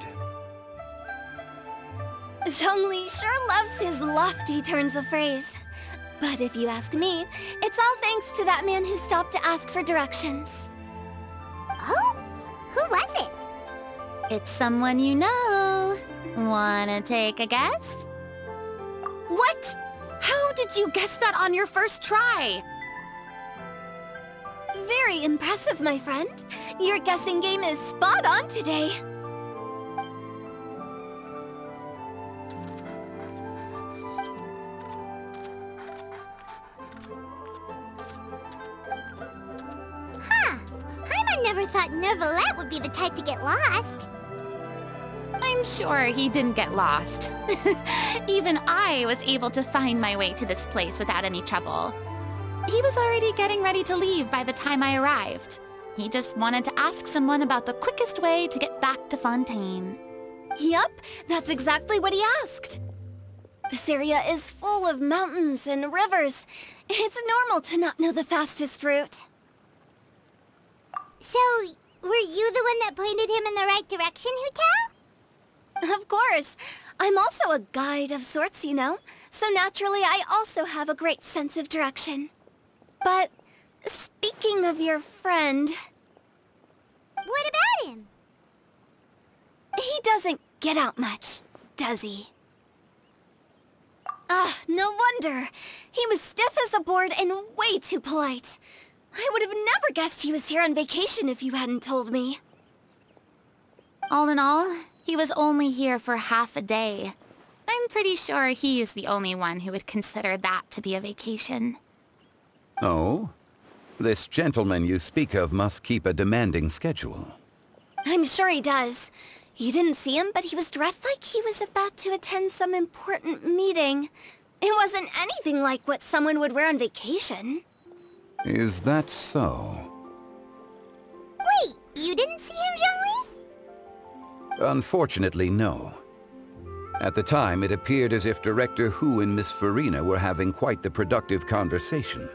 Zhongli sure loves his lofty turns of phrase. But if you ask me, it's all thanks to that man who stopped to ask for directions. Oh? Who was it? It's someone you know. Wanna take a guess? What? How did you guess that on your first try? Very impressive, my friend. Your guessing game is spot on today. Huh. Paimon never thought Neuvillette would be the type to get lost. I'm sure he didn't get lost. Even I was able to find my way to this place without any trouble. He was already getting ready to leave by the time I arrived. He just wanted to ask someone about the quickest way to get back to Fontaine. Yup, that's exactly what he asked. This area is full of mountains and rivers. It's normal to not know the fastest route. So, were you the one that pointed him in the right direction, Hu Tao? Of course. I'm also a guide of sorts, you know. So naturally, I also have a great sense of direction. But, speaking of your friend... What about him? He doesn't get out much, does he? Ah, no wonder. He was stiff as a board and way too polite. I would have never guessed he was here on vacation if you hadn't told me. All in all, he was only here for half a day. I'm pretty sure he is the only one who would consider that to be a vacation. Oh? This gentleman you speak of must keep a demanding schedule. I'm sure he does. You didn't see him, but he was dressed like he was about to attend some important meeting. It wasn't anything like what someone would wear on vacation. Is that so? Wait, you didn't see him, Zhongli? Unfortunately, no. At the time, it appeared as if Director Hu and Miss Farina were having quite the productive conversation.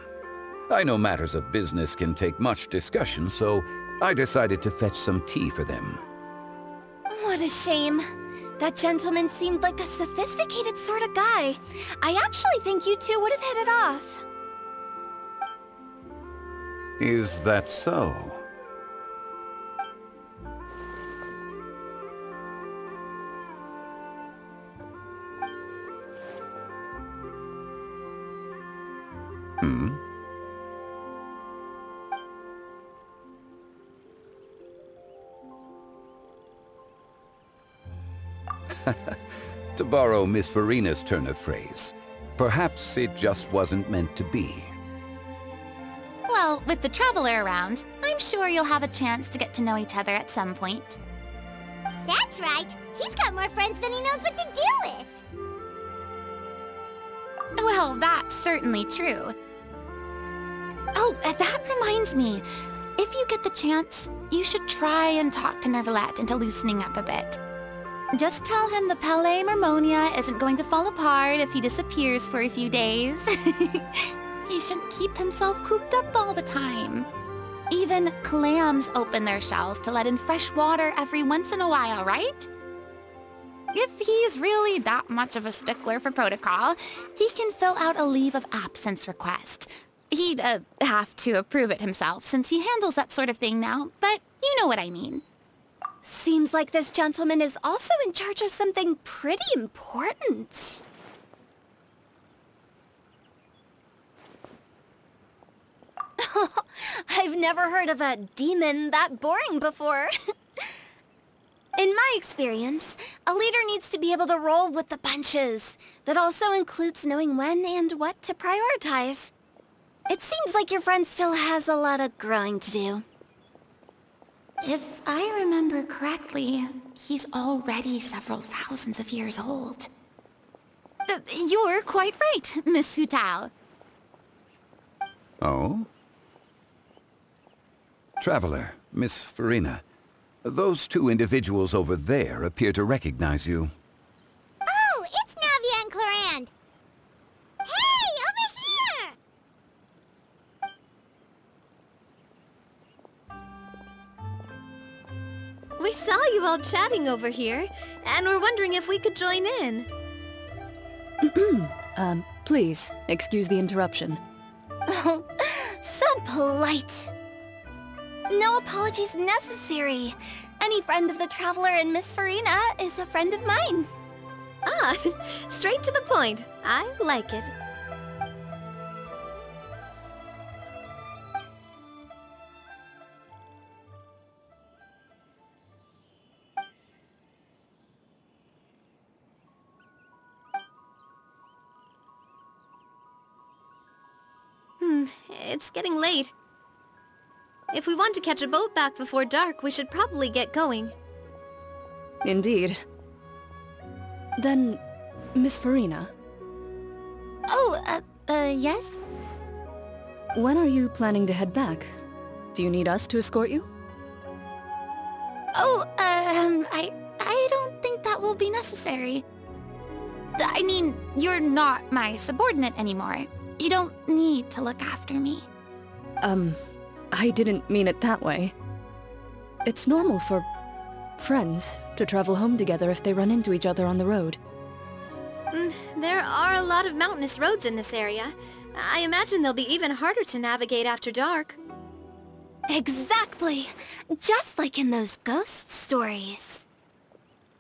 I know matters of business can take much discussion, so I decided to fetch some tea for them. What a shame. That gentleman seemed like a sophisticated sort of guy. I actually think you two would have hit it off. Is that so? Hmm? To borrow Miss Farina's turn of phrase, perhaps it just wasn't meant to be. Well, with the traveler around, I'm sure you'll have a chance to get to know each other at some point. That's right. He's got more friends than he knows what to do with. Well, that's certainly true. Oh, that reminds me. If you get the chance, you should try and talk to Neuvillette into loosening up a bit. Just tell him the Palais Mermonia isn't going to fall apart if he disappears for a few days. He shouldn't keep himself cooped up all the time. Even clams open their shells to let in fresh water every once in a while, right? If he's really that much of a stickler for protocol, he can fill out a leave of absence request. He'd have to approve it himself since he handles that sort of thing now, but you know what I mean. Seems like this gentleman is also in charge of something pretty important. I've never heard of a demon that boring before. In my experience, a leader needs to be able to roll with the punches. That also includes knowing when and what to prioritize. It seems like your friend still has a lot of growing to do. If I remember correctly, he's already several thousands of years old. You're quite right, Miss Hu Tao. Oh? Traveler, Miss Farina, those two individuals over there appear to recognize you. Oh, it's Navia and Clorand. Hey, over here! We saw you all chatting over here, and we're wondering if we could join in. Please, excuse the interruption. Oh, so polite. No apologies necessary. Any friend of the Traveler and Miss Farina is a friend of mine. Ah, straight to the point. I like it. It's getting late. If we want to catch a boat back before dark, we should probably get going. Indeed. Then, Miss Farina. Oh, yes? When are you planning to head back? Do you need us to escort you? Oh, I don't think that will be necessary. I mean, you're not my subordinate anymore. You don't need to look after me. I didn't mean it that way. It's normal for friends to travel home together if they run into each other on the road. There are a lot of mountainous roads in this area. I imagine they'll be even harder to navigate after dark. Exactly! Just like in those ghost stories.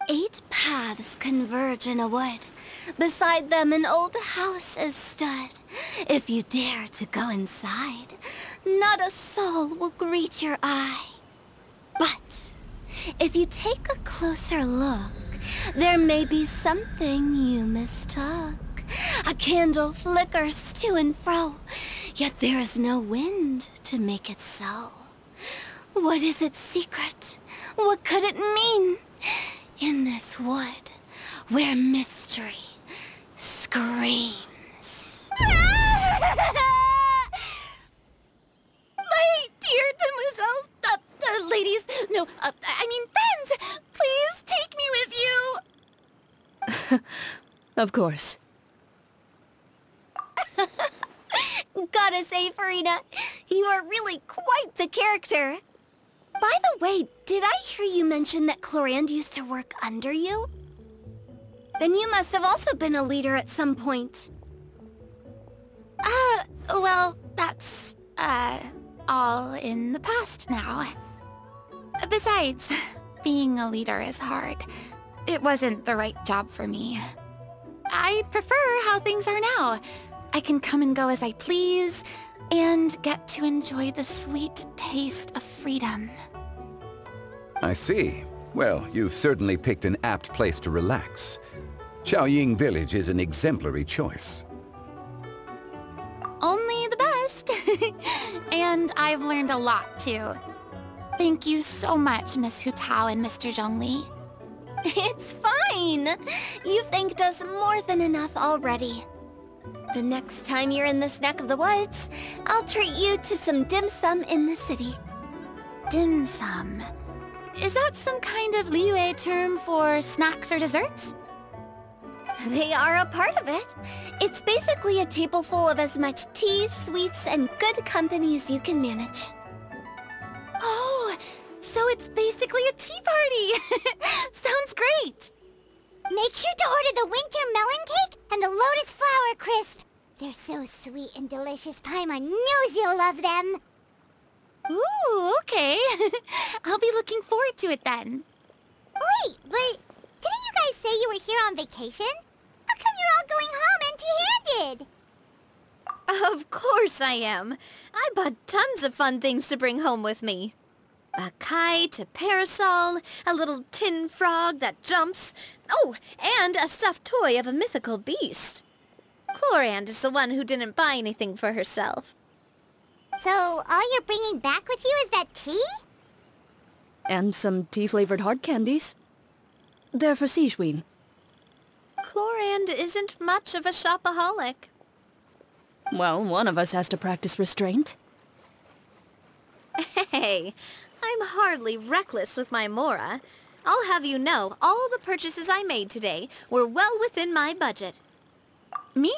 8 paths converge in a wood. Beside them an old house is stood. If you dare to go inside, not a soul will greet your eye. But if you take a closer look, there may be something you mistook. A candle flickers to and fro, yet there is no wind to make it so. What is its secret? What could it mean? In this wood, where mystery screams. My dear demoiselles, ladies, no, I mean friends, please take me with you. Of course. Gotta say, Farina, you are really quite the character. By the way, did I hear you mention that Clorand used to work under you? Then you must have also been a leader at some point. Well, that's, all in the past now. Besides, being a leader is hard. It wasn't the right job for me. I prefer how things are now. I can come and go as I please, and get to enjoy the sweet taste of freedom. I see. Well, you've certainly picked an apt place to relax. Chaoying Village is an exemplary choice. Only the best. And I've learned a lot, too. Thank you so much, Miss Hu Tao and Mr. Zhongli. It's fine. You've thanked us more than enough already. The next time you're in this neck of the woods, I'll treat you to some dim sum in the city. Dim sum? Is that some kind of Liyue term for snacks or desserts? They are a part of it. It's basically a table full of as much tea, sweets, and good company as you can manage. Oh, so it's basically a tea party! Sounds great! Make sure to order the winter melon cake and the lotus flower crisp. They're so sweet and delicious, Paimon knows you'll love them. Ooh, okay. I'll be looking forward to it then. Wait, but didn't you guys say you were here on vacation? How come you're all going home empty-handed? Of course I am. I bought tons of fun things to bring home with me. A kite, a parasol, a little tin frog that jumps. Oh, and a stuffed toy of a mythical beast. Clorand is the one who didn't buy anything for herself. So all you're bringing back with you is that tea? And some tea-flavored hard candies. They're for Sijuin. Chlorand isn't much of a shopaholic. Well, one of us has to practice restraint. Hey, I'm hardly reckless with my Mora. I'll have you know, all the purchases I made today were well within my budget. Me?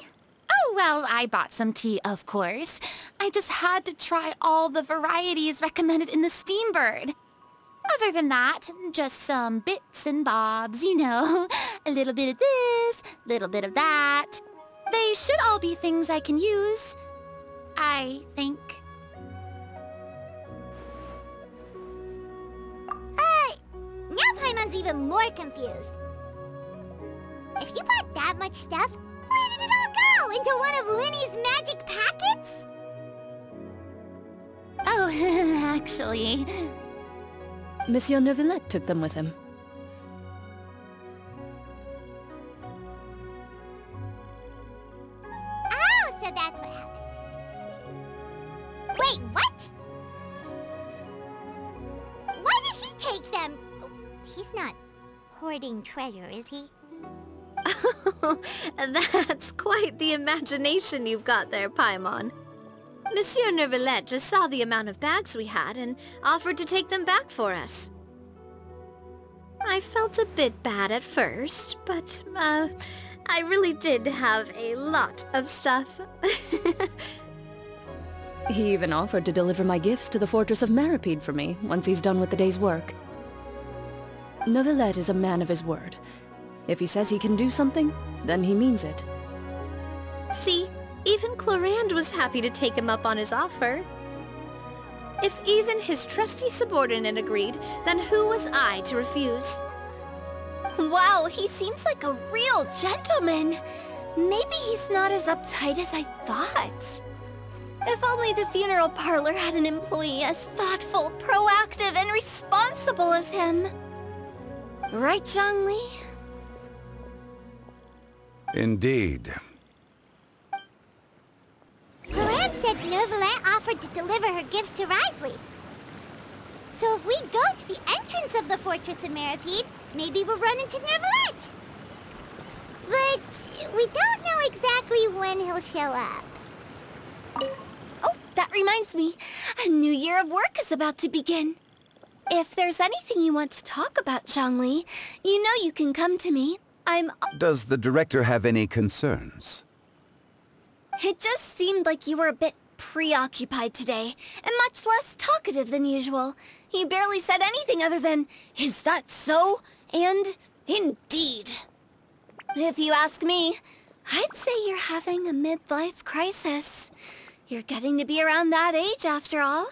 Oh, well, I bought some tea, of course. I just had to try all the varieties recommended in the Steambird. Other than that, just some bits and bobs, you know. A little bit of this, little bit of that. They should all be things I can use, I think. Now Paimon's even more confused. If you bought that much stuff, where did it all go? Into one of Linny's magic packets? Oh, actually... Monsieur Neuvillette took them with him. Oh, so that's what happened. Wait, what? Why did he take them? He's not hoarding treasure, is he? That's quite the imagination you've got there, Paimon. Monsieur Neuvillette just saw the amount of bags we had and offered to take them back for us. I felt a bit bad at first, but, I really did have a lot of stuff. He even offered to deliver my gifts to the Fortress of Maripede for me, once he's done with the day's work. Neuvillette is a man of his word. If he says he can do something, then he means it. See, even Chlorand was happy to take him up on his offer. If even his trusty subordinate agreed, then who was I to refuse? Wow, he seems like a real gentleman. Maybe he's not as uptight as I thought. If only the funeral parlor had an employee as thoughtful, proactive, and responsible as him. Right, Zhongli? Indeed. Chlorand said Neuvillette offered to deliver her gifts to Risley. So if we go to the entrance of the Fortress of Maripede, maybe we'll run into Neuvillette. But we don't know exactly when he'll show up. Oh, that reminds me. A new year of work is about to begin. If there's anything you want to talk about, Zhongli, you know you can come to me. Does the director have any concerns? It just seemed like you were a bit preoccupied today, and much less talkative than usual. He barely said anything other than, "Is that so?" and "Indeed." If you ask me, I'd say you're having a midlife crisis. You're getting to be around that age after all.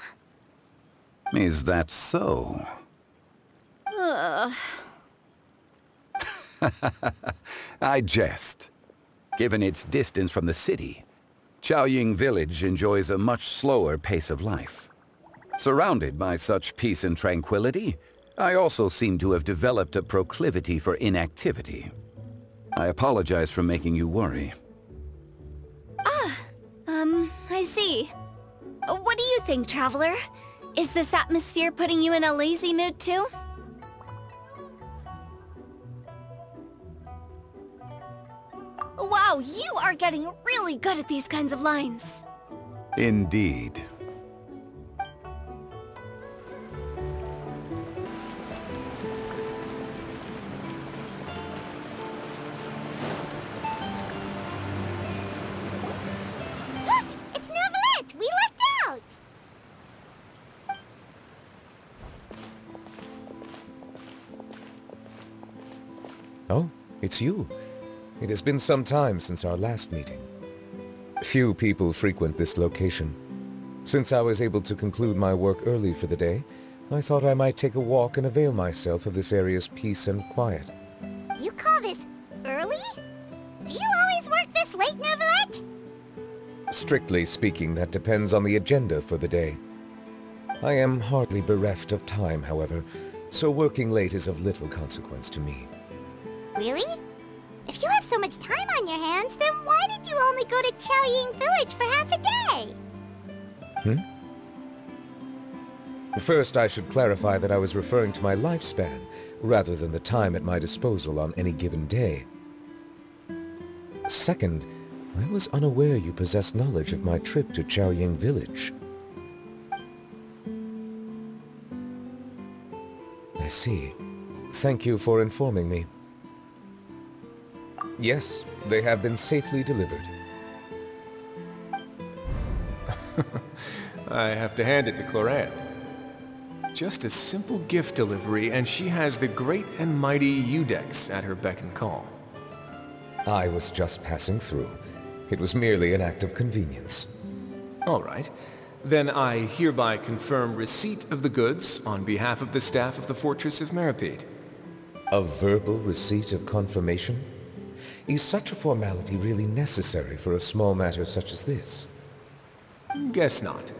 Is that so? Ugh. I jest. Given its distance from the city, Chaoying Village enjoys a much slower pace of life. Surrounded by such peace and tranquility, I also seem to have developed a proclivity for inactivity. I apologize for making you worry. I see. What do you think, Traveler? Is this atmosphere putting you in a lazy mood too? Wow, you are getting really good at these kinds of lines. Indeed. Look! It's Neuvillette! We lucked out! Oh, it's you. It has been some time since our last meeting. Few people frequent this location. Since I was able to conclude my work early for the day, I thought I might take a walk and avail myself of this area's peace and quiet. You call this early? Do you always work this late, Neuvillette? Strictly speaking, that depends on the agenda for the day. I am hardly bereft of time, however, so working late is of little consequence to me. Really? If you have so much time on your hands, then why did you only go to Chaoying Village for half a day? First, I should clarify that I was referring to my lifespan, rather than the time at my disposal on any given day. Second, I was unaware you possessed knowledge of my trip to Chaoying Village. I see. Thank you for informing me. Yes, they have been safely delivered. I have to hand it to Clorant. Just a simple gift delivery, and she has the great and mighty Udex at her beck and call. I was just passing through. It was merely an act of convenience. All right. Then I hereby confirm receipt of the goods on behalf of the staff of the Fortress of Meripede. A verbal receipt of confirmation? Is such a formality really necessary for a small matter such as this? Guess not.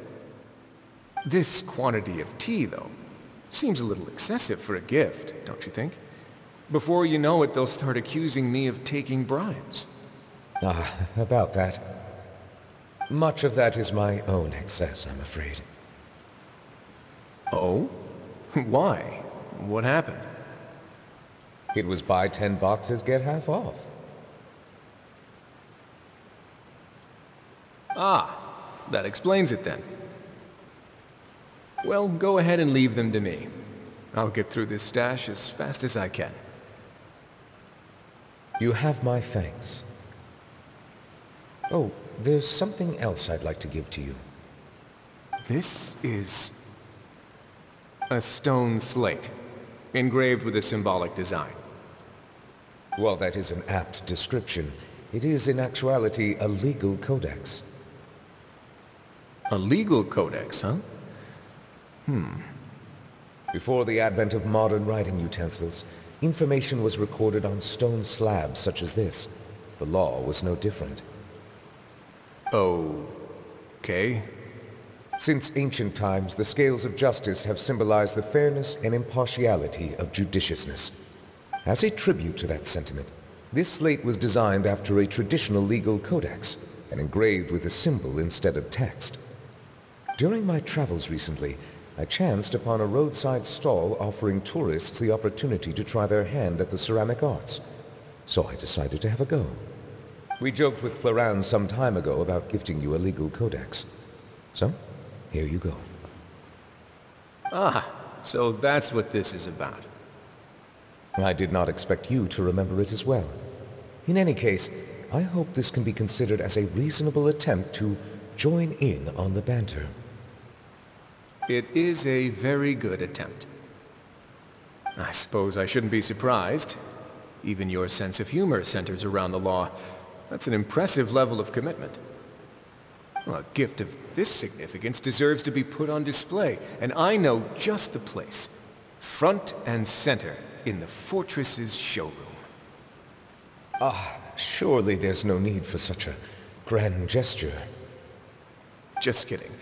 This quantity of tea, though, seems a little excessive for a gift, don't you think? Before you know it, they'll start accusing me of taking bribes. Ah, about that. Much of that is my own excess, I'm afraid. Oh? Why? What happened? It was buy 10 boxes, get half off. Ah, that explains it then. Well, go ahead and leave them to me. I'll get through this stash as fast as I can. You have my thanks. Oh, there's something else I'd like to give to you. This is a stone slate, engraved with a symbolic design. While that is an apt description, it is in actuality a legal codex. A legal codex, huh? Before the advent of modern writing utensils, information was recorded on stone slabs such as this. The law was no different. Okay. Since ancient times, the scales of justice have symbolized the fairness and impartiality of judiciousness. As a tribute to that sentiment, this slate was designed after a traditional legal codex and engraved with a symbol instead of text. During my travels recently, I chanced upon a roadside stall offering tourists the opportunity to try their hand at the ceramic arts, so I decided to have a go. We joked with Clorant some time ago about gifting you a legal codex. So, here you go. Ah, so that's what this is about. I did not expect you to remember it as well. In any case, I hope this can be considered as a reasonable attempt to join in on the banter. It is a very good attempt. I suppose I shouldn't be surprised. Even your sense of humor centers around the law. That's an impressive level of commitment. Well, a gift of this significance deserves to be put on display, and I know just the place. Front and center in the Fortress's showroom. Ah, surely there's no need for such a grand gesture. Just kidding.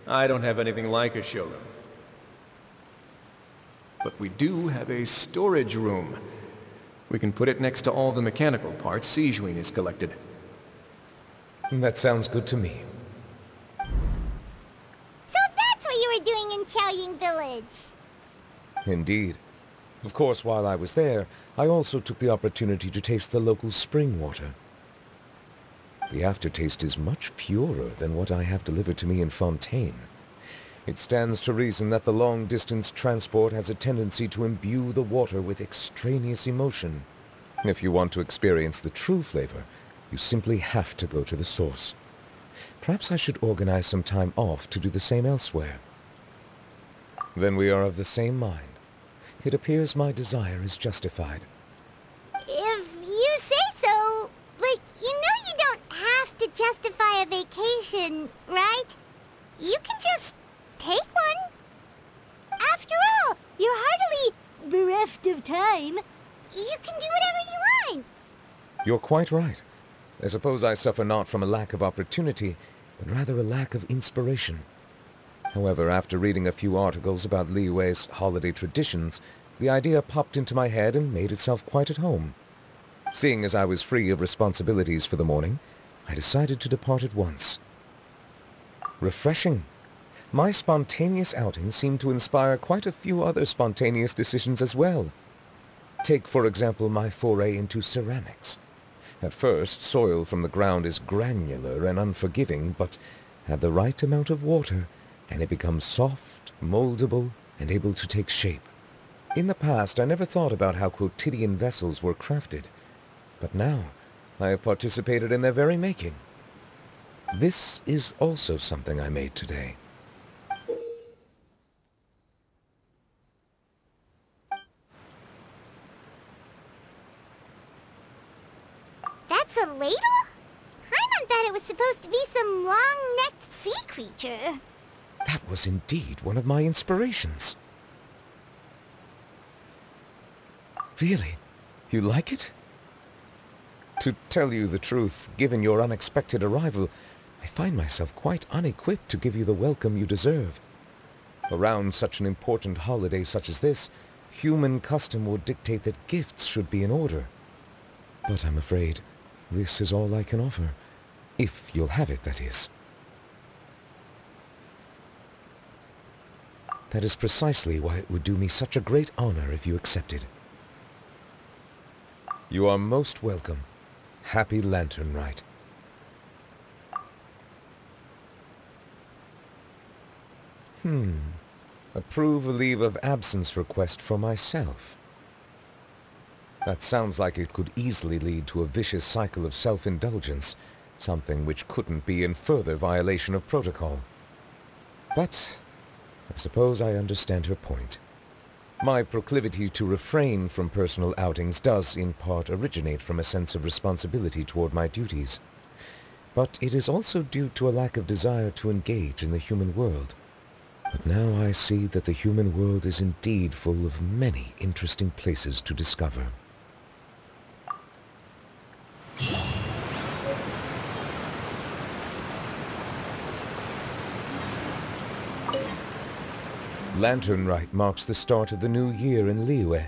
I don't have anything like a showroom. But we do have a storage room. We can put it next to all the mechanical parts Sijuin has collected. That sounds good to me. So that's what you were doing in Chaoying Village. Indeed. Of course, while I was there, I also took the opportunity to taste the local spring water. The aftertaste is much purer than what I have delivered to me in Fontaine. It stands to reason that the long-distance transport has a tendency to imbue the water with extraneous emotion. If you want to experience the true flavor, you simply have to go to the source. Perhaps I should organize some time off to do the same elsewhere. Then we are of the same mind. It appears my desire is justified. If you say so, but you know you don't have to justify a vacation, right? You can just take one. After all, you're hardly bereft of time. You can do whatever you want. You're quite right. I suppose I suffer not from a lack of opportunity, but rather a lack of inspiration. However, after reading a few articles about Liyue's holiday traditions, the idea popped into my head and made itself quite at home. Seeing as I was free of responsibilities for the morning, I decided to depart at once. Refreshing. My spontaneous outing seemed to inspire quite a few other spontaneous decisions as well. Take, for example, my foray into ceramics. At first, soil from the ground is granular and unforgiving, but add the right amount of water, and it becomes soft, moldable, and able to take shape. In the past, I never thought about how quotidian vessels were crafted, but now I have participated in their very making. This is also something I made today. That's a ladle? Paimon thought it was supposed to be some long-necked sea creature. That was indeed one of my inspirations. Really? You like it? To tell you the truth, given your unexpected arrival, I find myself quite unequipped to give you the welcome you deserve. Around such an important holiday such as this, human custom would dictate that gifts should be in order. But I'm afraid this is all I can offer. If you'll have it, that is. That is precisely why it would do me such a great honor if you accepted. You are most welcome. Happy Lantern Rite. Approve a leave of absence request for myself. That sounds like it could easily lead to a vicious cycle of self-indulgence, something which couldn't be in further violation of protocol. But I suppose I understand her point. My proclivity to refrain from personal outings does, in part, originate from a sense of responsibility toward my duties. But it is also due to a lack of desire to engage in the human world. But now I see that the human world is indeed full of many interesting places to discover. Lantern Rite marks the start of the new year in Liyue.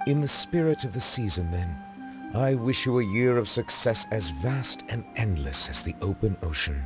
In the spirit of the season, then, I wish you a year of success as vast and endless as the open ocean.